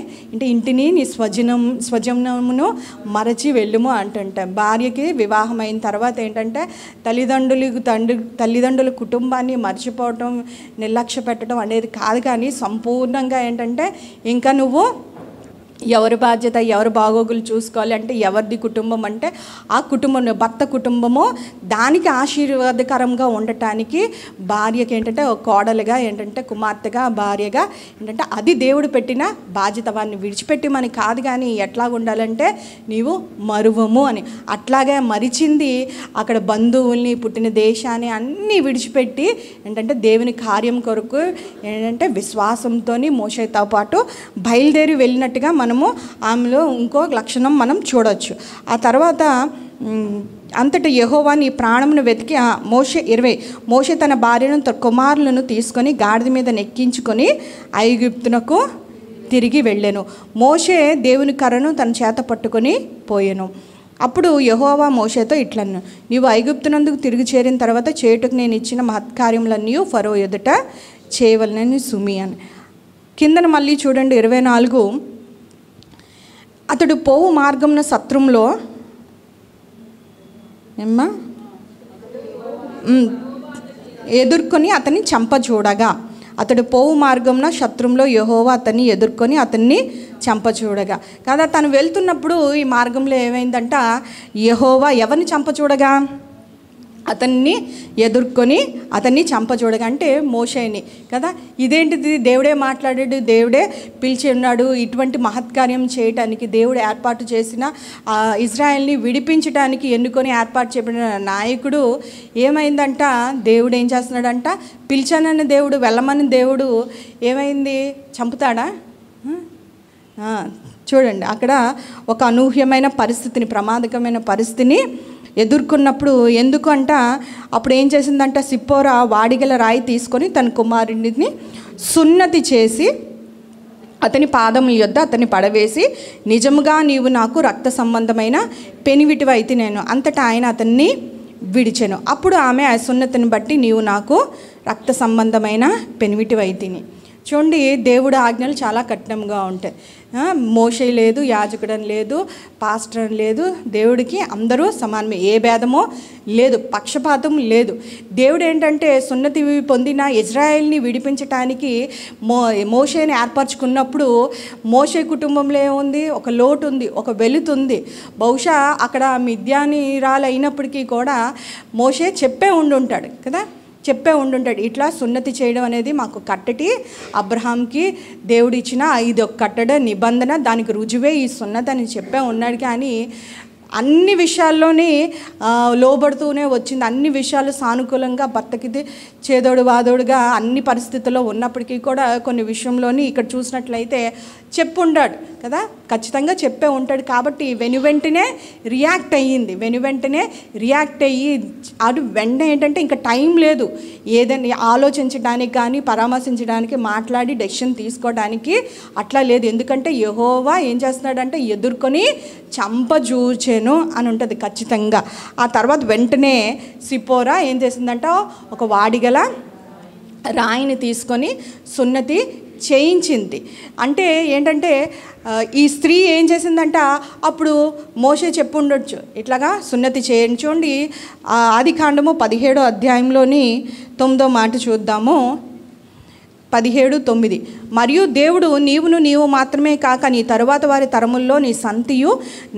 Speaker 1: ఇంటిని నీ స్వజనమును మరచి వెళ్ళుము అంటుంటే, భార్యకి వివాహం అయిన తర్వాత ఏంటంటే తల్లిదండ్రుల కుటుంబాన్ని మర్చిపోవటం, నిర్లక్ష్య పెట్టడం అనేది కాదు. కానీ సంపూర్ణంగా ఏంటంటే ఇంకా నువ్వు ఎవరి బాధ్యత, ఎవరి బాగోగులు చూసుకోవాలి అంటే ఎవరిది కుటుంబం అంటే ఆ కుటుంబం, భర్త కుటుంబము, దానికి ఆశీర్వాదకరంగా ఉండటానికి భార్యకి ఏంటంటే ఒక కోడలుగా, ఏంటంటే కుమార్తెగా, భార్యగా ఏంటంటే అది దేవుడు పెట్టిన బాధ్యత. వాడిని విడిచిపెట్టి మనకి కాదు. కానీ ఎట్లా ఉండాలంటే నీవు మరువము అని, అట్లాగే మరిచింది అక్కడ బంధువుల్ని, పుట్టిన దేశాన్ని అన్నీ విడిచిపెట్టి ఏంటంటే దేవుని కార్యం కొరకు ఏంటంటే విశ్వాసంతో మోషేతో పాటు బయలుదేరి వెళ్ళినట్టుగా మనము ఆమెలో ఇంకో లక్షణం మనం చూడవచ్చు. ఆ తర్వాత అంతటా యెహోవా నీ ప్రాణమును వెతికి, మోషే తన భార్యను, తన కుమారులను తీసుకొని గాడిద మీద నెక్కించుకొని ఐగుప్తునకు తిరిగి వెళ్ళాను. మోషే దేవుని కర్రను తన చేత పట్టుకొని పోయాను. అప్పుడు యెహోవా మోషేతో ఇట్లను, నీవు ఐగుప్తునందుకు తిరిగి చేరిన తర్వాత చేటుకు నేను ఇచ్చిన మహత్కార్యములన్నీ ఫరో ఎదుట చేయవలనని సుమి అని. కిందన మళ్ళీ చూడండి 24, అతడు పోవు మార్గంన శత్రువులో ఎదుర్కొని అతన్ని చంపచూడగా, అతడు పోవు మార్గంన శత్రువులో యెహోవా అతన్ని ఎదుర్కొని అతన్ని చంపచూడగా కదా. తను వెళ్తున్నప్పుడు ఈ మార్గంలో ఏమైందంట, యెహోవా ఎవరిని చంపచూడగా, అతన్ని ఎదుర్కొని అతన్ని చంపచూడగా, అంటే మోషేని కదా. ఇదేంటిది, దేవుడే మాట్లాడాడు, దేవుడే పిలిచి ఉన్నాడు. ఇటువంటి మహత్కార్యం చేయటానికి దేవుడు ఏర్పాటు చేసిన ఇజ్రాయెల్ని విడిపించడానికి ఎన్నుకొని ఏర్పాటు చేయబడిన నాయకుడు ఏమైందంట, దేవుడు ఏం చేస్తున్నాడంట, పిలిచానని దేవుడు, వెళ్ళమని దేవుడు ఏమైంది, చంపుతాడా? చూడండి అక్కడ ఒక అనూహ్యమైన పరిస్థితిని, ప్రమాదకరమైన పరిస్థితిని ఎదుర్కొన్నప్పుడు, ఎందుకు అంట అప్పుడు ఏం చేసిందంట, సిప్పోరా వాడిగల రాయి తీసుకొని తన కుమారుడిని సున్నతి చేసి అతని పాదముల యొద్ద అతన్ని పడవేసి, నిజముగా నీవు నాకు రక్త సంబంధమైన పెనివిటివైతే నేను అంతటా ఆయన అతన్ని విడిచెను. అప్పుడు ఆమె ఆ సున్నతిని బట్టి నీవు నాకు రక్త సంబంధమైన పెనివిటివైతిని. చూడండి, దేవుడు ఆజ్ఞలు చాలా కఠినంగా ఉంటాయి. మోషే లేదు, యాజకుడని లేదు, పాస్టర్ అని లేదు, దేవుడికి అందరూ సమానమే, ఏ భేదమో లేదు, పక్షపాతం లేదు. దేవుడు ఏంటంటే సున్నతి పొందిన ఇజ్రాయెల్ని విడిపించటానికి మోషేని ఏర్పరచుకున్నప్పుడు మోషే కుటుంబంలో ఏముంది, ఒక లోటు ఉంది, ఒక వెలుతుంది. బహుశా అక్కడ మిద్యానీరాలు అయినప్పటికీ కూడా మోషే చెప్పే ఉండుంటాడు కదా, చెప్పే ఉండుంటాడు, ఇట్లా సున్నతి చేయడం అనేది మాకు కట్టటి, అబ్రహాంకి దేవుడు ఇచ్చిన ఇది ఒక కట్టడ నిబంధన, దానికి రుజువే ఈ సున్నతి అని చెప్పే ఉన్నాడు. కానీ అన్ని విషయాల్లోని లోబడుతూనే వచ్చింది. అన్ని విషయాలు సానుకూలంగా భర్తకి చేదోడు వాదోడుగా అన్ని పరిస్థితుల్లో ఉన్నప్పటికీ కూడా కొన్ని విషయంలోని ఇక్కడ చూసినట్లయితే చెప్పుంటాడు కదా, ఖచ్చితంగా చెప్పే ఉంటాడు. కాబట్టి వెనువెంటనే రియాక్ట్ అయ్యి అటు వెంటనే ఏంటంటే ఇంకా టైం లేదు ఏదైనా ఆలోచించడానికి కానీ పరామర్శించడానికి, మాట్లాడి డెసిషన్ తీసుకోవడానికి అట్లా లేదు. ఎందుకంటే యెహోవా ఏం చేస్తున్నాడంటే ఎదుర్కొని చంపజూర్చెను అని ఉంటుంది ఖచ్చితంగా. ఆ తర్వాత వెంటనే సిప్పోరా ఏం చేసిందంట, ఒక వాడిగల రాయిని తీసుకొని సున్నతి చేయించింది. అంటే ఏంటంటే ఈ స్త్రీ ఏం చేసిందంట, అప్పుడు మోషే చెప్పుండొచ్చు ఇట్లాగా సున్నతి చేయండి. చూడండి ఆదికాండము 17వ అధ్యాయంలోని 9వ మాట చూద్దాము. 17:9 మరియు దేవుడు నీవు మాత్రమే కాక నీ తరువాత వారి తరముల్లో నీ సంతియు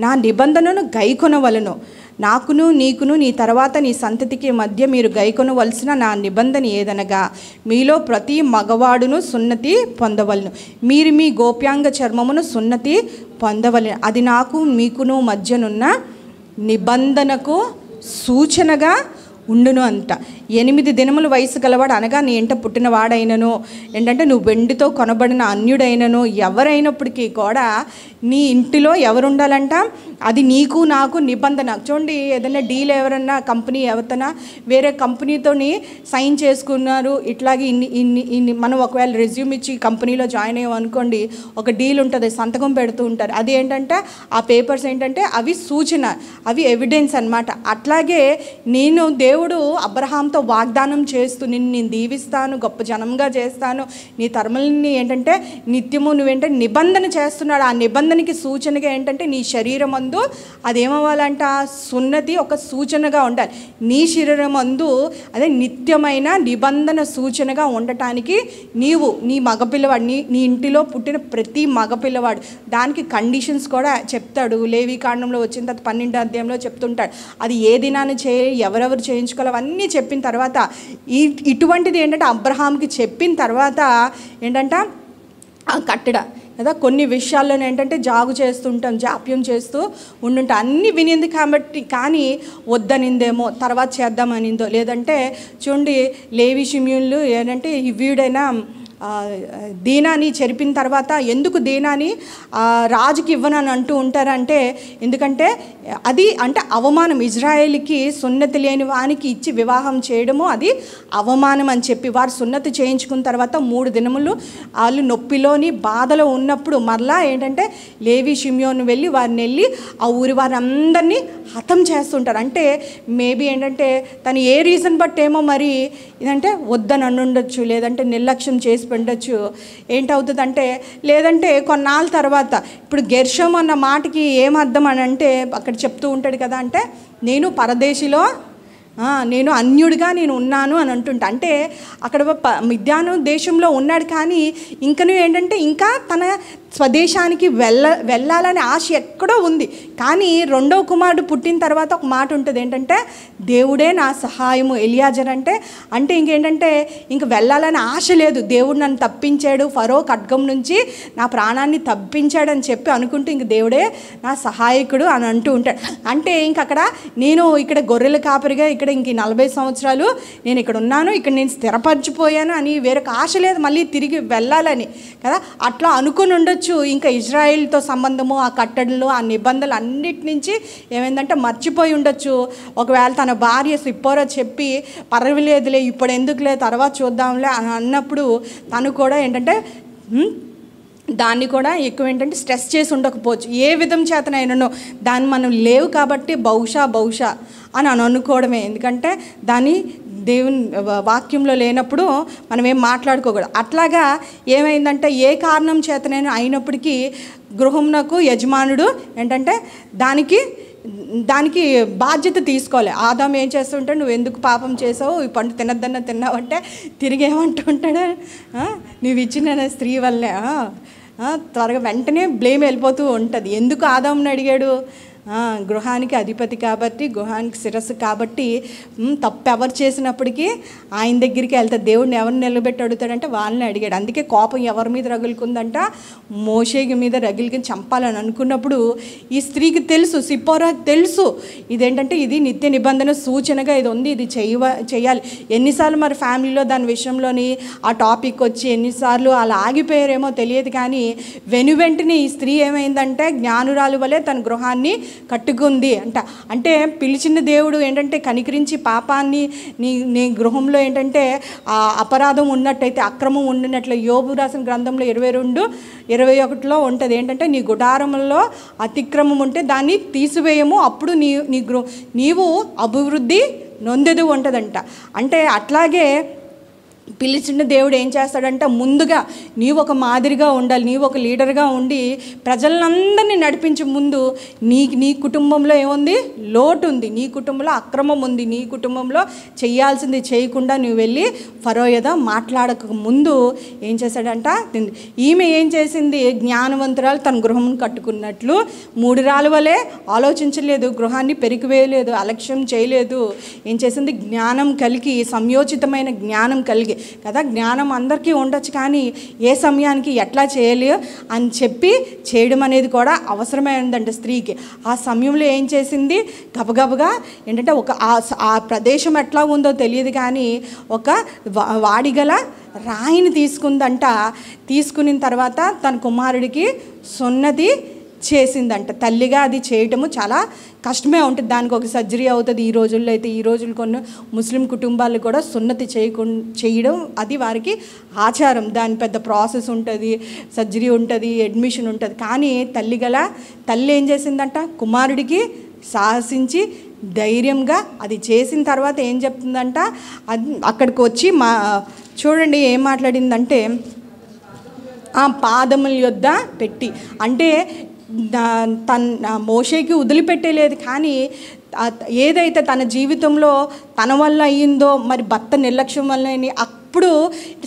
Speaker 1: నా నిబంధనను గైకొనవలను. నాకును నీకును నీ తర్వాత నీ సంతతికి మధ్య మీరు గైకొనవలసిన నా నిబంధన ఏదనగా మీలో ప్రతి మగవాడును సున్నతి పొందవలను. మీరు మీ గోప్యాంగ చర్మమును సున్నతి పొందవలను. అది నాకు మీకును మధ్యనున్న నిబంధనకు సూచనగా ఉండును అంట. 8 దినముల వయసు గలవాడు అనగా నీ ఇంట పుట్టినవాడైనను ఏంటంటే నువ్వు వెండితో కొనబడిన అన్యుడైనను ఎవరైనప్పటికీ కూడా నీ ఇంటిలో ఎవరు ఉండాలంట, అది నీకు నాకు నిబంధన. చూడండి, ఏదైనా డీల్ ఎవరన్నా కంపెనీ ఎవరితోనా వేరే కంపెనీతోని సైన్ చేసుకున్నారు, ఇట్లాగే ఇన్ని మనం ఒకవేళ రెజ్యూమ్ ఇచ్చి కంపెనీలో జాయిన్ అయ్యాం అనుకోండి, ఒక డీల్ ఉంటుంది, సంతకం పెడుతూ ఉంటారు. అది ఏంటంటే ఆ పేపర్స్ ఏంటంటే అవి సూచన, అవి ఎవిడెన్స్ అన్నమాట. అట్లాగే దేవుడు అబ్రహాంతో వాగ్దానం చేస్తూ నేను దీవిస్తాను, గొప్ప జనంగా చేస్తాను, నీ తరములని ఏంటంటే నిత్యము నువ్వేంటంటే నిబంధన చేస్తున్నాడు. ఆ నిబంధనకి సూచనగా ఏంటంటే నీ శరీరం అందు అదేమవ్వాలంట, సున్నతి ఒక సూచనగా ఉండాలి. నీ శరీరం అందు అదే నిత్యమైన నిబంధన సూచనగా ఉండటానికి నీ మగపిల్లవాడు, నీ ఇంటిలో పుట్టిన ప్రతి మగపిల్లవాడు, దానికి కండిషన్స్ కూడా చెప్తాడు. లేవి కాండంలో వచ్చిన తర్వాత 12వ అధ్యాయంలో చెప్తుంటాడు. అది ఏ దినాన్ని ఎవరెవరు చేయించుకోవాలి అవన్నీ చెప్పిన తర్వాత ఇటువంటిది ఏంటంటే అబ్రహాంకి చెప్పిన తర్వాత ఏంటంటే ఆ కట్టడ కదా కొన్ని విషయాల్లో ఏంటంటే జాగు చేస్తుంటాం, జాప్యం చేస్తూ ఉండుంటాం. అన్నీ వినింది కాబట్టి కానీ వద్దనిందేమో, తర్వాత చేద్దామనిందో. లేదంటే చూడండి, లేవి షిమ్యోనులు ఏంటంటే వీడైనా దీనాన్ని చెరిపిన తర్వాత ఎందుకు దీనాన్ని రాజుకి ఇవ్వనని అంటూ ఉంటారంటే, ఎందుకంటే అది అంటే అవమానం, ఇజ్రాయేల్కి సున్నతి లేని వానికి ఇచ్చి వివాహం చేయడము అది అవమానం అని చెప్పి వారు సున్నతి చేయించుకున్న తర్వాత 3 దినములు వాళ్ళు నొప్పిలోని బాధలో ఉన్నప్పుడు మరలా ఏంటంటే లేవి షిమ్యోను వారిని ఆ ఊరి వారందరినీ హతం చేస్తుంటారు. అంటే మేబీ ఏంటంటే తను ఏ రీజన్ బట్టి ఏమో మరి ఇదంటే వద్దని అనుండొచ్చు, లేదంటే నిర్లక్ష్యం చేసి ఉండొచ్చు. ఏంటవుతుందంటే లేదంటే కొన్నాళ్ళ తర్వాత ఇప్పుడు గెర్షోము అన్న మాటకి ఏమర్థం అని అంటే అక్కడ చెప్తూ ఉంటాడు కదా, అంటే నేను పరదేశిలో నేను అన్యుడిగా నేను ఉన్నాను అని అంటుంటా. అంటే అక్కడ మిద్యాను దేశంలో ఉన్నాడు కానీ ఇంకను ఏంటంటే ఇంకా తన స్వదేశానికి వెళ్ళాలనే ఆశ ఎక్కడో ఉంది. కానీ 2వ కుమారుడు పుట్టిన తర్వాత ఒక మాట ఉంటుంది ఏంటంటే దేవుడే నా సహాయము. ఎలియాజర్ అంటే ఇంకేంటంటే ఇంక వెళ్ళాలని ఆశ లేదు, దేవుడు నన్ను తప్పించాడు, ఫరో ఖడ్గం నుంచి నా ప్రాణాన్ని తప్పించాడని చెప్పి అనుకుంటూ ఇంక దేవుడే నా సహాయకుడు అని అంటూ ఉంటాడు. అంటే ఇంక అక్కడ నేను ఇక్కడ గొర్రెల కాపరిగా ఇక్కడ ఇంక 40 సంవత్సరాలు నేను ఇక్కడ ఉన్నాను, ఇక్కడ నేను స్థిరపరచిపోయాను అని వేరొక ఆశ లేదు మళ్ళీ తిరిగి వెళ్ళాలని కదా. అట్లా అనుకుని ఉండొచ్చు. ఇంకా ఇజ్రాయిల్తో సంబంధము, ఆ కట్టడలు, ఆ నిబంధనలు అన్నిటి నుంచి ఏమైందంటే మర్చిపోయి ఉండొచ్చు. ఒకవేళ తన భార్య సిప్పోరా చెప్పి పర్వాలేదులే ఇప్పుడు ఎందుకులే తర్వాత చూద్దాంలే అని అన్నప్పుడు తను కూడా ఏంటంటే దాన్ని కూడా ఎక్కువ ఏంటంటే స్ట్రెస్ చేసి ఉండకపోవచ్చు. ఏ విధం చేతనైనానో దాన్ని మనం లేవు కాబట్టి బహుశా అని అనుకోవడమే. ఎందుకంటే దాన్ని దేవుని వాక్యంలో లేనప్పుడు మనం ఏం మాట్లాడుకోకూడదు. అట్లాగా ఏమైందంటే ఏ కారణం చేతనైనా అయినప్పటికీ గృహంనకు యజమానుడు ఏంటంటే దానికి బాధ్యత తీసుకోవాలి. ఆదాం ఏం చేస్తుంటే నువ్వు ఎందుకు పాపం చేసావు, ఈ పండు తినద్దన్న తిన్నావంటే తిరిగి ఏమంటూ ఉంటాడు, నువ్వు ఇచ్చిన స్త్రీ వల్లే త్వరగా వెంటనే బ్లేమ్ వెళ్ళిపోతూ ఉంటుంది. ఎందుకు ఆదాంని అడిగాడు, గృహానికి అధిపతి కాబట్టి, గృహానికి శిరస్సు కాబట్టి తప్పు ఎవరు చేసినప్పటికీ ఆయన దగ్గరికి వెళ్తాడు. దేవుడిని ఎవరిని నిలబెట్టి అడుగుతాడంటే వాళ్ళని అడిగాడు. అందుకే కోపం ఎవరి మీద రగులుకుందంట, మోషే మీద రగిలికి చంపాలని అనుకున్నప్పుడు ఈ స్త్రీకి తెలుసు, సిప్పోరాకి తెలుసు ఇదేంటంటే ఇది నిత్య నిబంధన సూచనగా ఇది ఉంది, ఇది చేయాలి. ఎన్నిసార్లు మరి ఫ్యామిలీలో దాని విషయంలోని ఆ టాపిక్ వచ్చి ఎన్నిసార్లు అలా ఆగిపోయారేమో తెలియదు. కానీ వెనువెంటనే ఈ స్త్రీ ఏమైందంటే జ్ఞానురాలు వలె తన గృహాన్ని కట్టుకుంది అంటే పిలిచిన దేవుడు ఏంటంటే కనికరించి పాపాన్ని నీ గృహంలో ఏంటంటే ఆ అపరాధం ఉన్నట్టయితే, అక్రమం ఉండినట్లు యోబు రాసిన గ్రంథంలో 22:21 ఉంటుంది ఏంటంటే నీ గుడారంలో అతిక్రమం ఉంటే దాన్ని తీసివేయము, అప్పుడు నీవు అభివృద్ధి నొందెదు ఉంటుందంట. అంటే అట్లాగే పిలిచిన దేవుడు ఏం చేస్తాడంటే ముందుగా నీవు ఒక మాదిరిగా ఉండాలి, నీవు ఒక లీడర్గా ఉండి ప్రజలందరినీ నడిపించే ముందు నీ కుటుంబంలో ఏముంది, లోటు ఉంది, నీ కుటుంబంలో అక్రమం ఉంది, నీ కుటుంబంలో చేయాల్సింది చేయకుండా నువ్వు వెళ్ళి ఫరో ఏదో మాట్లాడక ముందు ఏం చేశాడంట, ఈమె ఏం చేసింది, జ్ఞానవంతురాలు తన గృహం కట్టుకున్నట్లు మూడురాలు వలె ఆలోచించలేదు, గృహాన్ని పెరికివేయలేదు, అలక్ష్యం చేయలేదు. ఏం చేసింది, జ్ఞానం కలిగి, సంయోచితమైన జ్ఞానం కలిగి కదా. జ్ఞానం అందరికీ ఉండొచ్చు, కానీ ఏ సమయానికి ఎట్లా చేయాలి అని చెప్పి చేయడం అనేది కూడా అవసరమైందంట స్త్రీకి. ఆ సమయంలో ఏం చేసింది, గబగబగా ఏంటంటే ఆ ప్రదేశం ఎట్లా ఉందో తెలియదు, కానీ ఒక వాడిగల రాయిని తీసుకుందంట. తీసుకున్న తర్వాత తన కుమారుడికి సున్నతి చేసిందంట. తల్లిగా అది చేయటము చాలా కష్టమే ఉంటుంది, దానికి ఒక సర్జరీ అవుతుంది. ఈ రోజుల్లో అయితే, ఈ రోజులు కొన్ని ముస్లిం కుటుంబాలు కూడా సున్నతి చేయడం అది వారికి ఆచారం. దాని పెద్ద ప్రాసెస్ ఉంటుంది, సర్జరీ ఉంటుంది, అడ్మిషన్ ఉంటుంది. కానీ తల్లి ఏం చేసిందంట, కుమారుడికి సాహసించి ధైర్యంగా అది చేసిన తర్వాత ఏం చెప్తుందంట, అక్కడికి వచ్చి చూడండి ఏం మాట్లాడిందంటే, ఆ పాదముల యొద్ద పెట్టి, అంటే మోషేకి వదిలిపెట్టేలేదు, కానీ ఏదైతే తన జీవితంలో తన వల్ల అయ్యిందో, మరి భర్త నిర్లక్ష్యం వల్ల అప్పుడు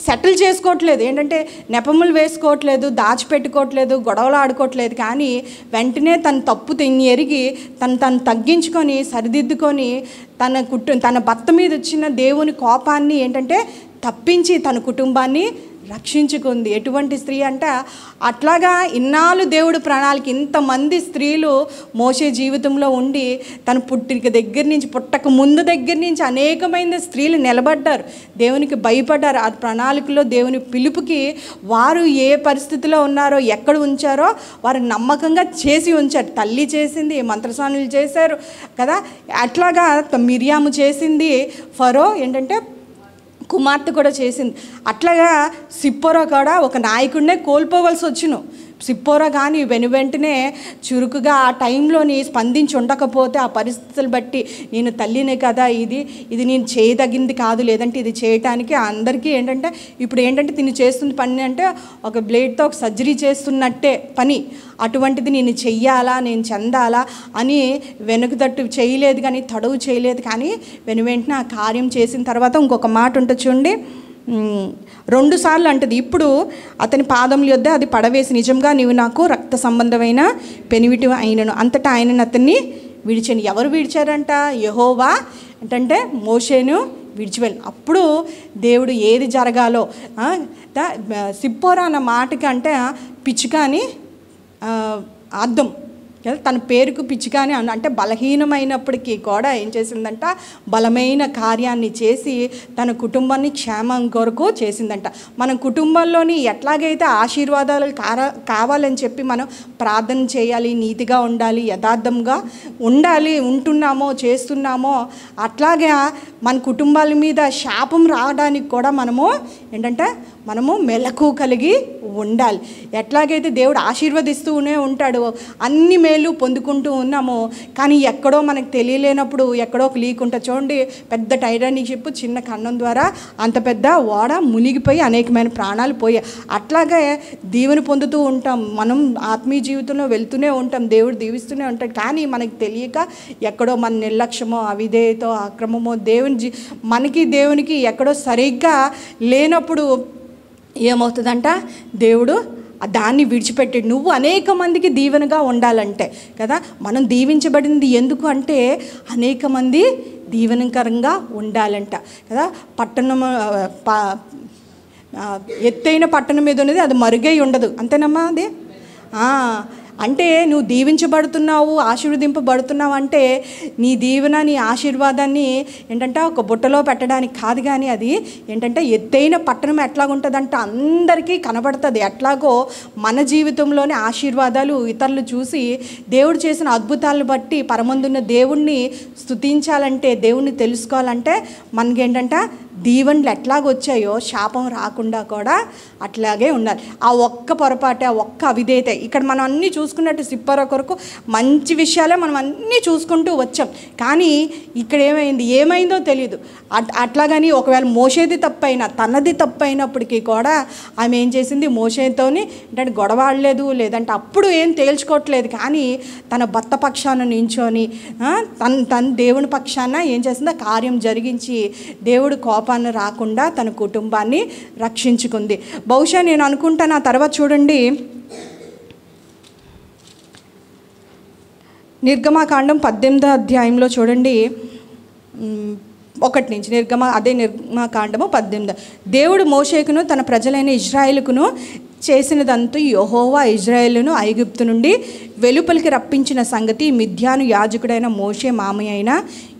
Speaker 1: సెటిల్ చేసుకోవట్లేదు, ఏంటంటే నెపములు వేసుకోవట్లేదు, దాచిపెట్టుకోవట్లేదు, గొడవలు ఆడుకోవట్లేదు, కానీ వెంటనే తన తప్పు ఎరిగి తను తగ్గించుకొని సరిదిద్దుకొని తన భర్త మీద వచ్చిన దేవుని కోపాన్ని ఏంటంటే తప్పించి తన కుటుంబాన్ని రక్షించుకుంది. ఎటువంటి స్త్రీ అంటే, అట్లాగా ఇన్నాళ్ళు దేవుడు ప్రణాళిక, ఇంతమంది స్త్రీలు మోషే జీవితంలో ఉండి తన పుట్టిక దగ్గర నుంచి, పుట్టక ముందు దగ్గర నుంచి అనేకమైన స్త్రీలు నిలబడ్డారు, దేవునికి భయపడ్డారు. ఆ ప్రణాళికలో దేవుని పిలుపుకి వారు ఏ పరిస్థితిలో ఉన్నారో, ఎక్కడ ఉంచారో వారు నమ్మకంగా చేసి ఉంచారు. తల్లి చేసింది, మంత్రస్వాములు చేశారు కదా, అట్లాగా మిరియాము చేసింది, ఫరో ఏంటంటే కుమార్తె కూడా చేసింది. అట్లాగా సిప్పోరా కూడా ఒక నాయకుడినే కోల్పోవలసి వచ్చును. సిప్పోరా కానీ వెంటనే చురుకుగా ఆ టైంలోని స్పందించి ఉండకపోతే, ఆ పరిస్థితులు బట్టి నేను తల్లినే కదా, ఇది నేను చేయదగింది కాదు, లేదంటే ఇది చేయటానికి అందరికీ ఏంటంటే ఇప్పుడు ఏంటంటే తిని చేస్తున్న పని అంటే ఒక బ్లేడ్తో ఒక సర్జరీ చేస్తున్నట్టే పని, అటువంటిది నేను చెయ్యాలా, నేను చెందాలా అని వెనుకదట్టు చేయలేదు, కానీ తడవు చేయలేదు. కానీ వెంటనే ఆ కార్యం చేసిన తర్వాత ఇంకొక మాట ఉంటుంది చూడండి, 2 సార్లు అంటది, ఇప్పుడు అతని పాదముల యొద్ద అది పడవేసి, నిజంగా నీవు నాకు రక్త సంబంధమైన పెనివిటి అయినను, అంతటా ఆయన అతన్ని విడిచాను. ఎవరు విడిచారంట, యెహోవా అంటే మోషేను విడిచివెళ్ళి. అప్పుడు దేవుడు ఏది జరగాలో, సిప్పోరా అన్న మాటకి అంటే పిచ్చుక అని అర్థం కదా, తన పేరుకు పిచ్చుకాని అంటే బలహీనమైనప్పటికీ కూడా ఏం చేసిందంట, బలమైన కార్యాన్ని చేసి తన కుటుంబాన్ని క్షేమం కొరకు చేసిందంట. మన కుటుంబంలోని ఎట్లాగైతే ఆశీర్వాదాలు కావాలని చెప్పి మనం ప్రార్థన చేయాలి, నీతిగా ఉండాలి, యథార్థంగా ఉండాలి, ఉంటున్నామో చేస్తున్నామో, అట్లాగే మన కుటుంబాల మీద శాపం రావడానికి కూడా మనము మెలకు కలిగి ఉండాలి. ఎట్లాగైతే దేవుడు ఆశీర్వదిస్తూనే ఉంటాడు, అన్ని మేలు పొందుకుంటూ ఉన్నాము, కానీ ఎక్కడో మనకు తెలియలేనప్పుడు ఎక్కడో ఒక లీక్ ఉంటుంది. చూడండి, పెద్ద టైటానిక్ షిప్ చిన్న కన్నం ద్వారా అంత పెద్ద ఓడ మునిగిపోయి అనేకమైన ప్రాణాలు పోయాయి. అట్లాగే దీవెన పొందుతూ ఉంటాం, మనం ఆత్మీయ జీవితంలో వెళ్తూనే ఉంటాం, దేవుడు దీవిస్తూనే ఉంటాడు, కానీ మనకు తెలియక ఎక్కడో మన నిర్లక్ష్యమో, అవిధేయతో, అక్రమమో మనకి దేవునికి ఎక్కడో సరిగ్గా లేనప్పుడు ఏమవుతుందంట, దేవుడు దాన్ని విడిచిపెట్టాడు. నువ్వు అనేక మందికి దీవెనగా ఉండాలంటే కదా, మనం దీవించబడింది ఎందుకు అంటే అనేక మంది దీవెనకరంగా ఉండాలంట కదా. ఎత్తైన పట్టణం మీద ఉన్నది అది మరుగై ఉండదు, అంతేనమ్మా. అది అంటే నువ్వు దీవించబడుతున్నావు, ఆశీర్వదింపబడుతున్నావు అంటే నీ దీవెన, నీ ఆశీర్వాదాన్ని ఏంటంటే ఒక బుట్టలో పెట్టడానికి కాదు, కానీ అది ఏంటంటే ఎత్తైన పట్టణం ఎట్లాగుంటుందంటే అందరికీ కనబడుతుంది. ఎట్లాగో మన జీవితంలోని ఆశీర్వాదాలు ఇతరులు చూసి దేవుడు చేసిన అద్భుతాలను బట్టి పరమందున్న దేవుణ్ణి స్తుతించాలంటే, దేవుణ్ణి తెలుసుకోవాలంటే మనకేంటంటే దీవెనలు ఎట్లాగొచ్చాయో శాపం రాకుండా కూడా అట్లాగే ఉండాలి. ఆ ఒక్క పొరపాటు, ఆ ఒక్క అవిధేయత, ఇక్కడ మనం అన్నీ చూస్తున్నాం. చూసుకున్నట్టు సిప్పర కొరకు మంచి విషయాలే మనం అన్నీ చూసుకుంటూ వచ్చాం. కానీ ఇక్కడ ఏమైందో తెలియదు. అట్లాగని ఒకవేళ మోషేది తప్పైనా తనది తప్పైనప్పటికీ కూడా ఆమె ఏం చేసింది, మోషేతోని అంటే గొడవ ఆడలేదు, లేదంటే అప్పుడు ఏం తేల్చుకోవట్లేదు. కానీ తన భర్త పక్షాన నించొని తన దేవుని పక్షాన ఏం చేసిందో కార్యం జరిగించి దేవుడు కోపాన్ని రాకుండా తన కుటుంబాన్ని రక్షించుకుంది. బహుశా నేను అనుకుంటాను ఆ తర్వాత చూడండి, నిర్గమాకాండం 18వ అధ్యాయంలో చూడండి 1 నుంచి నిర్గమాకాండము 18. దేవుడు మోషేకును తన ప్రజలైన ఇజ్రాయేలుకును చేసినదంతా యెహోవా ఇజ్రాయేలును ఐగుప్తు నుండి వెలుపలికి రప్పించిన సంగతి మిద్యాను యాజకుడైన మోషే మామయ్య అయిన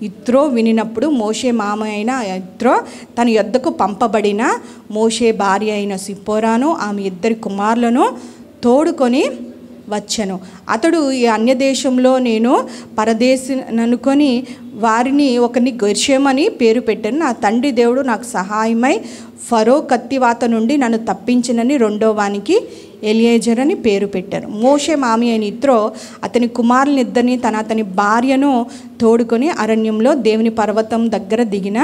Speaker 1: యిత్రో వినినప్పుడు, మోషే మామయ్య అయిన యిత్రో తన యొద్దకు పంపబడిన మోషే భార్య అయిన సిప్పోరాను ఆమె 2 కుమారులను తోడుకొని వచ్చెను. అతడు ఈ అన్యదేశంలో నేను పరదేశిననుకొని వారిని ఒకరిని గెర్షోమని పేరు పెట్టాను. నా తండ్రి దేవుడు నాకు సహాయమై ఫరో కత్తివాత నుండి నన్ను తప్పించినని 2వ వానికి ఎలియేజర్ అని పేరు పెట్టారు. మోషే మామయ్య అయిన యిత్రో అతని కుమారులనిద్దరిని అతని భార్యను తోడుకొని అరణ్యంలో దేవుని పర్వతం దగ్గర దిగిన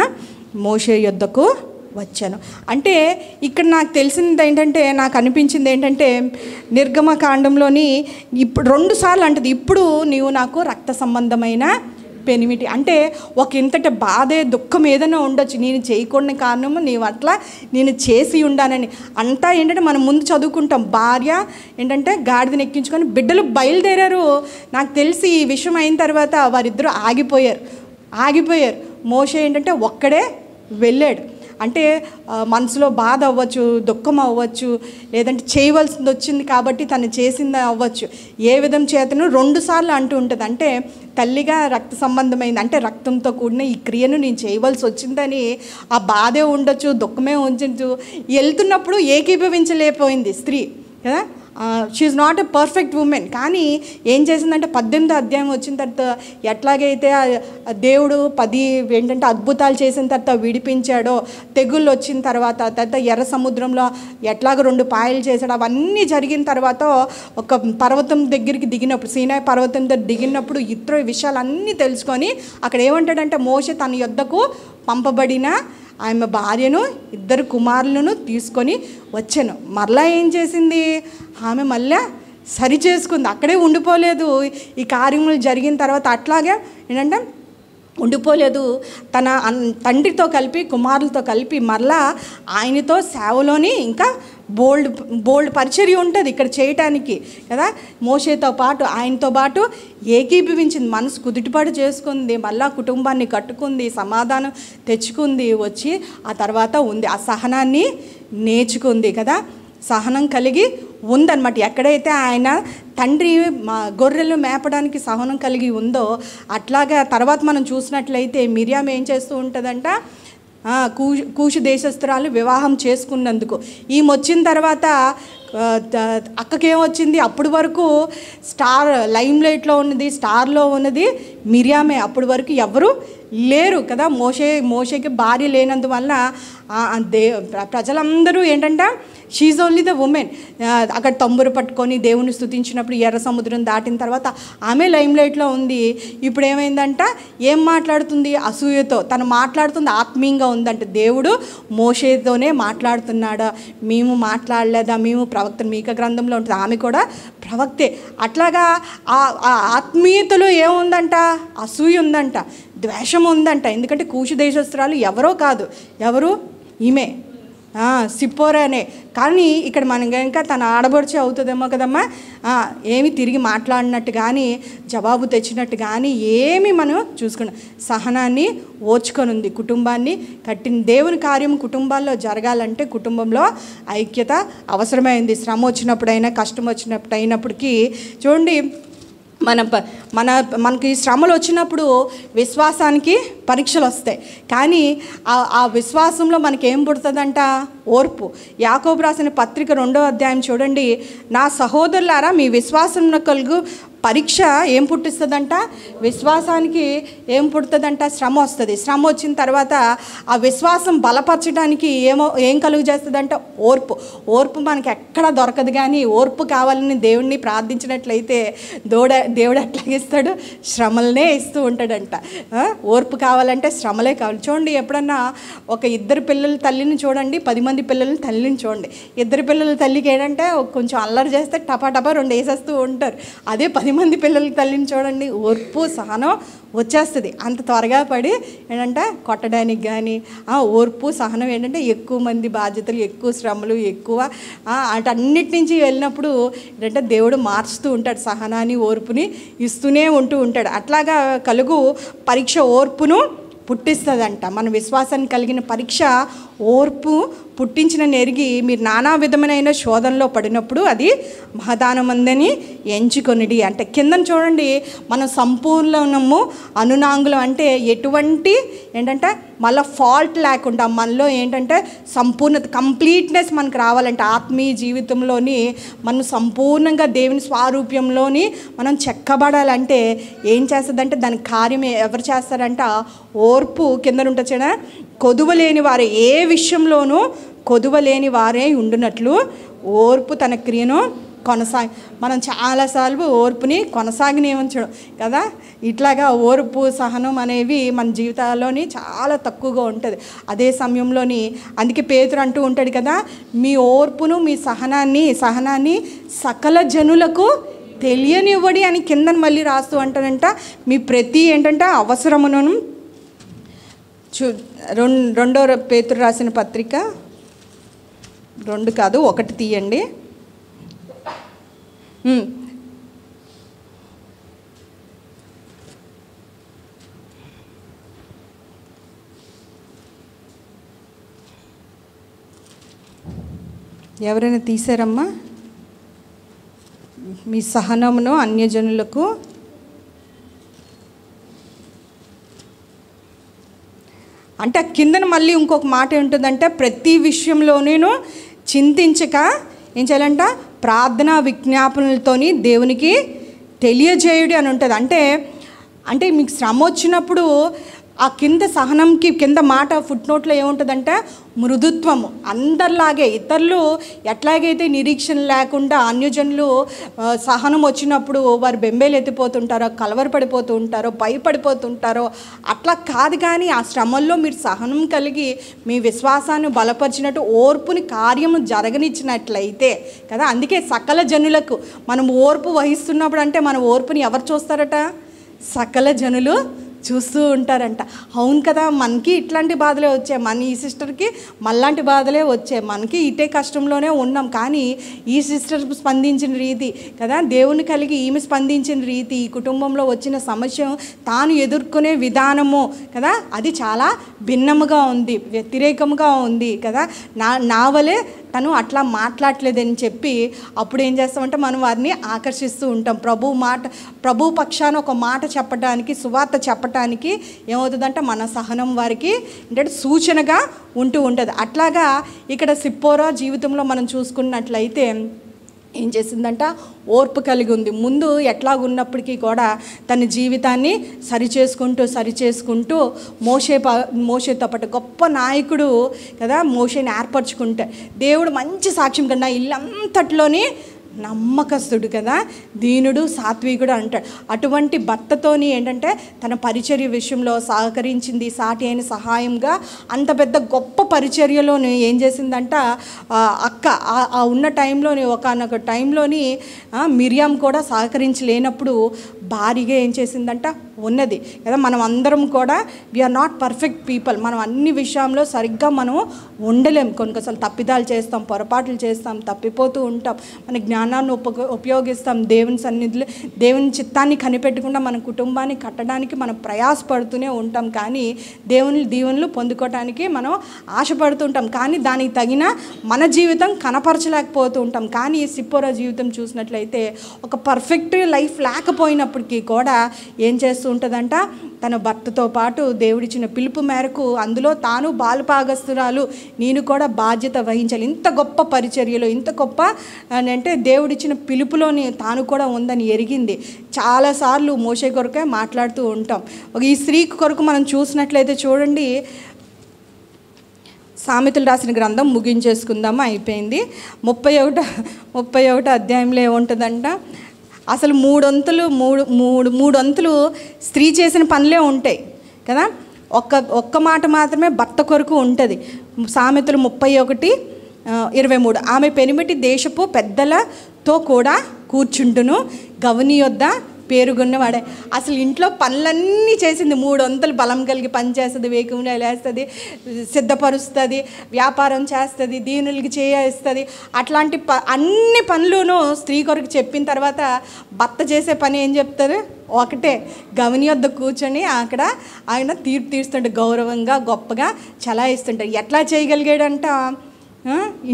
Speaker 1: మోషే యొద్దకు వచ్చాను. అంటే ఇక్కడ నాకు తెలిసింది ఏంటంటే, నాకు అనిపించింది ఏంటంటే, నిర్గమకాండంలోని ఇప్పుడు 2 సార్లు అంటది, ఇప్పుడు నీవు నాకు రక్త సంబంధమైన పెనిమిటి. అంటే ఒక ఇంతటి బాధే దుఃఖం ఏదైనా ఉండొచ్చు, నేను చేయకూడని కారణము నీవు అట్లా నేను చేసి ఉండానని. అంతా ఏంటంటే మనం ముందు చదువుకుంటాం, భార్య ఏంటంటే గాడిదని ఎక్కించుకొని బిడ్డలు బయలుదేరారు. నాకు తెలిసి ఈ విషయం అయిన తర్వాత వారిద్దరూ ఆగిపోయారు. మోషే ఏంటంటే ఒక్కడే వెళ్ళాడు. అంటే మనసులో బాధ అవ్వచ్చు, దుఃఖం అవ్వచ్చు, లేదంటే చేయవలసింది వచ్చింది కాబట్టి తను చేసింది అవ్వచ్చు. ఏ విధం చేతను 2 సార్లు అంటూ ఉంటుంది. అంటే తల్లిగా రక్త సంబంధమైంది, అంటే రక్తంతో కూడిన ఈ క్రియను నేను చేయవలసి వచ్చిందని ఆ బాధే ఉండొచ్చు, దుఃఖమే ఉండొచ్చు. వెళ్తున్నప్పుడు ఏకీభవించలేకపోయింది స్త్రీ కదా. She's not a perfect women. కానీ ఏం చేసిందంటే 18వ అధ్యాయం వచ్చిన తర్వాత ఎట్లాగైతే దేవుడు 10 ఏంటంటే అద్భుతాలు చేసిన తర్వాత విడిపించాడో, తెగుళ్ళు వచ్చిన తర్వాత ఎర్ర సముద్రంలో ఎట్లాగ 2 పాయలు చేశాడు, అవన్నీ జరిగిన తర్వాత ఒక పర్వతం దగ్గరికి దిగినప్పుడు, సీనాయి పర్వతం దగ్గర దిగినప్పుడు యిత్రో ఈ విషయాలన్నీ తెలుసుకొని అక్కడ ఏమంటాడంటే, మోషే తన యొద్దకు పంపబడిన ఆమె భార్యను 2 కుమారులను తీసుకొని వచ్చాను. మరలా ఏం చేసింది, ఆమె మళ్ళీ సరి చేసుకుంది, అక్కడే ఉండిపోలేదు. ఈ కార్యములు జరిగిన తర్వాత అట్లాగే ఏంటంటే ఉండిపోలేదు. తన తండ్రితో కలిపి కుమారులతో కలిపి మరలా ఆయనతో సేవలోని ఇంకా బోల్డ్ పరిచర్య ఉంటుంది ఇక్కడ చేయటానికి కదా. మోషేతో పాటు ఆయనతో పాటు ఏకీభవించింది, మనసు కుదుటిపాటు చేసుకుంది, మళ్ళా కుటుంబాన్ని కట్టుకుంది, సమాధానం తెచ్చుకుంది, వచ్చి ఆ తర్వాత ఉంది, ఆ సహనాన్ని నేర్చుకుంది కదా. సహనం కలిగి ఉందన్నమాట. ఎక్కడైతే ఆయన తండ్రి గొర్రెలు మేపడానికి సహనం కలిగి ఉందో అట్లాగా తర్వాత మనం చూసినట్లయితే మిరియాం ఏం చేస్తూ ఉంటుందంట, కూషు దేశస్తురాలు వివాహం చేసుకున్నందుకు ఈమె వచ్చిన తర్వాత అక్కకేమొచ్చింది, అప్పటి వరకు లైమ్ లైట్లో ఉన్నది, స్టార్లో ఉన్నది మిరియామే. అప్పటి వరకు ఎవరు లేరు కదా. మోషేకి భార్య లేనందువల్ల ప్రజలందరూ ఏంటంటే షీఈ్ ఓన్లీ ద ఉమెన్. అక్కడ తంబురు పట్టుకొని దేవుని స్తుతించినప్పుడు ఎర్ర సముద్రం దాటిన తర్వాత ఆమె లైమ్ లైట్లో ఉంది. ఇప్పుడు ఏమైందంట, ఏం మాట్లాడుతుంది, అసూయతో తను మాట్లాడుతుంది, ఆత్మీయంగా ఉందంటే దేవుడు మోషేతోనే మాట్లాడుతున్నాడా, మేము మాట్లాడలేదా, మేము ప్రవక్త మీకా గ్రంథంలో ఉంటుంది, ఆమె కూడా ప్రవక్తే. అట్లాగా ఆ ఆత్మీయతలో ఏముందంట, అసూయ ఉందంట, ద్వేషం ఉందంట. ఎందుకంటే కూషు దేశస్తురాలు ఎవరో కాదు, ఎవరు ఈమె సిప్పోరానే. కానీ ఇక్కడ మనం కనుక తన ఆడబడుచు అవుతుందేమో కదమ్మా, ఏమి తిరిగి మాట్లాడినట్టు కానీ జవాబు తెచ్చినట్టు కానీ ఏమి మనం చూసుకున్నాం. సహనాన్ని ఓర్చుకొని ఉంది, కుటుంబాన్ని కట్టిన. దేవుని కార్యం కుటుంబాల్లో జరగాలంటే కుటుంబంలో ఐక్యత అవసరమైంది. శ్రమ వచ్చినప్పుడైనా కష్టం వచ్చినప్పుడు అయినప్పటికీ చూడండి, మనకి శ్రమలు వచ్చినప్పుడు విశ్వాసానికి పరీక్షలు వస్తాయి. కానీ ఆ విశ్వాసంలో మనకి ఏం పుడుతుందంట? ఓర్పు. యాకోబు రాసిన పత్రిక 2వ అధ్యాయం చూడండి. నా సహోదరులారా, మీ విశ్వాసంలో కలుగు పరీక్ష ఏం పుట్టిస్తుందంట? విశ్వాసానికి ఏం పుడుతుందంట? శ్రమ వస్తుంది. శ్రమ వచ్చిన తర్వాత ఆ విశ్వాసం బలపరచడానికి ఏం కలుగు చేస్తుందంట? ఓర్పు. ఓర్పు మనకి ఎక్కడ దొరకదు. కానీ ఓర్పు కావాలని దేవుడిని ప్రార్థించినట్లయితే దేవుడు ఎట్లాగిస్తాడు? శ్రమలనే ఇస్తూ ఉంటాడంట. ఓర్పు కావాలంటే శ్రమలే కావాలి. చూడండి, ఎప్పుడన్నా ఒక 2 పిల్లల తల్లిని చూడండి, 10 మంది పిల్లల తల్లిని చూడండి. 2 పిల్లల తల్లికి ఏంటంటే కొంచెం అల్లరి చేస్తే టపా 2 వేసేస్తూ ఉంటారు. అదే 10 మంది పిల్లల తల్లిని చూడండి, ఓర్పు సహనం వచ్చేస్తుంది. అంత త్వరగా పడి ఏంటంటే కొట్టడానికి కానీ ఓర్పు సహనం ఏంటంటే ఎక్కువ మంది బాధ్యతలు, ఎక్కువ శ్రమలు, ఎక్కువ అన్నిటి నుంచి వెళ్ళినప్పుడు ఏంటంటే దేవుడు మార్చుతూ ఉంటాడు, సహనాన్ని ఓర్పుని ఇస్తూనే ఉంటాడు. అట్లాగా కలుగు పరీక్ష ఓర్పును పుట్టిస్తుందంట. మన విశ్వాసాన్ని కలిగిన పరీక్ష ఓర్పు పుట్టించిన నెరిగి మీరు నానా విధమైన శోధనలో పడినప్పుడు అది మహదానమందని ఎంచుకొనిడి అంటే కింద చూడండి, మనం సంపూర్ణము అనునాంగులం అంటే ఎటువంటి ఏంటంటే మళ్ళీ ఫాల్ట్ లేకుండా మనలో ఏంటంటే సంపూర్ణత, కంప్లీట్నెస్ మనకు రావాలంటే ఆత్మీయ జీవితంలోని మనం సంపూర్ణంగా దేవుని స్వారూప్యంలోని మనం చెక్కబడాలంటే ఏం చేస్తుందంటే దాని కార్యం ఎవరు చేస్తారంట? ఓర్పు. కింద ఉంటుంది చూడ, కొదువలేని వారే, ఏ విషయంలోనూ కొదువలేని వారే ఉండునట్లు ఓర్పు తన క్రియను మనం చాలాసార్లు ఓర్పుని కొనసాగనివ్వడం కదా. ఇట్లాగా ఓర్పు సహనం అనేవి మన జీవితాల్లోని చాలా తక్కువగా ఉంటుంది. అదే సమయంలోని అందుకే పేతురు అంటూ ఉంటాడు కదా, మీ ఓర్పును మీ సహనాన్ని సకల జనులకు తెలియనివ్వడి అని కింద మళ్ళీ రాస్తూ అంటాడంట. మీ ప్రతి ఏంటంటే అవసరమును 2వ పేతురు రాసిన పత్రిక 2 కాదు 1 తీయండి. ఎవరైనా తీసారమ్మా? మీ సహనమును అన్యజనులకు అంటే కిందన మళ్ళీ ఇంకొక మాట ఉంటుందంటే ప్రతి విషయంలోనూ చింతించక ఏం చేయాలంట? ప్రార్థనా విజ్ఞాపనలతోని దేవునికి తెలియజేయుడి అని ఉంటుంది. అంటే మీకు శ్రమ వచ్చినప్పుడు ఆ సహనంకి కింద మాట ఫుట్ నోట్లో ఏముంటుందంటే మృదుత్వము. అందరిలాగే ఇతరులు ఎట్లాగైతే నిరీక్షణ లేకుండా అన్యజనులు సహనం వచ్చినప్పుడు వారు బెంబేలు ఎత్తిపోతుంటారో, కలవరపడిపోతూ ఉంటారో, భయపడిపోతుంటారో, అట్లా కాదు. కానీ ఆ శ్రమల్లో మీరు సహనం కలిగి మీ విశ్వాసాన్ని బలపరిచినట్టు ఓర్పుని కార్యము జరగనిచ్చినట్లయితే కదా. అందుకే సకల జనులకు మనం ఓర్పు వహిస్తున్నప్పుడు అంటే మన ఓర్పుని ఎవరు చూస్తారట? సకల జనులు చూస్తూ ఉంటారంట. అవును కదా, మనకి ఇట్లాంటి బాధలే వచ్చాయి, మన ఈ సిస్టర్కి మళ్ళాంటి బాధలే వచ్చాయి, మనకి ఇటే కష్టంలోనే ఉన్నాం. కానీ ఈ సిస్టర్ స్పందించిన రీతి కదా, దేవుని కలిగి ఈమె స్పందించిన రీతి, ఈ కుటుంబంలో వచ్చిన సమస్య తాను ఎదుర్కొనే విధానము కదా, అది చాలా భిన్నముగా ఉంది, వ్యతిరేకంగా ఉంది కదా. నా వలే తను అట్లా మాట్లాడలేదని చెప్పి అప్పుడు ఏం చేస్తామంటే మనం వారిని ఆకర్షిస్తూ ఉంటాం. ప్రభు పక్షాన ఒక మాట చెప్పడానికి, సువార్త చెప్పడానికి ఏమవుతుందంటే మన సహనం వారికి అంటే సూచనగా ఉంటుంది. అట్లాగా ఇక్కడ సిప్పోరా జీవితంలో మనం చూసుకున్నట్లయితే ఏం చేసిందంట? ఓర్పు కలిగి ఉంది. ముందు ఎట్లాగున్నప్పటికీ కూడా తన జీవితాన్ని సరిచేసుకుంటూ మోషేతో పాటు గొప్ప నాయకుడు కదా మోషేని ఏర్పరచుకుంటే దేవుడు మంచి సాక్ష్యం కన్నా ఇల్లంతట్లోని నమ్మకస్తుడు కదా, దీనుడు, సాత్వికుడు అంటాడు. అటువంటి భర్తతోని ఏంటంటే తన పరిచర్య విషయంలో సహకరించింది, సాటి అయిన సహాయంగా అంత పెద్ద గొప్ప పరిచర్యలోని ఏం చేసిందంట అక్క ఉన్న టైంలోని ఒకనొక టైంలోని మిరియాం కూడా సహకరించలేనప్పుడు భారీగా ఏం చేసిందంట ఉన్నది కదా. మనం అందరం కూడా వీఆర్ నాట్ పర్ఫెక్ట్ పీపుల్. మనం అన్ని విషయంలో సరిగ్గా మనం ఉండలేం. కొన్నిసార్లు తప్పిదాలు చేస్తాం, పొరపాట్లు చేస్తాం, తప్పిపోతూ ఉంటాం. మన జ్ఞానాన్ని ఉపయోగిస్తాం. దేవుని సన్నిధిలో దేవుని చిత్తాన్ని కనిపెట్టకుండా మన కుటుంబాన్ని కట్టడానికి మనం ప్రయాసపడుతూనే ఉంటాం. కానీ దేవుని దీవెనలు పొందుకోవటానికి మనం ఆశపడుతుంటాం. కానీ దానికి తగిన మన జీవితం కనపరచలేకపోతూ ఉంటాం. కానీ సిప్పోరా జీవితం చూసినట్లయితే ఒక పర్ఫెక్ట్ లైఫ్ లేకపోయినప్పటికీ కూడా ఏం చేస్తూ ఉంటుందంట, తన భర్తతో పాటు దేవుడిచ్చిన పిలుపు మేరకు అందులో తాను బాలుపాగస్తురాలు, నేను కూడా బాధ్యత వహించాలి. ఇంత గొప్ప పరిచర్యలో, ఇంత గొప్ప అంటే దేవుడిచ్చిన పిలుపులోని తాను కూడా ఉందని ఎరిగింది. చాలాసార్లు మోషే కొరకే మాట్లాడుతూ ఉంటాం. ఈ స్త్రీ కొరకు మనం చూసినట్లయితే చూడండి, సామెతలు రాసిన గ్రంథం ముగించేసుకుందాము, అయిపోయింది. 31 అధ్యాయంలో ఏముంటుందంట, అసలు మూడొంతులు స్త్రీ చేసిన పనులే ఉంటాయి కదా. ఒక్క మాట మాత్రమే భర్త కొరకు ఉంటుంది. సామెతలు 31:23, ఆమె పెనిమిటి దేశపు పెద్దలతో కూడా కూర్చుంటును, గవని యొద్ద పేరుగున్నవాడే. అసలు ఇంట్లో పనులన్నీ చేసింది. 3 వంతులు బలం కలిగి పని చేస్తుంది, వేకుమునే లేస్తుంది, సిద్ధపరుస్తుంది, వ్యాపారం చేస్తుంది, దీనులకి చేయిస్తుంది. అట్లాంటి అన్ని పనులను స్త్రీ కొరకు చెప్పిన తర్వాత భర్త చేసే పని ఏం చెప్తారు, ఒకటే, గవని వద్ద కూర్చొని అక్కడ ఆయన తీర్పు తీరుస్తుంటే గౌరవంగా గొప్పగా చలాయిస్తుంటాడు. ఎట్లా చేయగలిగాడంట,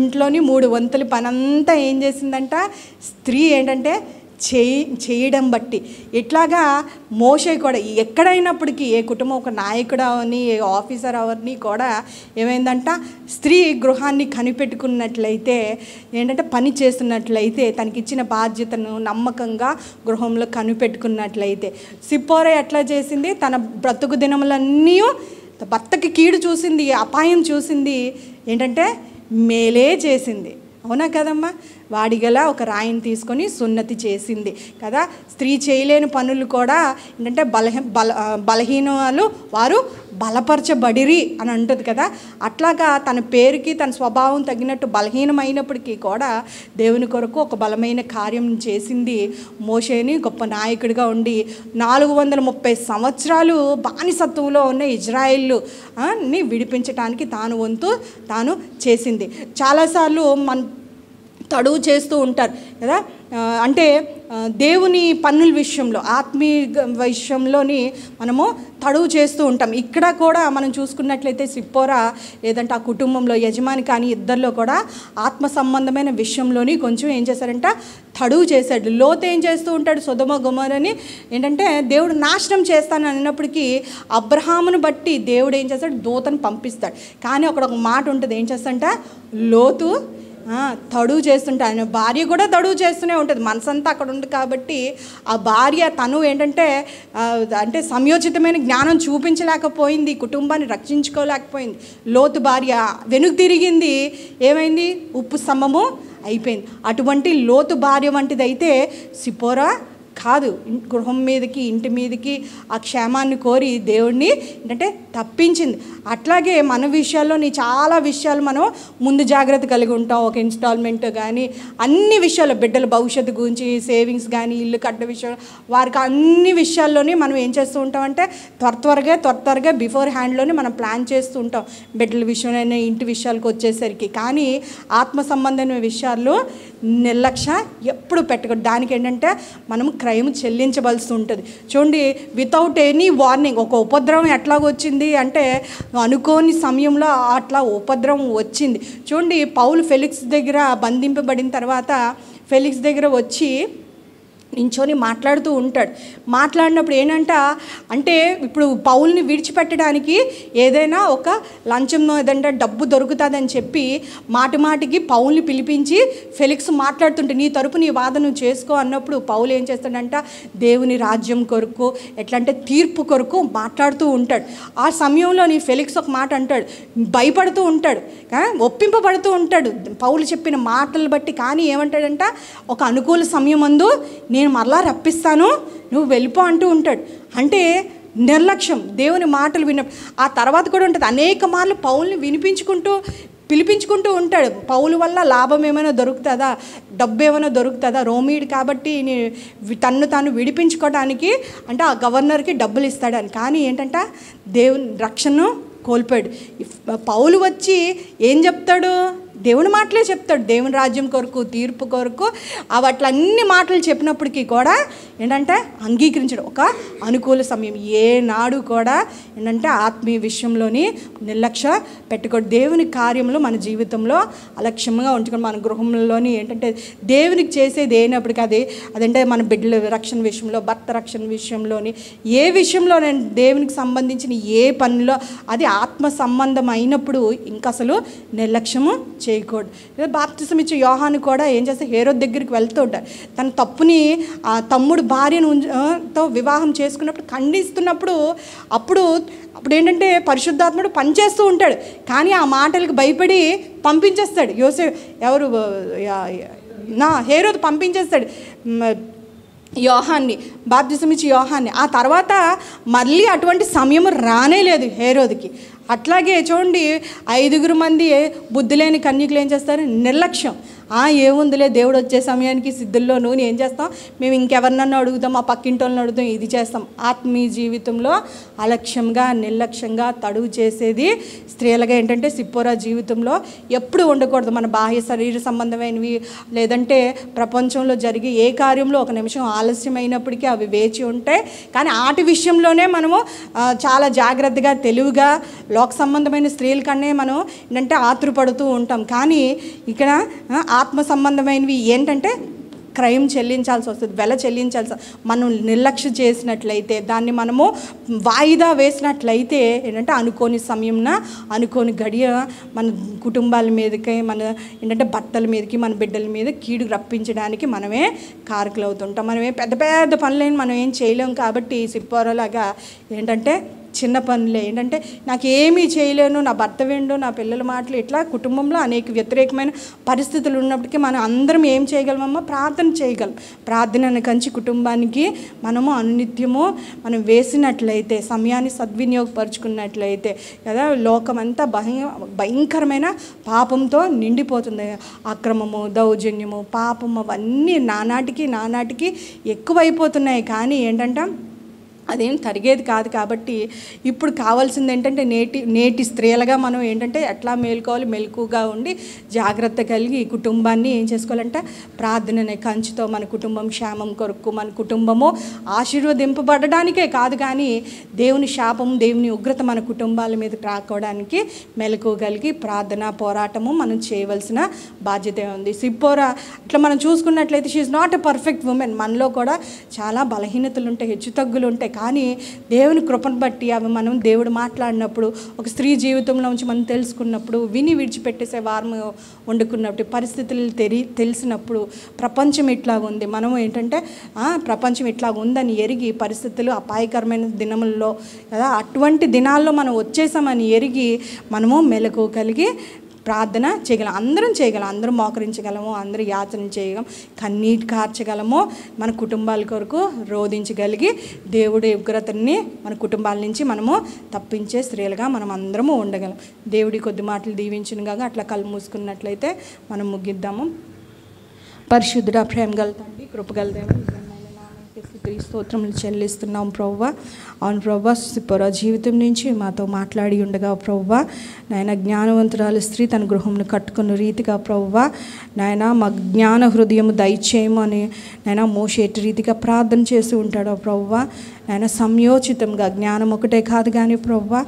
Speaker 1: ఇంట్లోని 3 వంతుల పనంతా ఏం చేసిందంట స్త్రీ, ఏంటంటే చేయడం బట్టి. ఇట్లాగా మోషే కూడా ఎక్కడైనప్పటికీ, ఏ కుటుంబం ఒక నాయకుడు అవని, ఏ ఆఫీసర్ అవని కూడా ఏమైందంట, స్త్రీ గృహాన్ని కనిపెట్టుకున్నట్లయితే, ఏంటంటే పని చేస్తున్నట్లయితే, తనకిచ్చిన బాధ్యతను నమ్మకంగా గృహంలో కనిపెట్టుకున్నట్లయితే. సిప్పోరా ఎట్లా చేసింది, తన బ్రతుకు దినములన్నీ భర్తకి కీడు చూసింది, అపాయం చూసింది, ఏంటంటే మేలే చేసింది. అవునా కదమ్మా? వాడిగల ఒక రాయిని తీసుకొని సున్నతి చేసింది కదా. స్త్రీ చేయలేని పనులు కూడా ఏంటంటే బలహీనాలు వారు బలపరచబడిరి అని అంటుంది కదా. అట్లాగా తన పేరుకి తన స్వభావం తగినట్టు బలహీనమైనప్పటికీ కూడా దేవుని కొరకు ఒక బలమైన కార్యం చేసింది. మోషేని గొప్ప నాయకుడిగా ఉండి 430 సంవత్సరాలు బానిసత్వంలో ఉన్న ఇజ్రాయిల్ని విడిపించడానికి తాను చేసింది. చాలాసార్లు తడువు చేస్తూ ఉంటారు కదా. అంటే దేవుని పనుల విషయంలో, ఆత్మీయ విషయంలోని మనము తడువు చేస్తూ ఉంటాం. ఇక్కడ కూడా మనం చూసుకున్నట్లయితే సిప్పోరా లేదంటే ఆ కుటుంబంలో యజమాని కానీ ఇద్దరిలో కూడా ఆత్మ సంబంధమైన విషయంలోని కొంచెం ఏం చేశారంట, తడువు చేశాడు. లోతు ఏం చేస్తూ ఉంటాడు, సొదొమ గొమొరని ఏంటంటే దేవుడు నాశనం చేస్తాను అన్నప్పటికీ అబ్రహామును బట్టి దేవుడు ఏం చేస్తాడు, దూతను పంపిస్తాడు. కానీ అక్కడ ఒక మాట ఉంటుంది, ఏం చేస్తాడంట, లోతు తడువు చేస్తుంటే ఆయన భార్య కూడా తడువు చేస్తూనే ఉంటుంది. మనసంతా అక్కడ ఉంది కాబట్టి ఆ భార్య తను ఏంటంటే అంటే సమయోచితమైన జ్ఞానం చూపించలేకపోయింది, కుటుంబాన్ని రక్షించుకోలేకపోయింది. లోతు భార్య వెనుక తిరిగింది, ఏమైంది, ఉప్పు స్తంభము అయిపోయింది. అటువంటి లోతు భార్య వంటిది అయితే సిప్పోరా కాదు. గృహం మీదకి, ఇంటి మీదకి ఆ క్షేమాన్ని కోరి దేవుడిని ఏంటంటే తప్పించింది. అట్లాగే మన విషయాల్లోని చాలా విషయాలు మనం ముందు జాగ్రత్త కలిగి ఉంటాం. ఒక ఇన్స్టాల్మెంట్ కానీ అన్ని విషయాలు, బిడ్డల భవిష్యత్తు గురించి, సేవింగ్స్ కానీ, ఇల్లు కట్ట విషయం, వారికి అన్ని విషయాల్లోని మనం ఏం చేస్తూ ఉంటామంటే త్వరగా బిఫోర్ హ్యాండ్లోనే మనం ప్లాన్ చేస్తూ ఉంటాం. బిడ్డల విషయంలో, ఇంటి విషయాలకు వచ్చేసరికి. కానీ ఆత్మ సంబంధమైన విషయాల్లో నిర్లక్ష్య ఎప్పుడు పెట్టకూడదు. దానికి ఏంటంటే మనం క్రైమ్ చెల్లించవలసి ఉంటుంది. చూడండి, వితౌట్ ఎనీ వార్నింగ్ ఒక ఉపద్రవం ఎట్లాగొచ్చింది అంటే, అనుకోని సమయంలో అట్లా ఉపద్రవం వచ్చింది. చూడండి, పౌలు ఫెలిక్స్ దగ్గర బంధింపబడిన తర్వాత ఫెలిక్స్ దగ్గర వచ్చి నించొని మాట్లాడుతూ ఉంటాడు. మాట్లాడినప్పుడు ఏంటంట, అంటే ఇప్పుడు పౌల్ని విడిచిపెట్టడానికి ఏదైనా ఒక లంచం ఏదంటే డబ్బు దొరుకుతుందని చెప్పి మాటికి పౌల్ని పిలిపించి ఫెలిక్స్ మాట్లాడుతుంటే, నీ తరపు నీ వాదన చేసుకో అన్నప్పుడు పౌలు ఏం చేస్తాడంట, దేవుని రాజ్యం కొరకు, ఎట్లా అంటే తీర్పు కొరకు మాట్లాడుతూ ఉంటాడు. ఆ సమయంలో నీ ఫెలిక్స్ ఒక మాట అంటాడు, భయపడుతూ ఉంటాడు, ఒప్పింపబడుతూ ఉంటాడు పౌలు చెప్పిన మాటలు బట్టి. కానీ ఏమంటాడంట, ఒక అనుకూల సమయం అందు నేను మరలా రప్పిస్తాను, నువ్వు వెళ్ళిపో అంటూ ఉంటాడు. అంటే నిర్లక్ష్యం, దేవుని మాటలు ఆ తర్వాత కూడా ఉంటుంది. అనేక మార్లు పౌల్ని వినిపించుకుంటూ పిలిపించుకుంటూ ఉంటాడు. పౌలు వల్ల లాభం ఏమైనా దొరుకుతుందా, డబ్బు ఏమైనా దొరుకుతుందా, రోమీడు కాబట్టి తన్ను తాను విడిపించుకోవడానికి అంటే ఆ గవర్నర్కి డబ్బులు ఇస్తాడని. కానీ ఏంటంటే దేవుని రక్షణను కోల్పోయాడు. పౌలు వచ్చి ఏం చెప్తాడు? దేవుని మాటలే చెప్తాడు. దేవుని రాజ్యం కొరకు, తీర్పు కొరకు అట్లన్ని మాటలు చెప్పినప్పటికీ కూడా ఏంటంటే అంగీకరించడం ఒక అనుకూల సమయం. ఏనాడు కూడా ఏంటంటే ఆత్మీయ విషయంలోని నిర్లక్ష్య పెట్టుకోడు. దేవుని కార్యంలో మన జీవితంలో అలక్ష్యంగా ఉంచుకొని మన గృహంలోని ఏంటంటే దేవునికి చేసేది అయినప్పటికీ అదంటే మన బిడ్డల రక్షణ విషయంలో, భర్త రక్షణ విషయంలోని ఏ విషయంలో నేను దేవునికి సంబంధించిన ఏ పనిలో అది ఆత్మ సంబంధం అయినప్పుడు ఇంకా అసలు నిర్లక్ష్యము చేయకూడదు. బాప్తిసం ఇచ్చే యోహాను కూడా ఏం చేస్తే హేరోదు దగ్గరికి వెళ్తూ ఉంటారు. తన తప్పుని ఆ తమ్ముడు భార్యను తో వివాహం చేసుకున్నప్పుడు ఖండిస్తున్నప్పుడు అప్పుడు ఏంటంటే పరిశుద్ధాత్ముడు పనిచేస్తూ ఉంటాడు. కానీ ఆ మాటలకు భయపడి పంపించేస్తాడు. హేరోదు పంపించేస్తాడు యోహాన్ని, బాప్తిసం ఇచ్చి యోహాన్ని. ఆ తర్వాత మళ్ళీ అటువంటి సమయం రానే లేదు హేరోదుకి. అట్లాగే చూడండి 5 మంది బుద్ధి లేని కన్యకులు ఏం చేస్తారు? నిర్లక్ష్యం. ఏముందిలే, దేవుడు వచ్చే సమయానికి సిద్ధుల్లో నూనె ఏం చేస్తాం, మేము ఇంకెవరినన్నా అడుగుతాం, ఆ పక్కింటి వాళ్ళని అడుగుతాం, ఇది చేస్తాం. ఆత్మీయ జీవితంలో అలక్ష్యంగా నిర్లక్ష్యంగా తడువు చేసేది స్త్రీలుగా ఏంటంటే సిప్పోరా జీవితంలో ఎప్పుడు ఉండకూడదు. మన బాహ్య శరీర సంబంధమైనవి లేదంటే ప్రపంచంలో జరిగే ఏ కార్యంలో ఒక నిమిషం ఆలస్యమైనప్పటికీ అవి వేచి ఉంటాయి. కానీ ఆటి విషయంలోనే మనము చాలా జాగ్రత్తగా తెలివిగా లోక సంబంధమైన స్త్రీల కన్నా మనం ఏంటంటే ఆతురపడుతూ ఉంటాం. కానీ ఇక్కడ ఆత్మ సంబంధమైనవి ఏంటంటే క్రయం చెల్లించాల్సి వస్తుంది, వెల చెల్లించాల్సి. మనం నిర్లక్ష్యం చేసినట్లయితే, దాన్ని మనము వాయిదా వేసినట్లయితే ఏంటంటే అనుకోని సమయంన అనుకోని గడియ మన కుటుంబాల మీదకి, మన ఏంటంటే భర్తల మీదకి, మన బిడ్డల మీద కీడు రప్పించడానికి మనమే కారకులు అవుతుంటాం. మనమే పెద్ద పెద్ద పనులేని మనం ఏం చేయలేం. కాబట్టి సిప్పోరాలాగా ఏంటంటే చిన్న పనులే ఏంటంటే నాకేమీ చేయలేను, నా భర్త విండు, నా పిల్లల మాటలు, ఇట్లా కుటుంబంలో అనేక వ్యతిరేకమైన పరిస్థితులు ఉన్నప్పటికీ మనం అందరం ఏం చేయగలమమ్మా? ప్రార్థన చేయగలం. ప్రార్థనను కంచి కుటుంబానికి మనము అనునిత్యము మనం వేసినట్లయితే, సమయాన్ని సద్వినియోగపరుచుకున్నట్లయితే కదా, లోకమంతా భయంకరమైన పాపంతో నిండిపోతుంది. అక్రమము, దౌర్జన్యము, పాపము అవన్నీ నానాటికి ఎక్కువైపోతున్నాయి. కానీ ఏంటంటే అదేం తరిగేది కాదు. కాబట్టి ఇప్పుడు కావాల్సింది ఏంటంటే నేటి స్త్రీలుగా మనం ఏంటంటే ఎట్లా మేలుకోవాలి, మెలకుగా ఉండి జాగ్రత్త కలిగి కుటుంబాన్ని ఏం చేసుకోవాలంటే ప్రార్థననే కంచుతో మన కుటుంబం క్షేమం కొరకు, మన కుటుంబము ఆశీర్వదింపబడడానికే కాదు కానీ దేవుని శాపం, దేవుని ఉగ్రత మన కుటుంబాల మీద రాకోవడానికి మెలకువగలిగి ప్రార్థన పోరాటము మనం చేయవలసిన బాధ్యత ఉంది. సిప్పోరా ఇట్లా మనం చూసుకున్నట్లయితే she is not a perfect women. మనలో కూడా చాలా బలహీనతలు ఉంటాయి, హెచ్చుతగ్గులు ఉంటాయి. కానీ దేవుని కృపను బట్టి అవి మనం దేవుడు మాట్లాడినప్పుడు, ఒక స్త్రీ జీవితంలో నుంచి మనం తెలుసుకున్నప్పుడు, విని విడిచిపెట్టేసే వారం వండుకున్నప్పుడు, పరిస్థితులు తెలిసినప్పుడు ప్రపంచం ఇట్లా ఉంది, మనం ఏంటంటే ప్రపంచం ఇట్లా ఉందని ఎరిగి, పరిస్థితులు అపాయకరమైన దినముల్లో కదా అటువంటి దినాల్లో మనం వచ్చేసామని ఎరిగి మనము మెలకు కలిగి ప్రార్థన చేయగలం. అందరం చేయగలం, అందరం మోకరించగలము, అందరూ యాచన చేయగలం, కన్నీటి కార్చగలము, మన కుటుంబాల కొరకు రోధించగలిగి దేవుడి ఉగ్రతని మన కుటుంబాల నుంచి మనము తప్పించే స్త్రీలుగా మనం అందరము ఉండగలం. దేవుడి కొద్ది మాటలు దీవించిన కాగా అట్లా కళ్ళు మూసుకున్నట్లయితే మనం ముగిద్దాము. పరిశుద్ధుడా, ప్రేమ గల తండ్రి, కృపగల దేవుడు, స్తోత్రములు చెల్లిస్తున్నాం ప్రభువా. అవును ప్రభువా, సిప్పోరా జీవితం నుంచి మాతో మాట్లాడి ఉండగా ప్రభువా, నాయన జ్ఞానవంతురాలు స్త్రీ తన గృహంను కట్టుకున్న రీతిగా ప్రభువా, నాయన మా జ్ఞాన హృదయము దయచేయము అని నాయన మోషే ఎట్టి రీతిగా ప్రార్థన చేసి ఉంటాడో ప్రభువా, నాయన సంయోచితంగా జ్ఞానం ఒకటే కాదు కానీ ప్రభువా,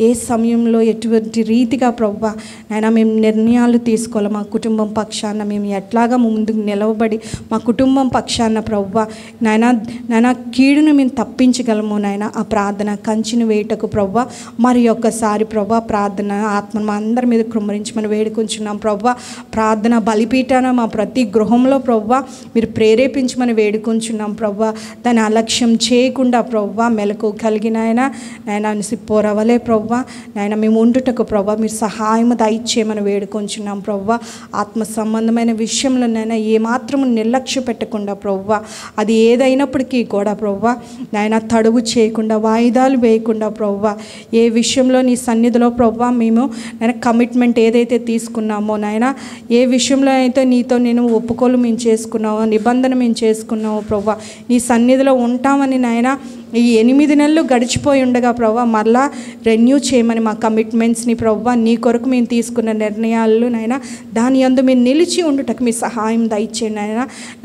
Speaker 1: ఏ సమయంలో ఎటువంటి రీతిగా ప్రభువా నాయన మేము నిర్ణయాలు తీసుకోవాలి, మా కుటుంబం పక్షాన మేము ఎట్లాగా ముందుకు నిలవబడి మా కుటుంబం పక్షాన ప్రభువా నాయన కీడును మేము తప్పించగలము. నాయన ఆ ప్రార్థన కంచిని వేయటకు ప్రభువా మరి ఒక్కసారి ప్రభువా ప్రార్థన ఆత్మను మా అందరి మీద కృమ్మరించమని వేడుకుంటున్నాం ప్రభువా. ప్రార్థన బలిపీఠాన మా ప్రతి గృహంలో ప్రభువా మీరు ప్రేరేపించమని వేడుకుంటున్నాం ప్రభువా. దాన్ని అలక్ష్యం చేయకుండా ప్రవ్వా మెలకు కలిగిన నాయన సిప్పోరవలే ప్రవ్వా నాయన మేము ఉండుటకు ప్రవ్వా మీరు సహాయము దయచేయమని వేడుకొంచున్నాం ప్రవ్వా. ఆత్మ సంబంధమైన విషయంలో నాయన ఏమాత్రము నిర్లక్ష్య పెట్టకుండా ప్రవ్వా అది ఏదైనప్పటికీ కూడా ప్రవ్వా నాయన తడువు చేయకుండా వాయిదాలు వేయకుండా ప్రవ్వా ఏ విషయంలో నీ సన్నిధిలో ప్రవ్వా మేము నాయన కమిట్మెంట్ ఏదైతే తీసుకున్నామో నాయన ఏ విషయంలో అయితే నీతో నేను ఒప్పుకోలు మేము చేసుకున్నామో నిబంధన మేము చేసుకున్నామో ప్రవ్వా నీ సన్నిధిలో ఉంటామని నాయన ఈ 8 నెలలు గడిచిపోయి ఉండగా ప్రవ్వా మరలా రెన్యూ చేయమని మా కమిట్మెంట్స్ని ప్రవ్వా నీ కొరకు మేము తీసుకున్న నిర్ణయాలు నాయన దాని యందు మేము నిలిచి ఉండుటకు మీ సహాయం దయచేయండి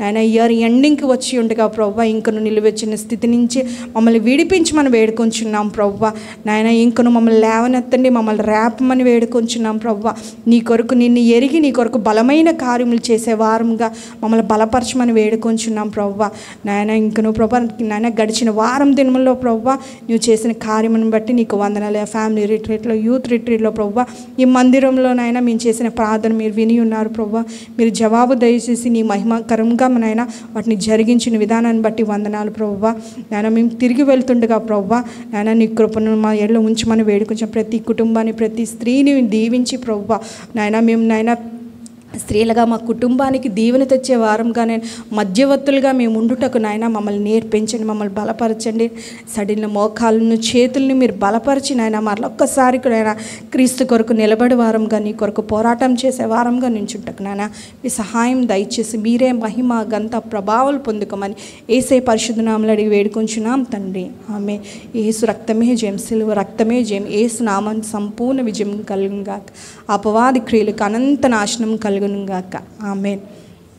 Speaker 1: నాయన ఇయర్ ఎండింగ్కి వచ్చి ఉండగా ప్రవ్వా ఇంకను నిలువెచ్చిన స్థితి నుంచి మమ్మల్ని విడిపించమని వేడుకొంచున్నాం ప్రవ్వా నాయన ఇంకను మమ్మల్ని లేవనెత్తండి మమ్మల్ని రేపమని వేడుకొంచున్నాం ప్రవ్వా నీ కొరకు నిన్ను ఎరిగి నీ కొరకు బలమైన కార్యములు చేసే వారంగా మమ్మల్ని బలపరచమని వేడుకొంచున్నాం ప్రవ్వా నాయన ఇంకను ప్రభా నాయన గడిచిన వారం దినముల్లో ప్రవ్వా నువ్వు చేసిన కార్యమును బట్టి నీకు వందనాలు. ఫ్యామిలీ రిట్రీట్లో యూత్ రిట్రీట్లో ప్రవ్వా ఈ మందిరంలోనైనా మేము చేసిన ప్రార్థన మీరు విని ఉన్నారు ప్రవ్వా మీరు జవాబు దయచేసి నీ మహిమకరంగా నాయన వాటిని జరిగించిన విధానాన్ని బట్టి వందనాలు ప్రవ్వా నాయన మేము తిరిగి వెళ్తుండగా ప్రవ్వా నాయన నీ కృపను మా ఎడలో ఉంచమని వేడుకొంచాం. ప్రతి కుటుంబాన్ని ప్రతి స్త్రీని దీవించి ప్రవ్వా నాయన మేము నాయన స్త్రీలుగా మా కుటుంబానికి దీవెన తెచ్చే వారంగా నేను మధ్యవర్తులుగా మేము ఉండుటకు నాయన మమ్మల్ని నేర్పించండి మమ్మల్ని బలపరచండి. సడిన మోకాళ్ళను చేతుల్ని మీరు బలపరిచి నాయన మరొక్కసారి నాయన క్రీస్తు కొరకు నిలబడి వారంగా నీ కొరకు పోరాటం చేసే వారంగా నించుంటకు నాయన మీ సహాయం దయచేసి మీరే మహిమ గంత ప్రభావాలు పొందుకోమని యేసే పరిశుద్ధ నామములో అడిగి వేడుకొంచున్నాం తండ్రి ఆమె. యేసు రక్తమే జయం సిలువ రక్తమే జయం యేసు నామానికి సంపూర్ణ విజయం కలుగును గాక అపవాది క్రియలకు అనంత నాశనం కలుగును గాక ఆమేన్.